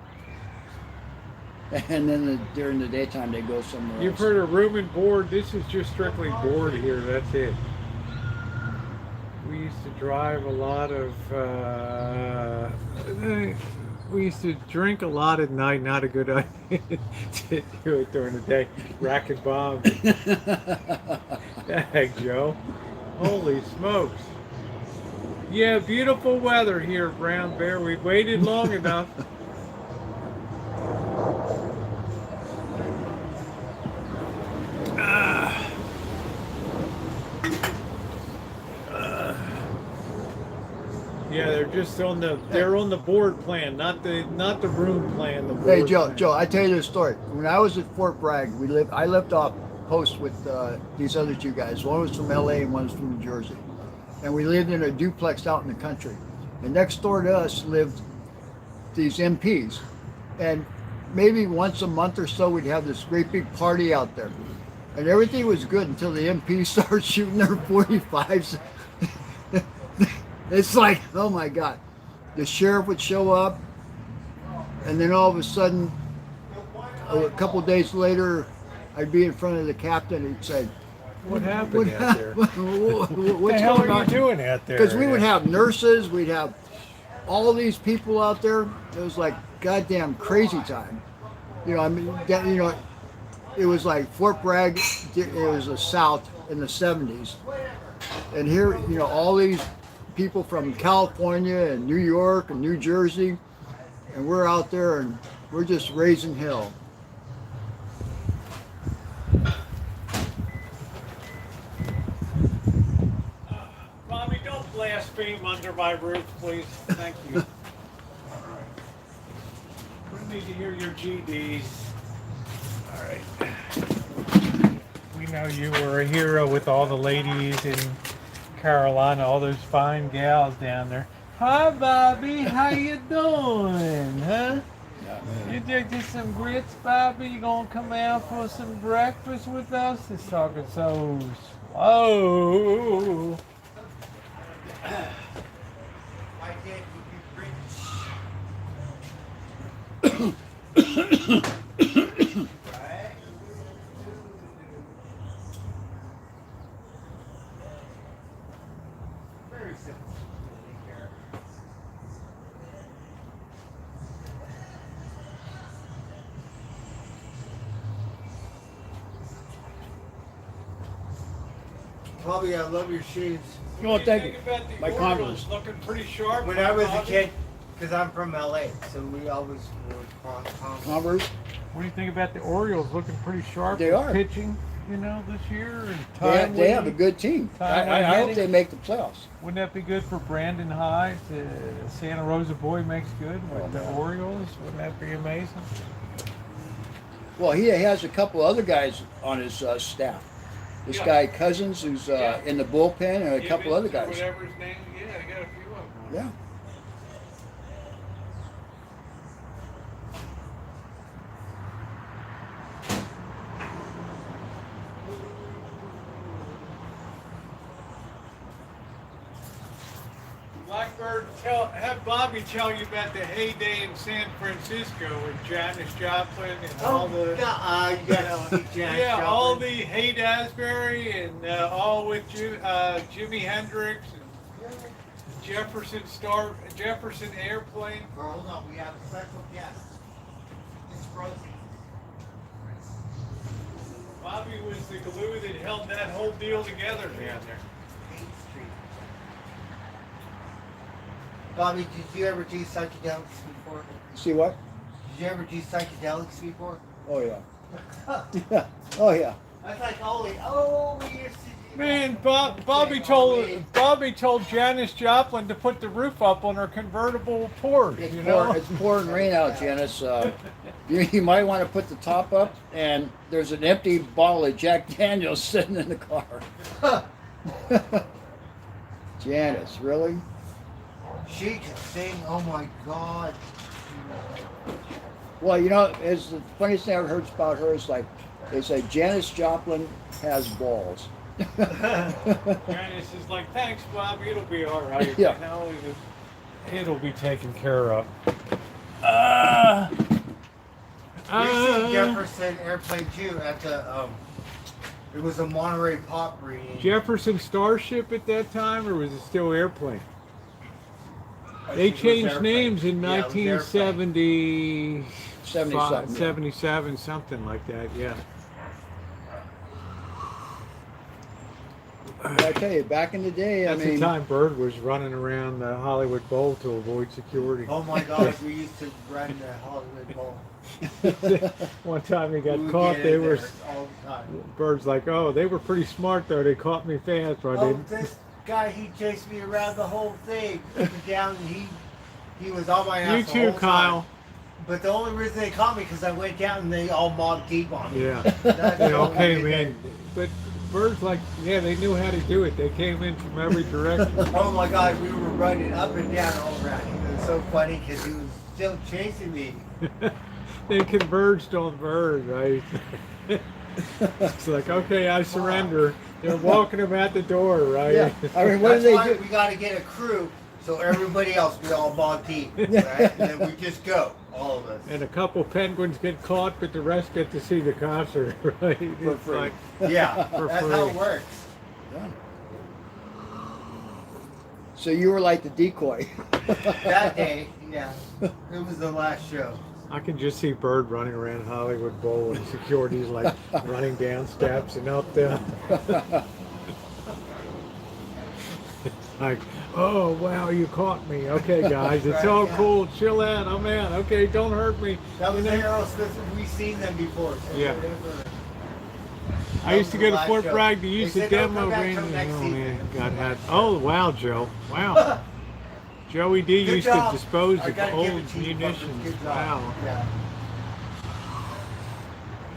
S2: And then during the daytime, they go somewhere
S1: You've
S2: else.
S1: heard of room and board. This is just strictly board here. That's it. We used to drive a lot of. We used to drink a lot at night. Not a good idea to do it during the day. Racket bombs. Heck, Joe. Holy smokes. Yeah, beautiful weather here, Brown Bear. We've waited long enough. Yeah, they're just on the board plan, not the room plan. The board
S2: Hey Joe,
S1: plan.
S2: Joe, I tell you this story. When I was at Fort Bragg, I lived off post with these other two guys. One was from LA and one was from New Jersey. And we lived in a duplex out in the country. And next door to us lived these MPs. And maybe once a month or so we'd have this great big party out there. And everything was good until the MPs started shooting their 45s. It's like, oh my God. The sheriff would show up, and then all of a sudden, a couple of days later, I'd be in front of the captain and he'd say,
S1: What happened out there?
S2: What's
S1: What the hell
S2: going
S1: are you
S2: on?
S1: doing out there?
S2: Because we would have nurses, we'd have all these people out there. It was like goddamn crazy time. You know, I mean, it was like Fort Bragg. It was the South in the '70s, and here, all these people from California and New York and New Jersey, and we're out there and we're just raising hell.
S1: Bobby, don't blaspheme under my roof, please. Thank you. All right. We need to hear your GDs. All right. We know you were a hero with all the ladies in Carolina, all those fine gals down there. Hi, Bobby. How you doing, huh? You did some grits, Bobby? You gonna come out for some breakfast with us? It's talking so slow.
S3: I can't keep you rich. Right? Very simple. Bobby, I love your shoes.
S2: Oh, thank you.
S1: About the
S2: My
S1: Orioles
S2: compliments.
S1: looking pretty sharp.
S3: When I was a
S1: Bobby.
S3: kid, because I'm from LA, so we always wore
S2: Converse.
S1: What do you think about the Orioles looking pretty sharp?
S2: They
S1: with
S2: are.
S1: pitching, this year. And
S2: They have a good team. I hope
S1: hitting.
S2: they make the playoffs.
S1: Wouldn't that be good for Brandon Hyde? The Santa Rosa boy makes good with the Orioles. Wouldn't that be amazing?
S2: Well, he has a couple other guys on his staff. This
S1: Yeah.
S2: guy Cousins, who's
S1: Yeah.
S2: in the bullpen, and a couple other guys.
S1: Whatever his name. Yeah, I got a few of them.
S2: Yeah.
S1: Blackbird, have Bobby tell you about the heyday in San Francisco with Janis Joplin and all the.
S3: you got to see Janis
S1: Yeah,
S3: Joplin.
S1: all the Haight Asbury and all with Jimi Hendrix and Jefferson Airplane.
S3: Hold on, we have a special guest. It's Rosie.
S1: Bobby was the glue that held that whole deal together down there.
S3: 8th Street. Bobby, did you ever do psychedelics before?
S2: See what?
S3: Did you ever do psychedelics before?
S2: Oh yeah. Yeah. Oh yeah.
S3: I was like, we used to do
S1: Man,
S3: that.
S1: Bobby told Janis Joplin to put the roof up on her convertible Porsche.
S2: It's pouring rain out, Janice. You might want to put the top up, and there's an empty bottle of Jack Daniels sitting in the car. Janice, really?
S3: She could sing, oh my God.
S2: Well, it's the funniest thing I've heard about her is like, they say Janis Joplin has balls.
S1: Janis is like, thanks, Bobby. It'll be all right.
S2: Yeah.
S1: It'll be taken care of.
S3: We seen Jefferson Airplane too at the, it was a Monterey Pop reading.
S1: Jefferson Starship at that time, or was it still Airplane?
S3: I
S1: They
S3: think it was
S1: changed
S3: Airplane.
S1: names in
S3: Yeah, it was Airplane.
S1: 1970.
S2: 77, yeah.
S1: 77, something like that, yeah.
S2: I tell you, back in the day,
S1: That's
S2: I mean,
S1: the time Bird was running around the Hollywood Bowl to avoid security.
S3: Oh my God, we used to run the Hollywood Bowl.
S1: One time he
S3: We
S1: got
S3: would
S1: caught.
S3: get
S1: They
S3: in
S1: were
S3: there all the time.
S1: Bird's like, oh, they were pretty smart though. They caught me fast, right?
S3: Oh, guy, he chased me around the whole thing, up and down, and he was on my ass
S1: You
S3: the
S1: too,
S3: whole
S1: Kyle.
S3: time. But the only reason they caught me because I went down and they all mobbed deep on me.
S1: Yeah.
S3: That's
S1: Yeah,
S3: the only
S1: okay,
S3: reason.
S1: man. But birds, like, yeah, they knew how to do it. They came in from every direction.
S3: Oh my God, we were running up and down all around him. It was so funny because he was still chasing me.
S1: They converged on bird, right? It's like, okay, I surrender. They're walking them out the door, right?
S2: Yeah. I mean, what do
S3: That's
S2: they
S3: why
S2: do?
S3: we got to get a crew so everybody else we all bog deep, right? And then we just go, all of us.
S1: And a couple penguins get caught, but the rest get to see the concert, right?
S2: For
S1: It's
S2: free.
S1: like,
S3: Yeah,
S1: For
S3: that's how it
S1: free.
S3: works.
S2: Yeah. So you were like the decoy.
S3: That day, yeah, it was the last show.
S1: I can just see Bird running around Hollywood Bowl and security's like running down steps and up down. It's like, oh wow, you caught me. Okay, guys, it's
S3: Right,
S1: all
S3: yeah.
S1: cool. Chill out. I'm out. Okay, don't hurt me.
S3: That was
S1: You know?
S3: Aerosmith. We've seen them before. So
S1: Yeah.
S3: they were-
S1: I used to go to
S3: That was
S1: Fort
S3: the last
S1: Bragg to
S3: show.
S1: use
S3: They
S1: the
S3: said, "Don't
S1: demo
S3: come back
S1: van.
S3: till next
S1: Oh
S3: season."
S1: man, God had. Oh wow, Joe. Wow. Joey D
S3: Good
S1: used
S3: job.
S1: to dispose
S3: I
S1: of
S3: gotta give
S1: old
S3: it to you,
S1: munitions.
S3: Good job.
S1: Wow.
S3: Yeah.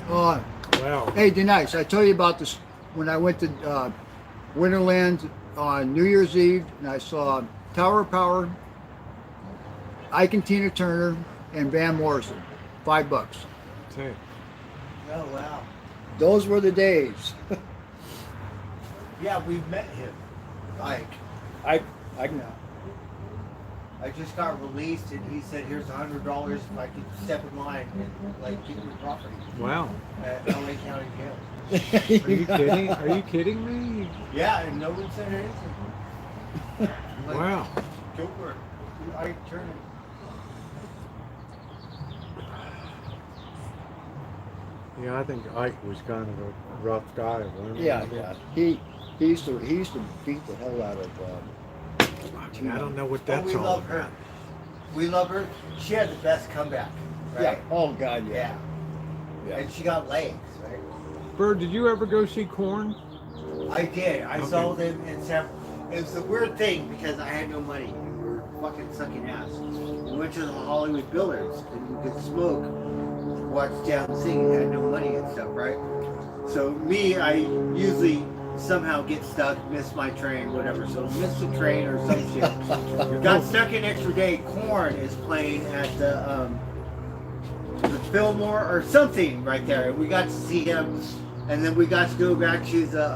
S2: Oh,
S1: Wow.
S2: hey, Denise, I told you about this when I went to Winterland on New Year's Eve, and I saw Tower of Power, Ike and Tina Turner, and Van Morrison. $5.
S1: That's it.
S3: Oh wow.
S2: Those were the days.
S3: Yeah, we've met him. Like,
S2: I
S3: yeah. I just got released, and he said, "Here's $100 if I could step in line and like get your property
S1: Wow.
S3: at LA County Jail."
S1: Are you kidding? Are you kidding me?
S3: Yeah, and no one said anything. Like,
S1: Wow.
S3: Go for it. I turned.
S1: Yeah, I think Ike was kind of a rough guy. Wasn't he?
S2: Yeah, yeah. He used to beat the hell out of.
S1: I mean, I don't know what
S3: Oh,
S1: that's
S3: we
S1: all
S3: love her.
S1: about.
S3: We love her. She had the best comeback, right?
S2: Yeah. Oh God, yeah.
S3: Yeah.
S2: Yeah.
S3: And she got legs, right?
S1: Bird, did you ever go see Korn?
S3: I did. I
S1: Okay.
S3: saw them in San. It was a weird thing because I had no money and we were fucking sucking ass. We went to the Hollywood Billiards and you could smoke, watch down sing. You had no money and stuff, right? So me, I usually somehow get stuck, miss my train, whatever. So miss the train or some shit. Got stuck an extra day. Korn is playing at the Fillmore or something right there. We got to see him, and then we got to go back to the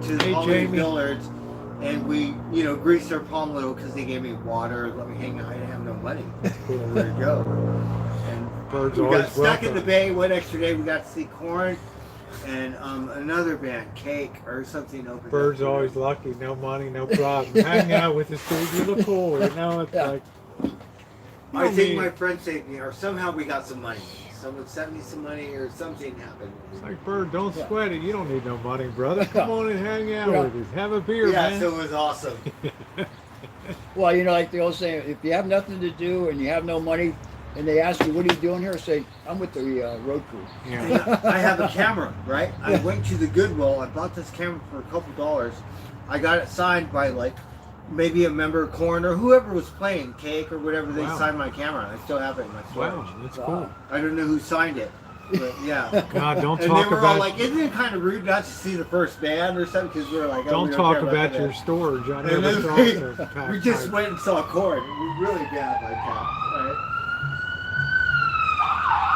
S1: Hey,
S3: Hollywood
S1: Jamie.
S3: Billiards, and we greased our palm a little because they gave me water, let me hang out. I didn't have no money. Where to go? And
S1: Bird's
S3: we got
S1: always
S3: stuck in
S1: welcome.
S3: the bay. One extra day, we got to see Korn and another band, Cake or something. Opened
S1: Bird's
S3: up.
S1: always lucky. No money, no problem. Hang out with us, dude. You look cool. You know, it's
S2: Yeah.
S1: like.
S3: I
S1: you
S3: think
S1: know
S3: my
S1: me.
S3: friend saved me, or somehow we got some money. Someone sent me some money, or something happened.
S1: It's like, Bird, don't
S2: Yeah.
S1: sweat it. You don't need no money, brother. Come on and hang out
S2: Yeah.
S1: with us. Have a beer,
S3: Yeah,
S1: man.
S3: so it was awesome.
S2: Well, like the old saying, if you have nothing to do and you have no money, and they ask you, "What are you doing here?" Say, "I'm with the road crew."
S1: Yeah.
S3: I have a camera, right? I went to the Goodwill. I bought this camera for a couple dollars. I got it signed by like maybe a member of Korn or whoever was playing, Cake or whatever. They
S1: Wow.
S3: signed my camera. I still have it in my storage.
S1: Wow, that's
S2: Wow.
S1: cool.
S3: I don't know who signed it, but yeah.
S1: God, don't
S3: And
S1: talk
S3: they were
S1: about
S3: all like, "Isn't it kind of rude not to see the first band or something?" Because we were like, oh,
S1: don't
S3: we
S1: talk
S3: care
S1: about
S3: that.
S1: your storage. I
S3: And
S1: never
S3: then
S1: thought
S3: we,
S1: to pack
S3: we just
S1: my-
S3: went and saw Korn. We really bad like that, right?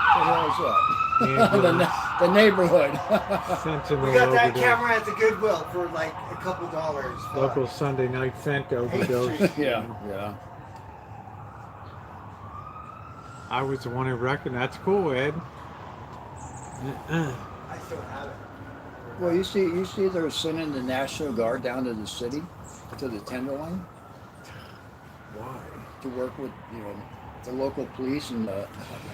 S2: What the hell is that?
S1: Yeah,
S2: the neighborhood.
S1: Sentinel
S3: We got that
S1: overdose.
S3: camera at the Goodwill for like a couple dollars.
S1: Local Sunday night fent overdose.
S2: yeah, yeah.
S1: I was the one who reckoned. That's cool, Ed.
S3: I still have it.
S2: Well, you see, they're sending the National Guard down to the city, to the Tenderloin,
S1: Why?
S2: to work with the local police and the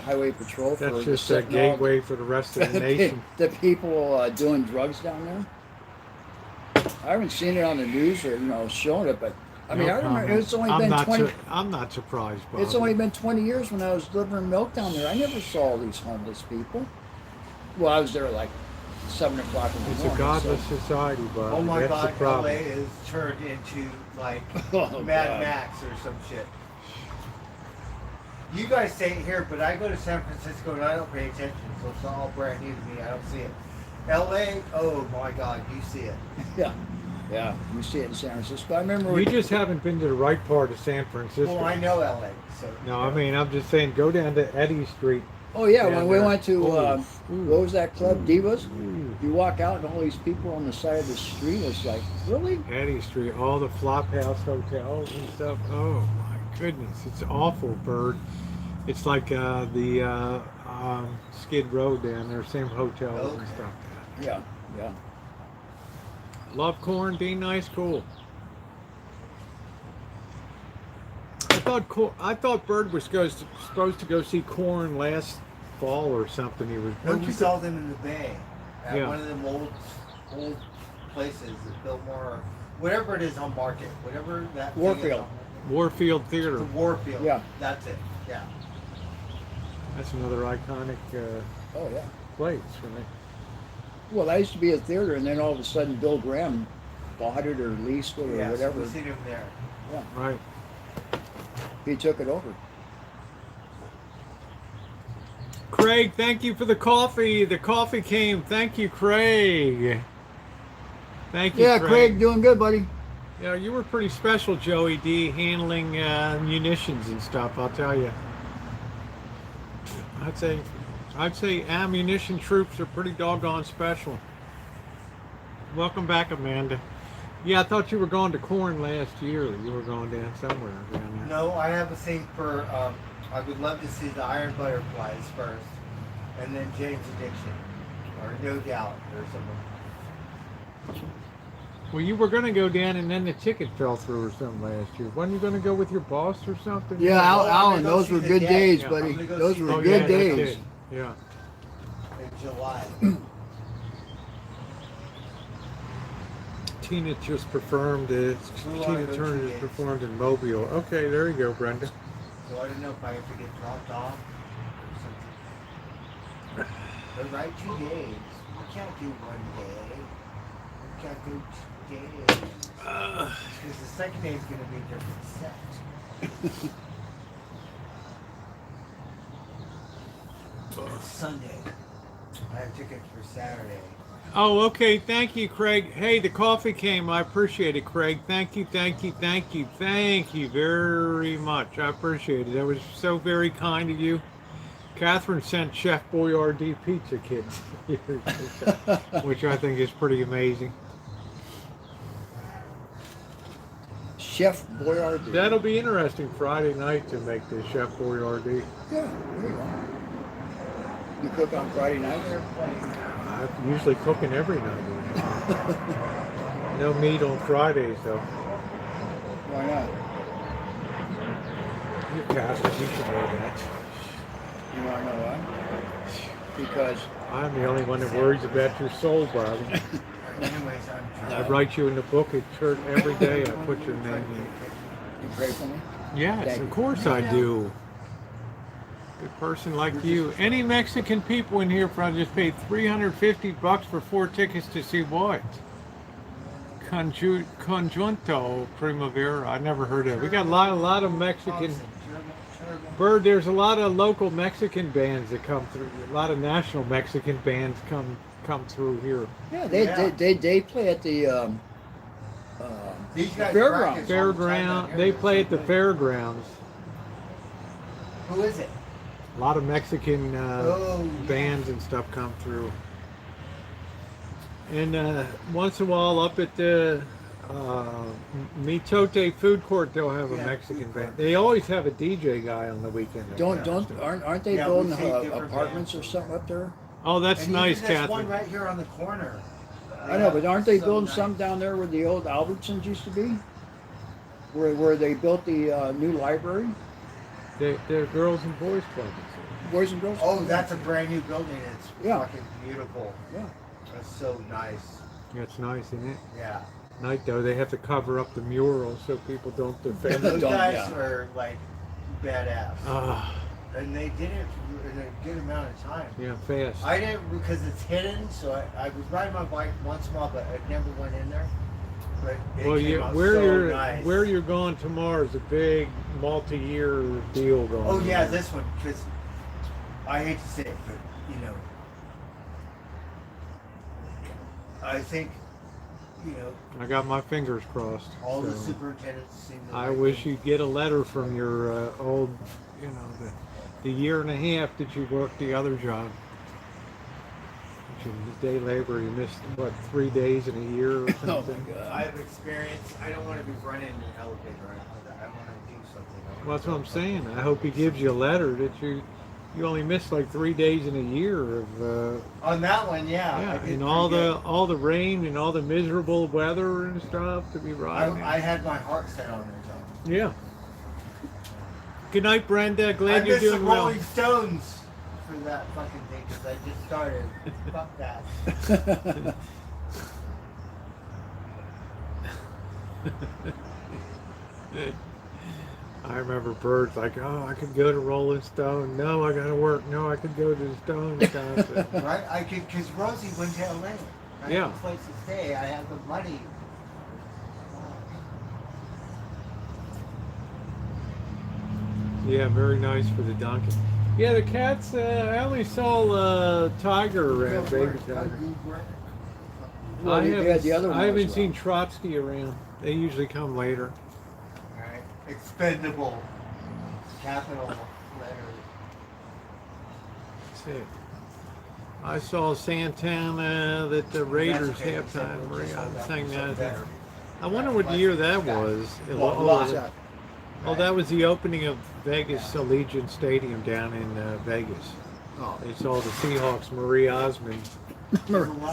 S2: highway patrol.
S1: That's
S2: for
S1: just a
S2: setting all
S1: gateway for the rest of the nation.
S2: the people doing drugs down there. I haven't seen it on the news or showing it, but I mean,
S1: No
S2: I remember
S1: comment.
S2: it's only
S1: I'm
S2: been
S1: not
S2: 20.
S1: I'm not surprised, Bob.
S2: It's only been 20 years when I was delivering milk down there. I never saw all these homeless people. Well, I was there like 7 o'clock in the
S1: It's
S2: morning.
S1: a godless society, but
S3: Oh my
S1: that's
S3: God,
S1: the problem.
S3: LA is turned into like
S2: Oh,
S3: Mad
S2: God.
S3: Max or some shit. You guys say it here, but I go to San Francisco and I don't pay attention, so it's all brand new to me. I don't see it. LA, oh my God, you see it.
S2: Yeah, yeah. You see it in San Francisco. I remember.
S1: You
S2: we-
S1: just haven't been to the right part of San Francisco.
S3: Well, I know LA, so.
S1: No, I mean, I'm just saying, go down to Eddy Street.
S2: Oh yeah,
S1: Yeah,
S2: when we
S1: there.
S2: went to
S1: Oh,
S2: what was that club, Divas?
S1: Ooh.
S2: You walk out and all these people on the side of the street. It's like, really?
S1: Eddy Street, all the flop house hotels and stuff. Oh my goodness, it's awful, Bird. It's like the Skid Row down there, same hotels and
S3: Okay.
S1: stuff.
S2: Yeah, yeah.
S1: Love quarantine, nice, cool. I thought Bird was supposed to go see Corn last fall or something. He was.
S3: No, we saw them in the Bay at
S1: Yeah.
S3: one of them old places that Biltmore, whatever it is on Market, whatever that. thing is
S2: Warfield.
S3: on-
S1: Warfield Theater.
S3: The Warfield.
S2: Yeah.
S3: That's it. Yeah.
S1: That's another iconic
S2: Oh yeah.
S1: place for me.
S2: Well, that used to be a theater, and then all of a sudden, Bill Graham bought it or leased it or
S3: Yeah. So
S2: whatever.
S3: we seen him there.
S1: Right.
S2: He took it over.
S1: Craig, thank you for the coffee. The coffee came. Thank you, Craig. Thank you,
S2: Yeah, Craig, doing good, buddy.
S1: Yeah, you were pretty special, Joey D, handling munitions and stuff. I'll tell you. I'd say ammunition troops are pretty doggone special. Welcome back, Amanda. Yeah, I thought you were going to Corn last year. You were going down somewhere down there.
S3: No, I have a thing for. I would love to see the Iron Butterflies first, and then James Addiction, or No Doubt, or something.
S1: Well, you were going to go down, and then the ticket fell through or something last year. Wasn't you going to go with your boss or something?
S2: Yeah,
S3: Well, I'm
S2: Alan,
S3: gonna go
S2: those
S3: see
S2: were
S3: the
S2: good
S3: Dead.
S2: days,
S1: Yeah.
S2: buddy.
S3: I'm gonna go
S2: Those
S3: see
S2: were
S3: the
S1: Oh,
S2: good
S1: yeah, that
S2: days.
S1: did. Yeah.
S3: In July.
S1: Tina just performed it.
S3: Well,
S1: Tina
S3: I go
S1: Turner
S3: to
S1: just
S3: the-
S1: performed in Mobile. Okay, there you go, Brenda.
S3: So I don't know if I have to get dropped off or something. But right, 2 days. We can't do 1 day. We can't do 2 days. Because the second day is going to be a different set. It's Sunday. I have tickets for Saturday.
S1: Oh, okay. Thank you, Craig. Hey, the coffee came. I appreciate it, Craig. Thank you, thank you, thank you, thank you very much. I appreciate it. That was so very kind of you. Catherine sent Chef Boyardee pizza kits, which I think is pretty amazing.
S2: Chef Boyardee.
S1: That'll be interesting Friday night to make the Chef Boyardee.
S2: Yeah, there you go. You cook on Friday nights?
S1: I'm usually cooking every night. No meat on Fridays, though.
S2: Why not?
S1: You're Catholic, you should know that.
S2: You want to know why? Because
S1: I'm the only one that worries about your soul, Bobby.
S3: Anyways,
S1: I write you in the book at church every day. I put your name in.
S2: you pray for me.
S1: Yes,
S2: Thank
S1: of
S2: you.
S1: course I do. Good person like you. Any Mexican people in here? I just paid $350 for 4 tickets to see what? Conjunto Primavera. I never heard of it. We got a lot of Mexican. Bird, there's a lot of local Mexican bands that come through. A lot of national Mexican bands come through here.
S2: Yeah, they play at the
S3: These guys
S2: Fairgrounds.
S3: practice all the time down
S1: Fairground.
S3: here.
S1: They play at the fairgrounds.
S3: Who is it?
S1: A lot of Mexican
S3: Oh, yeah.
S1: bands and stuff come through. And once in a while up at the Mitote food court, they'll have a
S3: Yeah,
S1: Mexican
S3: food
S1: band.
S3: court.
S1: They always have a DJ guy on the weekend.
S2: aren't they
S3: Yeah, we
S2: building
S3: see different
S2: apartments
S3: bands.
S2: or something up there?
S1: Oh, that's
S3: And
S1: nice,
S3: even there's one
S1: Catherine.
S3: right here on the corner.
S2: I know, but aren't they
S3: So
S2: building
S3: nice.
S2: some down there where the old Albertsons used to be? Where they built the new library,
S1: They're girls and boys clubs.
S2: Boys and Girls?
S3: Oh, that's a brand new building. It's
S2: Yeah.
S3: fucking beautiful.
S2: Yeah.
S3: That's so nice.
S1: That's nice, isn't it?
S3: Yeah.
S1: Night though, they have to cover up the mural so people don't defend
S3: Those
S1: it.
S2: Don't,
S3: guys
S2: yeah.
S3: are like badass.
S1: Ah,
S3: and they did it in a good amount of time.
S1: Yeah, fast.
S3: I didn't because it's hidden, so I was riding my bike once in a while, but I never went in there. But it
S1: Well,
S3: came out
S1: where
S3: so
S1: you're
S3: nice.
S1: where you're going tomorrow is a big multi-year deal going.
S3: Oh yeah,
S1: on.
S3: this one because I hate to say it, but you know, I think
S1: I got my fingers crossed.
S3: all the
S1: so.
S3: superintendents seem to.
S1: I
S3: like
S1: wish
S3: me.
S1: you'd get a letter from your old, the year and a half that you worked the other job. That you day labor, you missed, what, 3 days in a year or
S2: Oh
S1: something?
S2: my God.
S3: I've experienced. I don't want to be running an elevator or anything like that. I want to do something.
S1: Well, that's what I'm saying. I hope he gives you a letter that you only missed like 3 days in a year of,
S3: On that one, yeah.
S1: yeah,
S3: I did
S1: and
S3: pretty
S1: all
S3: good.
S1: the rain and all the miserable weather and stuff to be riding.
S3: I had my heart set on it. John.
S1: Yeah. Good night, Brenda. Glad
S3: I
S1: you're
S3: missed the
S1: doing well.
S3: Rolling Stones for that fucking thing because I just started. Fuck that.
S1: I remember Bird's like, oh, I could go to Rolling Stone. No, I gotta work. No, I could go to the Stone concert.
S3: Right? I could, because Rosie went to LA. I
S1: Yeah.
S3: had a place to stay. I had the money.
S1: Yeah, very nice for the donkey. Yeah, the cats. I only saw Tiger around, baby Tiger.
S2: Well, they had the other one
S1: I haven't
S2: as
S1: seen
S2: well.
S1: Trotsky around. They usually come later.
S3: Alright. Expendable. Capital letters.
S1: That's it. I saw Santana that the Raiders halftime sang that. I wonder what year that was.
S2: What was that?
S1: Oh, that was the opening of Vegas Allegiant Stadium down in Vegas.
S2: Oh.
S1: They saw the Seahawks. Marie Osmond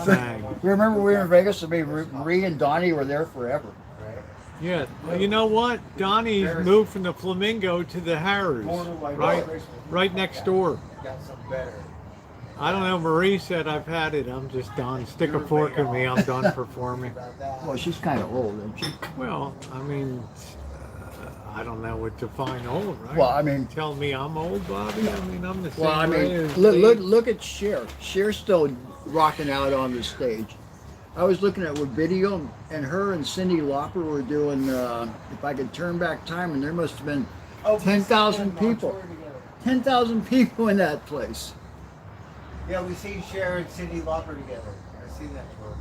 S1: sang.
S2: Remember we were in Vegas? I mean, Marie and Donnie were there forever.
S3: Right?
S1: Yeah, well, you know what? Donnie moved from the Flamingo to the Harrows, right next door.
S3: Got some better.
S1: I don't know. Marie said, "I've had it. I'm just done. Stick a fork in me. I'm done performing."
S3: About that.
S2: Well, she's kind of old, isn't she?
S1: Well, I mean, I don't know what to define old, right?
S2: Well, I mean,
S1: Tell me I'm old, Bobby. I mean, I'm the same
S2: well, I
S1: way
S2: mean,
S1: as
S2: look at Cher. Cher's still rocking out on the stage. I was looking at what video, and her and Cyndi Lauper were doing. If I could turn back time, and there must have been
S3: Oh,
S2: 10,000
S3: we
S2: people.
S3: toured together.
S2: 10,000 people in that place.
S3: Yeah, we seen Cher and Cyndi Lauper together. I seen that tour.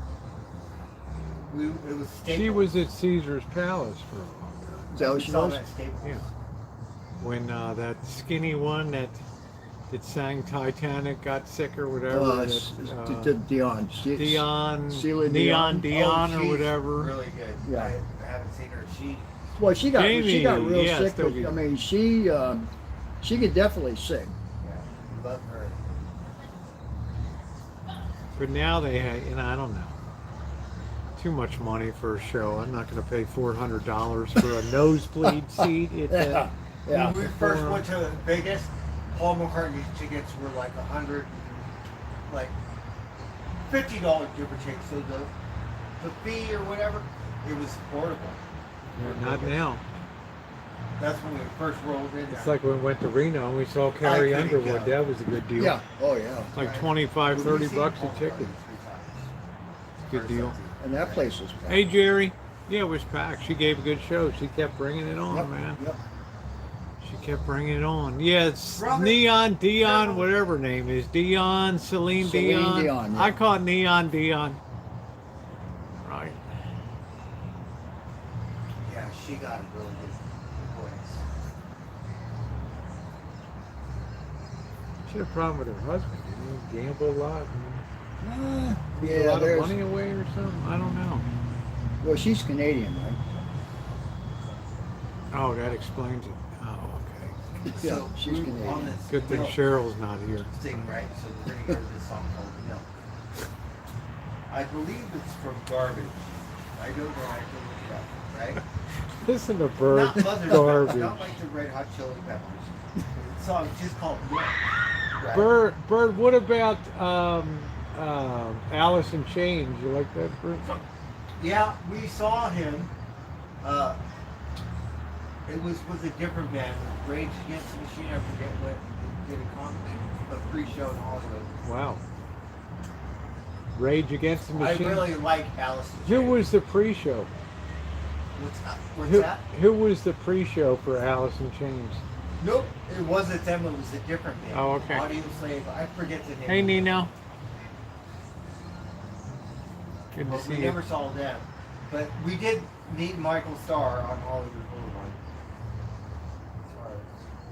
S3: It was Staples.
S1: She was at Caesar's Palace for a long time.
S2: Is that what she
S3: saw
S2: was?
S3: that Staples.
S1: Yeah. When that skinny one that sang Titanic got sick or whatever.
S2: Dion.
S1: Dion,
S2: Sheila
S1: Neon
S2: Dion.
S1: Dion or
S3: she's
S1: whatever.
S3: Really good.
S2: Yeah.
S3: I haven't seen her.
S2: Well, she got
S1: Jamie,
S2: real
S1: yeah,
S2: sick,
S1: still
S2: but
S1: good.
S2: I mean, she could definitely sing.
S3: Yeah, love her.
S1: But now they, I don't know. Too much money for a show. I'm not going to pay $400 for a nosebleed seat at the.
S2: Yeah.
S3: When we first went to Vegas, Paul McCartney's tickets were like $100, like $50 give or take. So the fee or whatever, it was affordable.
S1: Not now.
S3: That's when we first rolled in.
S1: It's
S3: there.
S1: like when we went to Reno and we saw Carrie
S3: couldn't
S1: Underwood.
S3: go.
S1: That was a good deal.
S2: Yeah. Oh, yeah.
S1: It's like
S3: Right.
S1: 25,
S3: We've
S1: 30
S3: seen
S1: bucks
S3: Paul
S1: a ticket.
S3: McCartney 3 times.
S1: Good deal.
S2: And that place was packed.
S1: Hey, Jerry. Yeah, it was packed. She gave a good show. She kept bringing it on,
S2: Yep,
S1: man.
S2: Yep.
S1: She kept bringing it on. Yeah, it's
S3: Robert-
S1: Neon Dion, whatever her name is. Dion, Celine Dion.
S2: Dion, yeah.
S1: I call it Neon Dion. Right.
S3: Yeah, she got a really good voice.
S1: She had a problem with her husband. Didn't he gamble a lot? And give a
S2: Yeah,
S1: lot of
S2: there's.
S1: money away or something? I don't know.
S2: Well, she's Canadian, right?
S1: Oh, that explains it. Oh, okay.
S2: Yeah,
S3: So,
S2: she's
S3: we-
S2: Canadian.
S3: on this
S1: Good thing
S3: milk
S1: Cheryl's not here.
S3: thing, right? So we're gonna go to this song called Milk. I believe it's from Garbage. I don't know. I can look it up, right?
S1: Listen to Bird
S3: Not Mother's
S1: garbage.
S3: Milk, not like the Red Hot Chili Peppers. The song's just called Milk. Right?
S1: Bird, what about Alice in Chains? You like that, Bird?
S3: Yeah, we saw him It was a different band. Rage Against the Machine. I forget what did a pre-show in Hollywood.
S1: Wow. Rage Against the Machine.
S3: I really like Alice in
S1: Who
S3: Chains.
S1: was the pre-show?
S3: What's that?
S1: Who was the pre-show for Alice in Chains?
S3: Nope, it wasn't them. It was a different band.
S1: Oh, okay.
S3: Audio Slave. I forget the name.
S1: Hey, Nino. Good to
S3: But
S1: see
S3: we
S1: you.
S3: never saw them. But we did meet Michael Starr on Hollywood Boulevard.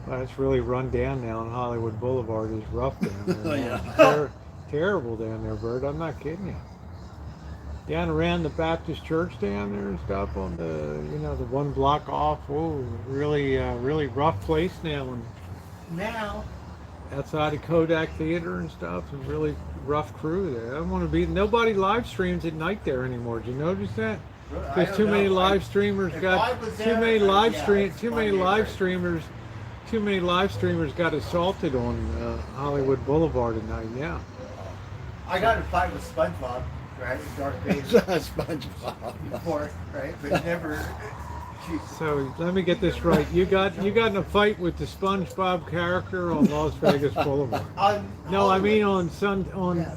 S1: Well, it's really run down now on Hollywood Boulevard. It's rough down there.
S2: Oh,
S1: man.
S2: yeah.
S1: Terrible down there, Bert. I'm not kidding you. Down around the Baptist church down there and stuff on the, the one block off. Whoa, really, really rough place now. And
S3: Now,
S1: outside of Kodak Theater and stuff, and really rough crew there. I don't want to be. Nobody live streams at night there anymore. Did you notice that?
S3: I
S1: There's
S3: don't
S1: too many
S3: know.
S1: live streamers
S3: If
S1: got
S3: I was
S1: too
S3: there,
S1: many live
S3: yeah,
S1: stream
S3: it's
S1: too many
S3: funny,
S1: live
S3: right?
S1: streamers. Too many live streamers got assaulted on Hollywood Boulevard tonight. Yeah.
S3: I got in a fight with SpongeBob, right? With Darth Vader
S2: SpongeBob.
S3: before, right? But never.
S1: So let me get this right. You got in a fight with the SpongeBob character on Las Vegas Boulevard. No, I mean on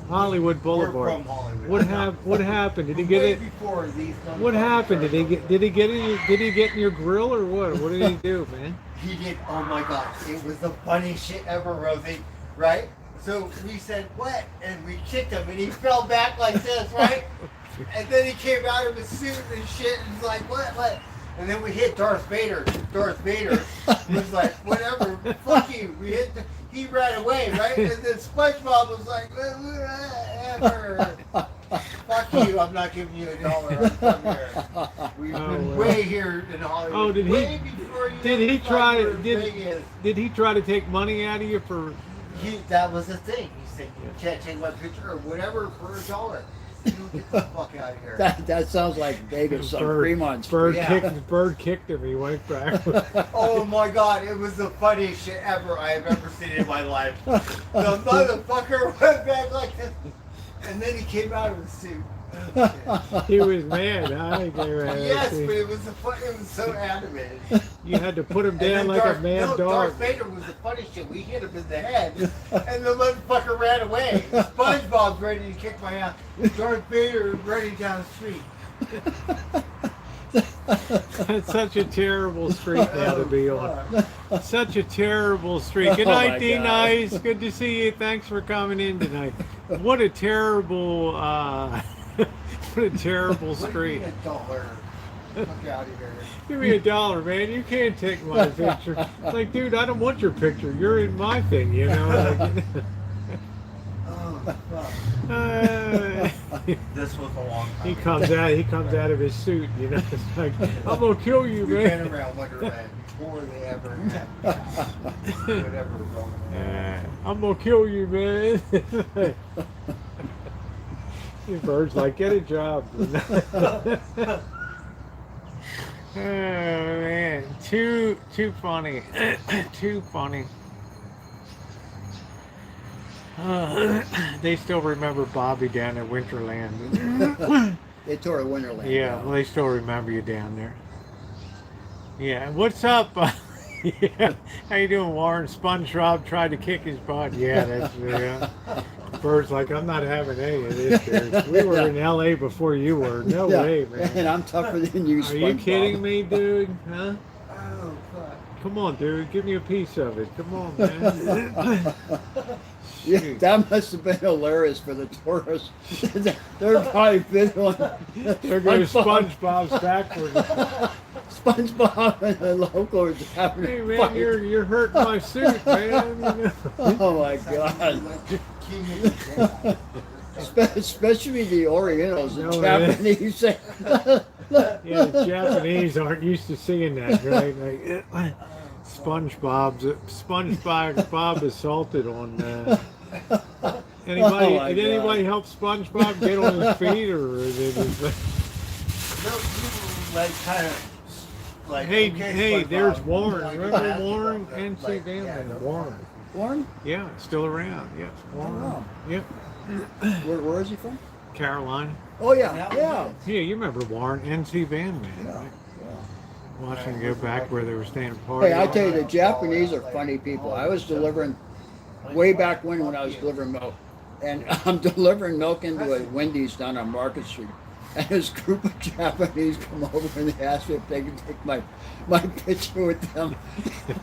S1: Hollywood Boulevard.
S3: We're from Hollywood.
S1: What happened? Did he get
S3: Way
S1: it?
S3: before these
S1: What
S3: SpongeBob
S1: happened? Did he
S3: started.
S1: get in your grill or what? What did he do, man?
S3: He did. Oh my God! It was the funniest shit ever, Rosie. Right? So we said what, and we kicked him, and he fell back like this, right? And then he came out of his suit and shit, and he's like, what? And then we hit Darth Vader. Darth Vader was like, whatever, fuck you. He ran away, right? And then SpongeBob was like, whatever. Fuck you, I'm not giving you $1. I'm from here. We've been way here in Hollywood.
S1: Oh, did
S3: way
S1: he?
S3: before you
S1: Did he
S3: even thought
S1: try?
S3: you were in
S1: Did
S3: Vegas.
S1: did he try to take money out of you for?
S3: That was the thing. He said, you can't take my picture or whatever for $1. You get the fuck out of here.
S2: That sounds like Vegas on Fremont Street.
S1: Bird kicked him. He went back.
S3: Oh my God, it was the funniest shit ever I have ever seen in my life. The motherfucker went back like this, and then he came out of the suit.
S1: He was mad. Huh? He came out.
S3: Yes, but it was so animated.
S1: You had to put him
S3: And
S1: down
S3: then
S1: like a mad dog.
S3: Darth Vader was the funny shit. We hit him in the head, and the motherfucker ran away. SpongeBob's ready to kick my ass. Darth Vader is running down the street.
S1: It's such a terrible street now to be on. Such a terrible street. Good
S2: Oh
S1: night,
S2: my
S1: D.
S2: God.
S1: Nice. Good to see you. Thanks for coming in tonight. What a terrible, what a terrible street.
S3: $1. Fuck out of here.
S1: Give me $1, man. You can't take my picture. Like, dude, I don't want your picture. You're in my thing, you know. Like,
S3: Oh, fuck. This was a long time.
S1: he comes out of his suit, you know. It's like, I'm gonna kill you,
S3: We've been
S1: man.
S3: around Wonderland before they ever had whatever was wrong with that.
S1: I'm gonna kill you, man. You birds like, get a job. Oh man, too funny, too funny. They still remember Bobby down at Winterland.
S2: They tore a Wonderland.
S1: Yeah, well, they still remember you down there. Yeah, what's up? Yeah, how you doing, Warren? SpongeBob tried to kick his butt. Yeah, that's Bird's like, I'm not having any of this. Dude. We were in LA before you were. No way, man.
S2: And I'm tougher than you,
S1: Are you
S2: SpongeBob.
S1: kidding me, dude? Huh?
S3: Oh, fuck.
S1: Come on, dude. Give me a piece of it. Come on, man.
S2: Yeah,
S1: Shoot.
S2: that must have been hilarious for the tourists. They're probably videoing
S1: There goes SpongeBob's backwards.
S2: SpongeBob and the locals having
S1: Hey,
S2: a
S1: man,
S2: fight.
S1: you're hurting my suit, man.
S2: Oh my God.
S3: King of the
S2: Especially the Orientals, the
S1: No, man.
S2: Japanese.
S1: Yeah, the Japanese aren't used to seeing that, right? Like, SpongeBob assaulted on. Anybody?
S2: Oh, my
S1: did anybody help SpongeBob get on his feet, or is it just like,
S3: No, you like kind of like.
S1: hey,
S3: okay,
S1: hey,
S3: SpongeBob,
S1: there's Warren.
S3: like,
S1: Remember
S3: basketball,
S1: Warren?
S3: but,
S1: NC
S3: like,
S1: Van
S3: yeah, no,
S1: Warren.
S2: Warren?
S1: Yeah, still around. Yeah, Warren.
S2: wow.
S1: Yep.
S2: Where is he from?
S1: Carolina.
S2: Oh yeah, yeah.
S1: Yeah, you remember Warren, NC Van Man.
S2: Yeah,
S1: Right?
S2: yeah.
S1: Watching go back where they were staying party.
S2: Hey, I tell you, the Japanese are funny people. I was delivering way back when I was delivering milk, and I'm delivering milk into a Wendy's down on Market Street, and this group of Japanese come over and they ask me if they can take my picture with them,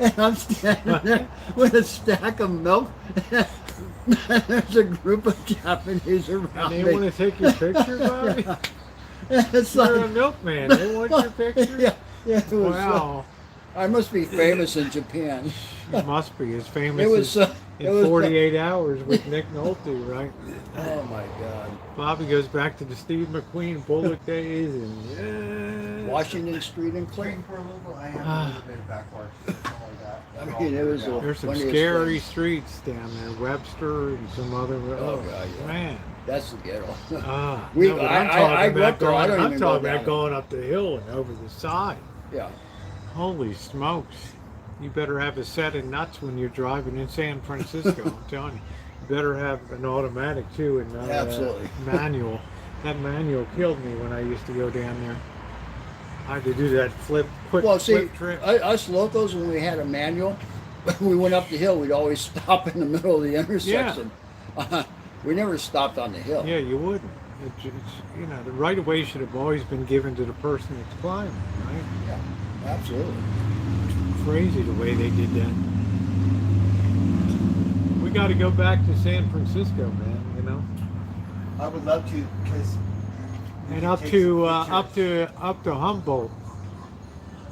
S2: and I'm standing there with a stack of milk. And there's a group of Japanese around
S1: And they
S2: me.
S1: want to take your picture, Bobby?
S2: It's
S1: You're a
S2: like,
S1: milkman. They want your picture?
S2: yeah, it was.
S1: Wow.
S2: I must be famous in Japan.
S1: You must be as famous
S2: It was.
S1: as
S2: It
S1: in
S2: was.
S1: 48 hours with Nick Nolte, right?
S2: Oh my God.
S1: Bobby goes back to the Steve McQueen Bullock days and yeah.
S2: Washington Street in Clinton.
S3: For a little bit, I have a little bit of back work, something like that.
S2: I mean, it was a-
S1: There's some
S2: funniest
S1: scary
S2: things.
S1: streets down there, Webster and some other.
S2: Oh, God, yeah.
S1: Man.
S2: That's the ghetto.
S1: We,
S2: We- I grew up there. I don't
S1: I'm
S2: even go
S1: talking
S2: down
S1: about
S2: it.
S1: going up the hill and over the side.
S2: Yeah.
S1: Holy smokes. You better have a set of nuts when you're driving in San Francisco. I'm telling you. You better have an automatic too and not
S2: Absolutely.
S1: a manual. That manual killed me when I used to go down there. I had to do that quick
S2: Well, see,
S1: flip trip.
S2: us locals, when we had a manual, we went up the hill. We'd always stop in the middle of the intersection. We never stopped on the hill.
S1: Yeah, you wouldn't. You know, the right of way should have always been given to the person that's climbing, right?
S2: Yeah, absolutely.
S1: Crazy the way they did that. We got to go back to San Francisco, man. You know,
S3: I would love to, because.
S1: and up to Humboldt.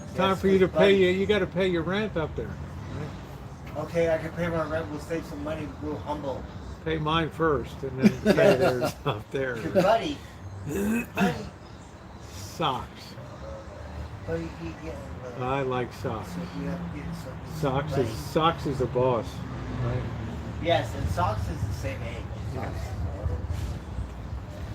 S1: It's time for you to pay. You got to pay your rent up there. Right?
S3: Okay, I can pay my rent. We'll save some money. We'll humble.
S1: Pay mine first, and then pay theirs up there.
S3: Buddy, buddy,
S1: Socks.
S3: buddy, you get.
S1: I like socks.
S3: So you have to get something. Buddy.
S1: Socks is the boss, right?
S3: Yes, and Socks is the same age. Socks.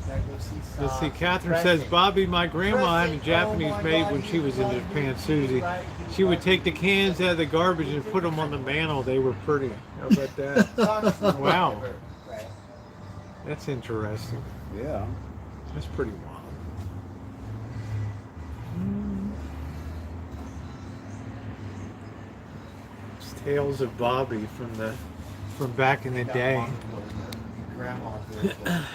S3: So I go see
S1: Let's see,
S3: Socks.
S1: Catherine
S3: Pressing.
S1: says, Bobby, my grandma had a
S3: Pressing.
S1: Japanese
S3: Oh my
S1: maid
S3: God,
S1: when
S3: he
S1: she was in
S3: loved
S1: Japan,
S3: it.
S1: Susie.
S3: He liked it.
S1: She would take the cans out of the garbage and put them on the mantle. They were pretty. How about that?
S3: Socks is
S1: Wow.
S3: whatever, right?
S1: That's interesting.
S2: Yeah.
S1: That's pretty wild. It's tales of Bobby from back in the day.
S3: Grandma did it. Buddy's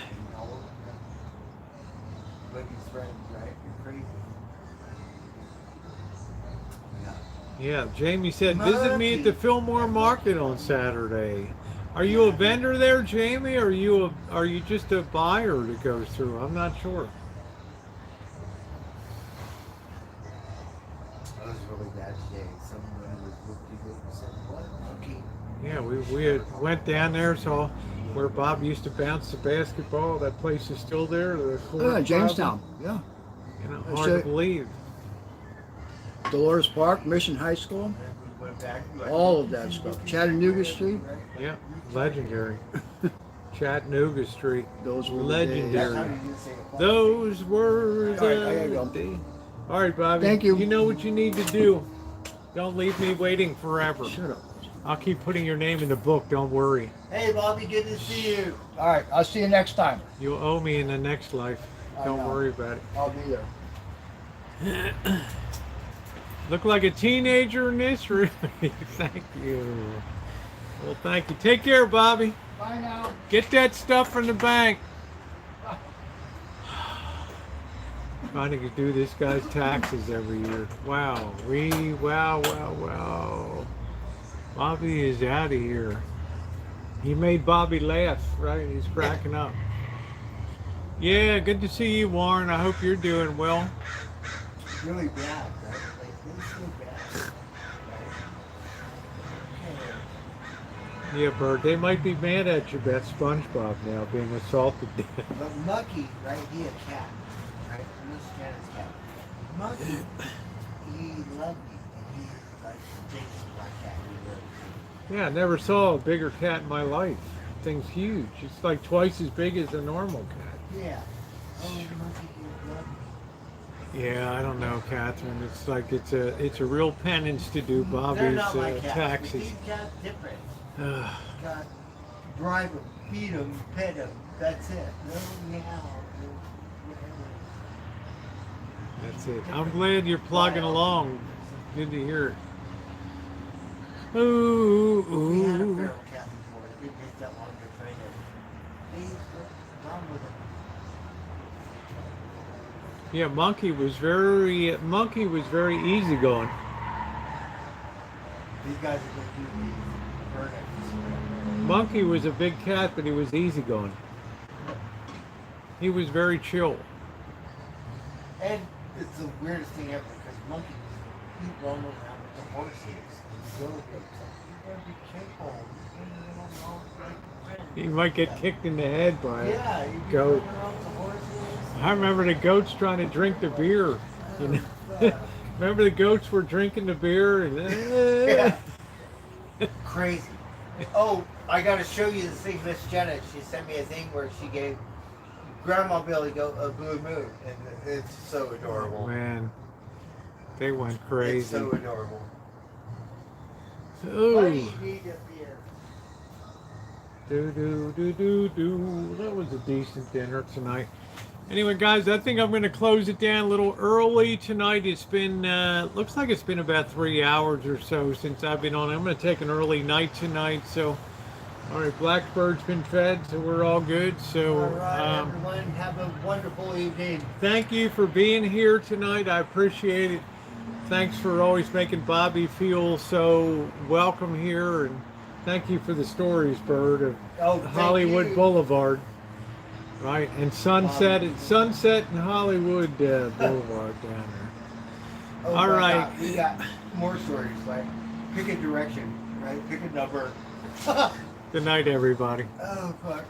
S3: friends, right? You're crazy.
S1: Yeah, Jamie said, visit me at the Fillmore Market on Saturday. Are you a vendor there, Jamie, or are you just a buyer that goes through? I'm not sure.
S3: That was really bad today. Someone was looking at it and said, what monkey?
S1: Yeah, we had went down there, saw where Bob used to bounce the basketball. That place is still there. The Ford
S2: Jamestown.
S1: Plaza.
S2: Yeah.
S1: You know,
S2: That's
S1: hard to
S2: it.
S1: believe.
S2: Dolores Park, Mission High School,
S3: And we went back.
S2: all of that stuff. Chattanooga Street.
S1: Yeah, legendary. Chattanooga Street.
S2: Those were the
S1: Legendary.
S3: That's how you didn't say it.
S1: Those were
S2: All right, I gotta
S1: the
S2: go.
S1: days. All right, Bobby.
S2: Thank you.
S1: You know what you need to do. Don't leave me waiting forever.
S2: Shut up.
S1: I'll keep putting your name in the book. Don't worry.
S3: Hey, Bobby, good to see you.
S2: All right, I'll see you next time.
S1: You'll owe me in the next life.
S2: I
S1: Don't
S2: know.
S1: worry about it.
S2: I'll be there.
S1: Look like a teenager in this room. Thank you. Well, thank you. Take care, Bobby.
S2: Bye now.
S1: Get that stuff from the bank. Trying to do this guy's taxes every year. Wow. Wow. Bobby is out of here. He made Bobby laugh, right? He's cracking up. Yeah, good to see you, Warren. I hope you're doing well.
S3: It's really bad, right? Like, this is so bad. Right?
S1: Yeah, Bert, they might be mad at you about SpongeBob now being assaulted.
S3: Okay. But Mucky, right? He a cat, right? This cat is cat. Mucky, he loved me, and he like the biggest black cat we ever seen.
S1: Yeah, I never saw a bigger cat in my life. Thing's huge. It's like twice as big as a normal cat.
S3: Yeah. Oh, Mucky, he loved me.
S1: Yeah, I don't know, Catherine. It's like it's a real penance to do
S3: They're
S1: Bobby's
S3: not like cats.
S1: taxes.
S3: These cats different.
S1: Ugh.
S3: Got drive them, feed them, pet them. That's it. No meow. No whatever.
S1: That's it. I'm glad you're plugging along. Good to hear it. Ooh,
S3: We had a
S1: ooh.
S3: feral cat before. It didn't take that long to train it. They used to run with it.
S1: Yeah, Monkey was very easygoing.
S3: These guys are going to do these burnouts.
S1: Monkey was a big cat, but he was easygoing. He was very chill.
S3: And it's the weirdest thing ever because monkeys, you roam around with the horses and goats. You're going to be careful. You don't know what
S1: He might get kicked in the head by a
S3: Yeah, you be
S1: goat.
S3: running around with the horses.
S1: I remember the goats trying to drink the beer. You know, remember the goats were drinking the beer and
S3: Yeah. Crazy. Oh, I got to show you this thing, Miss Janet. She sent me a thing where she gave Grandma Billy a blue moon, and it's so adorable.
S1: Man, they went
S3: It's
S1: crazy.
S3: so adorable. Why do
S1: Ooh,
S3: you need a beer?
S1: do. That was a decent dinner tonight. Anyway, guys, I think I'm going to close it down a little early tonight. It's been, looks like it's been about 3 hours or so since I've been on. I'm going to take an early night tonight. So, all right, Blackbird's been fed, so we're all good. So,
S3: All right, everyone, have a wonderful evening.
S1: thank you for being here tonight. I appreciate it. Thanks for always making Bobby feel so welcome here. And thank you for the stories, Bird, of
S3: Oh, thank
S1: Hollywood
S3: you.
S1: Boulevard. Right, and Sunset and Hollywood Boulevard down there.
S3: Oh
S1: All
S3: my
S1: right.
S3: God, we got more stories. Like, pick a direction, right? Pick a number.
S1: Good night, everybody.
S3: Oh, fuck.